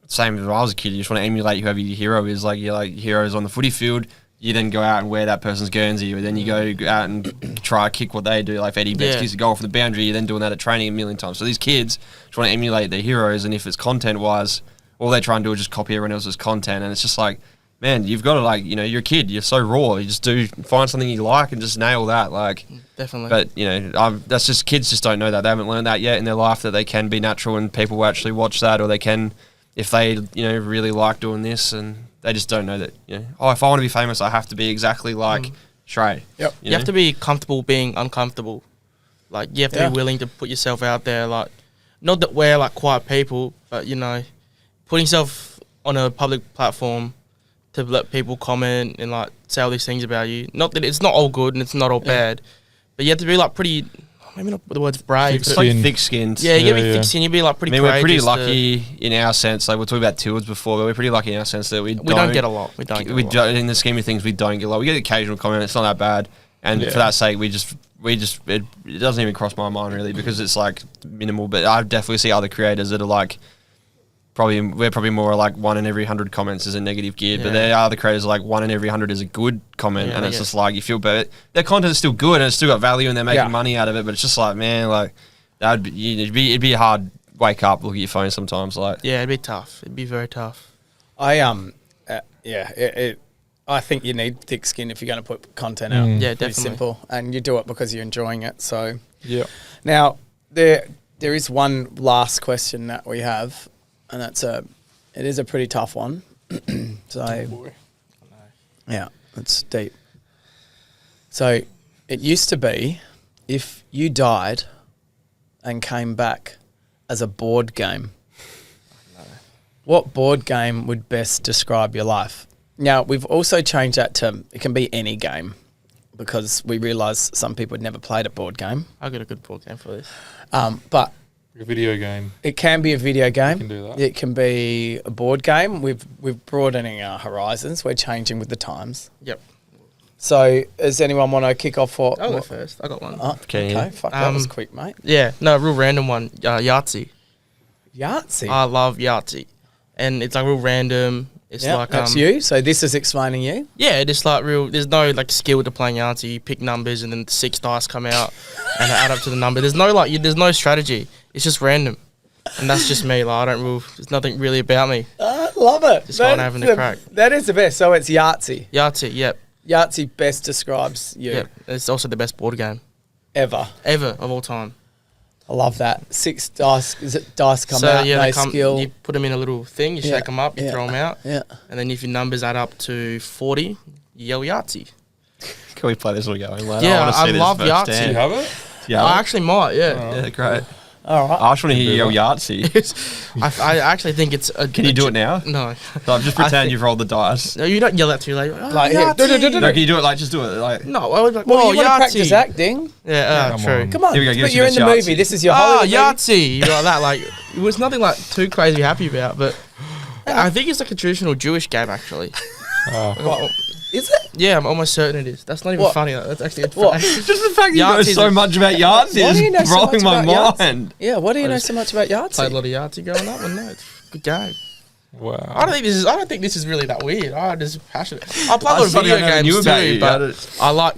same as when I was a kid. You just want to emulate whoever your hero is. Like you're like heroes on the footy field. You then go out and wear that person's Guernsey, or then you go out and try to kick what they do. Like if Eddie Betts kicks a goal from the boundary, you're then doing that at training a million times. So these kids just want to emulate their heroes, and if it's content wise, all they try and do is just copy everyone else's content, and it's just like. Man, you've got to you're a kid. You're so raw. You just find something you like and just nail that. Like, definitely. But that's just kids just don't know that. They haven't learned that yet in their life that they can be natural and people will actually watch that, or they can, if they really like doing this, and they just don't know that. If I want to be famous, I have to be exactly like Shrey. Yep. You have to be comfortable being uncomfortable. Like you have to be willing to put yourself out there. Like, not that we're like quiet people, but putting yourself on a public platform to let people comment and like say all these things about you. Not that it's not all good and it's not all bad, but you have to be like pretty. Maybe not the words brave. It's like thick-skinned. Yeah, you gotta be thick-skinned. You be like pretty. We're pretty lucky in our sense. Like we're talking about Tilwards before, but we're pretty lucky in our sense that we don't get a lot. We don't in the scheme of things. We don't get a lot. We get occasional comment. It's not that bad, and for that sake, it doesn't even cross my mind really because it's like minimal. But I definitely see other creators that are like. We're probably more like 1 in every 100 comments is a negative gear, but there are other creators like 1 in every 100 is a good comment, and it's just like you feel better. Their content is still good and it's still got value and they're making money out of it, but it's just like man, like it'd be a hard wake up, look at your phone sometimes, like it'd be tough. It'd be very tough. I think you need thick skin if you're going to put content out. Yeah, definitely. Simple, and you do it because you're enjoying it. So Now there is one last question that we have. And it is a pretty tough one. So, yeah, it's deep. So, it used to be if you died and came back as a board game, what board game would best describe your life? Now, we've also changed that to it can be any game because we realise some people had never played a board game. I've got a good board game for this. But a video game. It can be a video game. You can do that. It can be a board game. We've broadening our horizons. We're changing with the times. Yep. So, does anyone want to kick off? I'll go first. I got one. Okay. Fuck, that was quick, mate. Yeah. No, a real random one. Yahtzee. Yahtzee? I love Yahtzee. And it's like real random. It's like that's you. So this is explaining you. Yeah, just like real. There's no like skill to playing Yahtzee. You pick numbers and then 6 dice come out and add up to the number. There's no there's no strategy. It's just random, and that's just me. Like there's nothing really about me. I love it. Just going having a crack. That is the best. So it's Yahtzee. Yahtzee, yep. Yahtzee best describes you. Yep. It's also the best board game ever of all time. I love that. 6 dice. Is it dice come out? No skill. You put them in a little thing. You shake them up. You throw them out. Yeah. And then if your numbers add up to 40, you yell Yahtzee. Can we play this one going? Like, Yeah, I love Yahtzee. Do you have it? Yeah, I actually might. Yeah. Yeah, great. All right. I just want to hear you yell Yahtzee. I actually think it's a. Can you do it now? No. Like, just pretend you've rolled the dice. No, you don't yell that too late. Like, here. No, can you do it like, just do it like. No, I was like, well, you want to Yahtzee. practice acting. Yeah, true. Come on. Here we go, But you're in the movie. This is your Hollywood Yahtzee. Like that. Like, it was nothing like too crazy happy about, but I think it's like a traditional Jewish game, actually. Is it? Yeah, I'm almost certain it is. That's not even funny. That's actually a fact. Just the fact that you know so much about Yahtzee is blowing my mind. Yeah, what do you know so much about Yahtzee? Played a lot of Yahtzee growing up, and no, it's a good game. Wow. I don't think this is really that weird. I'm just passionate. I play a lot of video games too, but I like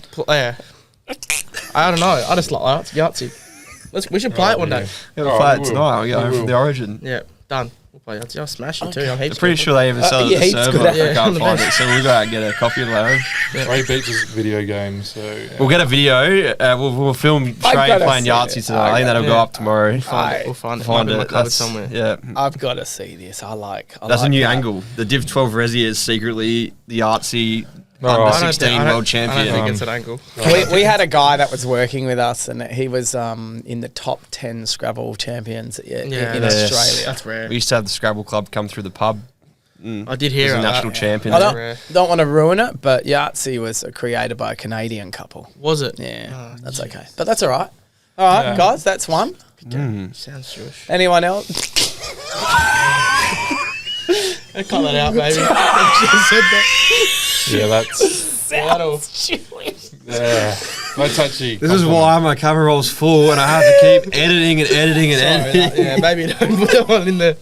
I don't know. I just like Yahtzee. We should play it one day. We're going to play it tonight. We're going from the Origin. Yeah, done. We'll play Yahtzee. I'll smash it too. I'm pretty sure they even sell it at the server. I can't find it, so we'll go out and get a copy of it. Ray Beach is a video game, so... We'll get a video. We'll film Trey playing Yahtzee tonight. I think that'll go up tomorrow. We'll find it. Find it. That's somewhere. Yeah. I've got to see this. That's a new angle. The Div12 Ressies is secretly the Yahtzee under 16 world champion. I don't think it's an angle. We had a guy that was working with us, and he was in the top 10 Scrabble champions in Australia. That's rare. We used to have the Scrabble club come through the pub. I did hear a national champion. I don't want to ruin it, but Yahtzee was created by a Canadian couple. Was it? Yeah, that's okay. But that's all right. All right, guys, that's one. Sounds Jewish. Anyone else? Cut that out, baby. Yeah, that's... Sounds Jewish. Yeah. No touchy. This is why my camera roll's full and I have to keep editing and editing. Yeah, maybe don't put that one in there.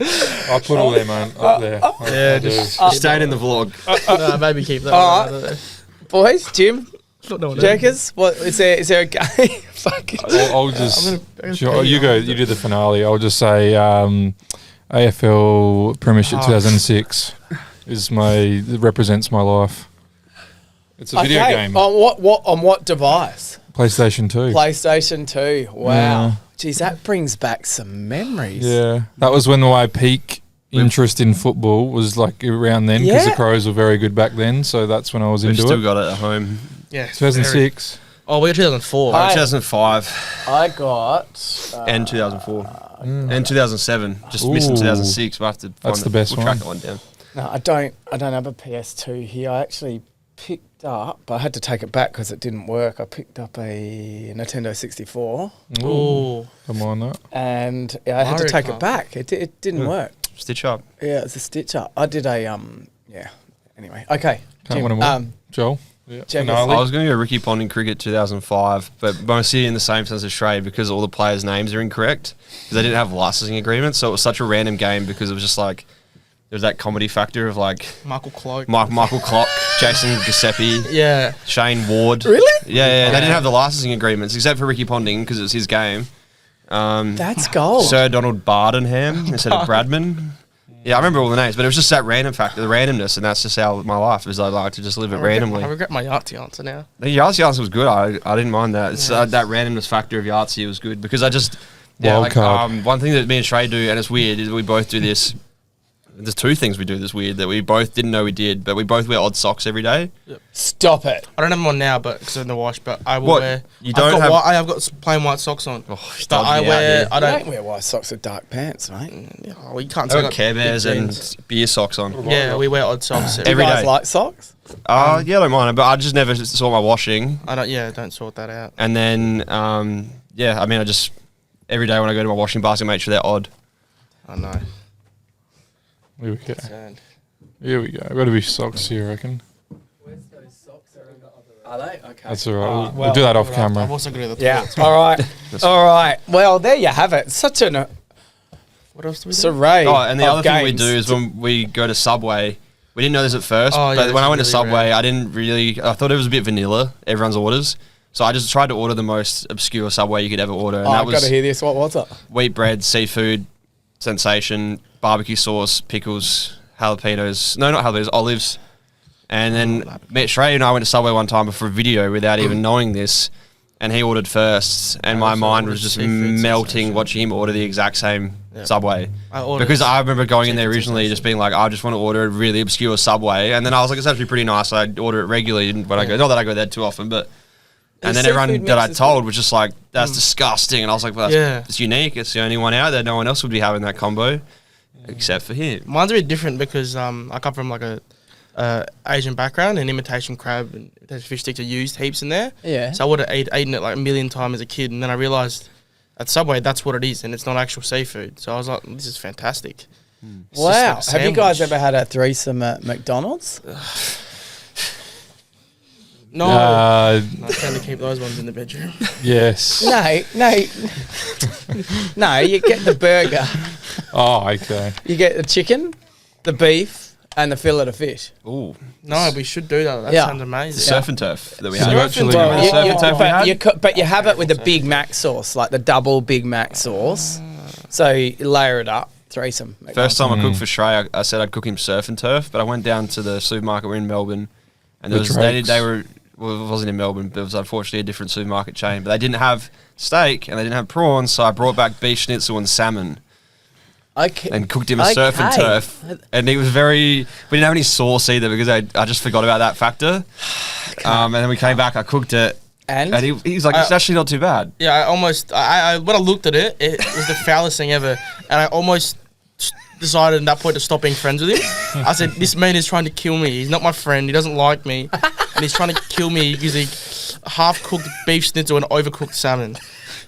I'll put all there, man. Up there. Yeah, just stayed in the vlog. No, maybe keep that all one. Right. Boys, Jim, Jokers, what is there a game? Fuck. I'll just... You go. You do the finale. I'll just say AFL Premiership 2006 represents my life. It's a video game. On what device? PlayStation 2. PlayStation 2. Wow. Yeah. Geez, that brings back some memories. Yeah. That was when my peak interest in football was like around then because the Crows were very good back then. So that's when I was into it. Still got it at home. Yeah. 2006. Oh, we got 2004. 2005. I got... and 2004. And 2007. Just missing 2006. We'll have to find the best we'll one. track that one down. No, I don't have a PS2 here. I actually picked up, but I had to take it back because it didn't work. I picked up a Nintendo 64. Ooh. Come on, that. And I had to take it back. It didn't work. Stitch up. Yeah, it's a stitch up. I did a yeah. Anyway, okay. Can't win 'em all. Joel. Yeah. I was going to go Ricky Ponting Cricket 2005, but mostly in the same sense as Shrey because all the players' names are incorrect because they didn't have licensing agreements. So it was such a random game because it was just like there was that comedy factor of like Michael Cloak, Michael Clock, Jason Giuseppe, Shane Ward. Really? Yeah. They didn't have the licensing agreements except for Ricky Ponting because it was his game. That's gold. Sir Donald Bardenham instead of Bradman. Yeah, I remember all the names, but it was just that random factor, the randomness, and that's just how my life is. I like to just live it randomly. I regret my Yahtzee answer now. The Yahtzee answer was good. I didn't mind that. It's that randomness factor of Yahtzee was good because I just one thing that me and Shrey do, and it's weird, is we both do this. There's two things we do that's weird that we both didn't know we did, but we both wear odd socks every day. Yep. Stop it! I don't have them on now, but because they're in the wash. But I will wear. You don't have? I've got plain white socks on. Oh, but I wear. I don't wear white socks with dark pants, mate. Well, you can't. I got Care Bears and beer socks on. Yeah, we wear odd socks every day. You guys like socks? Yeah, I don't mind it, but I just never saw my washing. I don't. Yeah, don't sort that out. And then, I mean, I just every day when I go to my washing basket, make sure they're odd. I know. Here we go. Here we go. Got to be socks here, I reckon. Where's those socks? Are they? Okay. That's all right. We'll do that off camera. I've also got to do the Yeah. All right. All right. Well, there you have it. Such an what else do we do? array. Oh, and the of other thing we games. do is when we go to Subway. We didn't know this at first, but when I went to Subway, I thought it was a bit vanilla, everyone's orders. So I just tried to order the most obscure Subway you could ever order. And I've got to hear this. What was it? Wheat bread, seafood, sensation, barbecue sauce, pickles, jalapenos. No, not jalapenos, olives. And then Shrey and I went to Subway one time for a video without even knowing this. And he ordered first. And my mind was just melting watching him order the exact same Subway. Because I remember going in there originally just being like, I just want to order a really obscure Subway. And then I was like, it's actually pretty nice. I order it regularly when I go. Not that I go there too often, but... And then everyone that I told was just like, that's disgusting. And I was like, well, it's unique. It's the only one out there. No one else would be having that combo except for him. Mine's a bit different because I come from like a Asian background, and imitation crab and imitation fish sticks are used heaps in there. Yeah. So I would have eaten it like a million times as a kid, and then I realised at Subway that's what it is, and it's not actual seafood. So I was like, this is fantastic. Wow. Have you guys ever had a threesome at McDonald's? No. I tend to keep those ones in the bedroom. Yes. No, you get the burger. Oh, okay. You get the chicken, the beef, and the fillet of fish. Ooh. No, we should do that. That sounds amazing. Surf and turf that we So have. you actually But you have it with the Big Mac sauce, like the double Big Mac sauce. So you layer it up. Threesome. First time I cooked for Shrey, I said I'd cook him surf and turf, but I went down to the supermarket. We're in Melbourne, and there was, they were. Well, it wasn't in Melbourne, but it was unfortunately a different supermarket chain. But they didn't have steak and they didn't have prawns, so I brought back beef schnitzel and salmon. Okay. And cooked him a surf and turf. And he was we didn't have any sauce either because I just forgot about that factor. And then we came back, I cooked it. And he's like, it's actually not too bad. Yeah, I when I looked at it, it was the foulest thing ever. And I almost decided at that point to stop being friends with him. I said, this man is trying to kill me. He's not my friend. He doesn't like me. And he's trying to kill me using half-cooked beef schnitzel and overcooked salmon.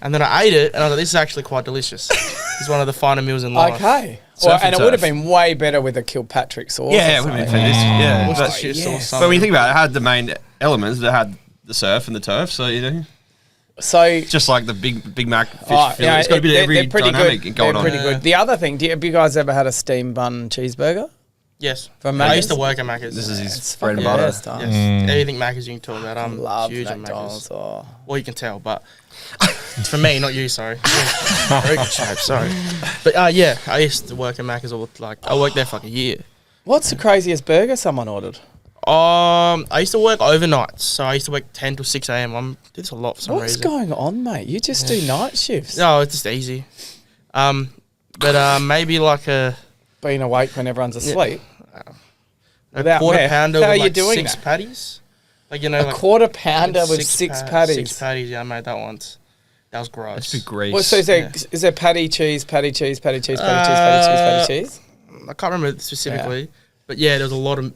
And then I ate it, and I was like, this is actually quite delicious. It's one of the finer meals in life. Okay. Well, and it would have been way better with a Kilpatrick sauce. Yeah, it would have been fantastic. Yeah. But when you think about it, it had the main elements. It had the surf and the turf, so, you know. So just like the Big Mac fish fillet. It's got a bit of every dynamic going on. They're pretty good. The other thing, have you guys ever had a steam bun cheeseburger? Yes. From I used to work at Macca's. This is his bread and butter. Yes. Anything Macca's you can talk about. I'm love huge McDonald's. on Macca's. Well, you can tell, but for me, not you, sorry. Very good shape, sorry. But yeah, I used to work at Macca's I worked there for like a year. What's the craziest burger someone ordered? I used to work overnights, so I used to work 10 to 6 a.m. I did this a lot for some reason. What's going on, mate? You just do night shifts. No, it's just easy. But maybe like being awake when everyone's asleep. A quarter pounder with like 6 patties. Like, you know, a quarter pounder with 6 patties. 6 patties, yeah, I made that once. That was gross. That's a bit grease. Well, so is there patty cheese, patty cheese, patty cheese, patty cheese, patty cheese, patty cheese? I can't remember specifically. But yeah, there's a lot of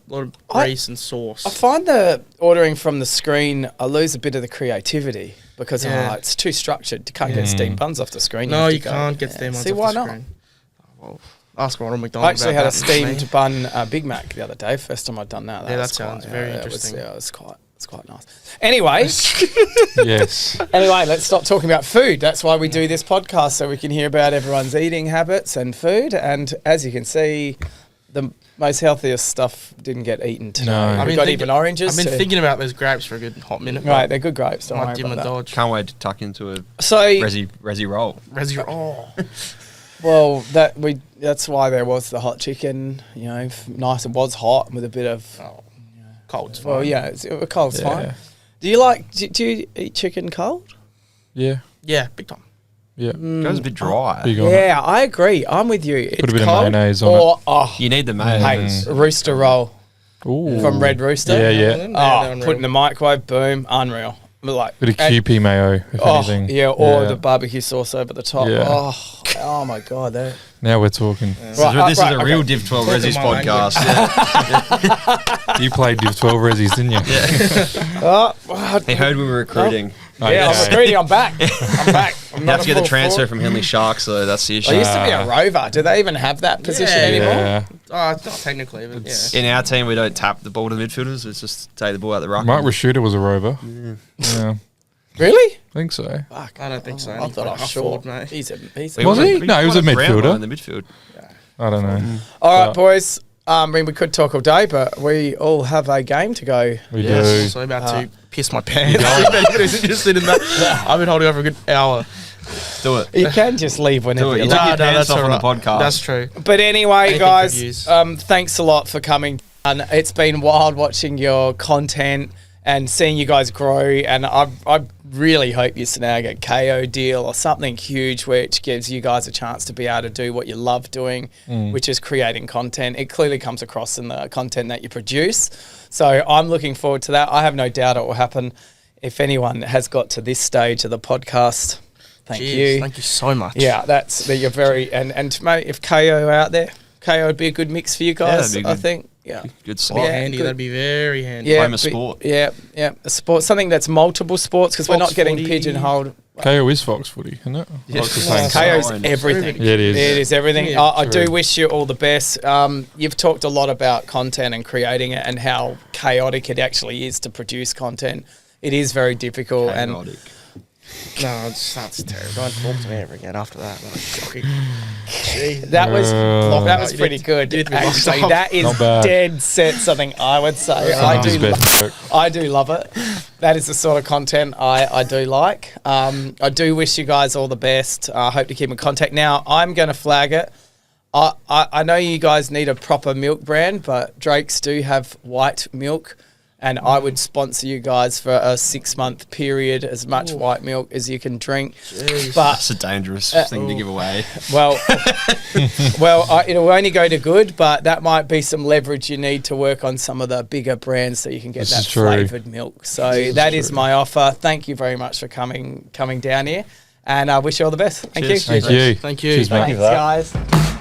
grease and sauce. I find the ordering from the screen, I lose a bit of the creativity because it's too structured. You can't get steamed buns off the screen. No, you can't get steamed buns See, off why the not? screen. Well, ask Ronald I McDonald actually about had a that, steamed mate. bun Big Mac the other day. First time I'd done that. Yeah, was that sounds very interesting. It's quite nice. Anyway, Yes. anyway, let's stop talking about food. That's why we do this podcast, so we can hear about everyone's eating habits and food. And as you can see, the most healthiest stuff didn't get eaten today. No. We've got even oranges. I've been thinking about those grapes for a good hot minute. Right, they're good grapes. Don't Might worry give 'em about a that. dodge. Can't wait to tuck into a So, resi roll. well, that's why there was the hot chicken. You know, nice. It was hot with a bit of. Cold's fine. Well, yeah, cold's Yeah. fine. Do you eat chicken cold? Yeah. Yeah, big time. Yeah. Goes a bit dry. Big on it. Yeah, I agree. I'm with you. It's Put a bit of cold mayonnaise on or, oh, You need the hey, mayonnaise. rooster roll Ooh. from Red Rooster. Yeah, yeah. Oh, put in the microwave, boom, unreal. Like, Bit of QP mayo, if anything. yeah, or the barbecue sauce over the top. Yeah. Oh my god, that. Now we're talking. Right, This is a okay. real Div12 Ressies my podcast. You played Div12 Ressies, didn't you? He heard we were recruiting. Oh, Yeah, I'm recruiting. I'm back. I'm back. I'm You not have to a get the full transfer forward. from Henley Sharks, though. That's the issue. I used to be a rover. Do they even have that position Yeah. anymore? Yeah. Oh, it's not technically, but yeah. In our team, we don't tap the ball to the midfielders. It's just take the ball out the ruck. Mike Rashuda was a rover. Yeah. Really? I think so. Fuck. I don't think so. I thought I was sure. Forward, mate. He's a Was he? No, he was a won Brownlow midfielder. in the midfield. I don't know. All right, Yeah. boys. I mean, we could talk all day, but we all have a game to go. We Yes. do. So I'm about to piss my pants. If anybody's interested in that, I've been holding on for a good hour. Do it. You can just leave whenever Do it. you You like. took your pants off on the alright. podcast. That's true. But anyway, Anything for guys, views. thanks a lot for coming. And it's been wild watching your content and seeing you guys grow. And I really hope you snag a KO deal or something huge, which gives you guys a chance to be able to do what you love doing, which is creating content. It clearly comes across in the content that you produce. So I'm looking forward to that. I have no doubt it will happen. If anyone has got to this stage of the podcast, thank you. Thank you so much. Yeah, that you're very and mate, if KO out there, KO would be a good mix for you guys. that'd be I good. think. Yeah. Good Be slot. Yeah. handy. good. That'd be very handy. Yeah, Home of sport. Yeah, a sport, something that's multiple sports because we're Fox not getting footy. pigeonholed. KO is Fox footy, isn't it? Yes. It's the same KO's Orange. everything. Yeah, it is. It is everything. Yeah, I do true. wish you all the best. You've talked a lot about content and creating it and how chaotic it actually is to produce content. It is very difficult and Chaotic. No, that's terrible. Don't talk to me ever again after that. That was shocking. Jeez. that was You pretty did- good. you did me locked Actually, up. that is Not bad. dead set something I would say. I His do best work. I do love it. That is the sort of content I do like. I do wish you guys all the best. I hope to keep in contact. Now, I'm going to flag it. I know you guys need a proper milk brand, but Drake's do have white milk, and I would sponsor you guys for a 6-month period, as much white milk as you can drink. But That's a dangerous thing to give away. well, it'll only go to good, but that might be some leverage you need to work on some of the bigger brands so you can get This that is true. flavoured milk. So that is my offer. Thank you very much for coming down here, and I wish you all the best. Thank Cheers. you. Thank you. Thank you. Cheers, mate. Thanks, guys.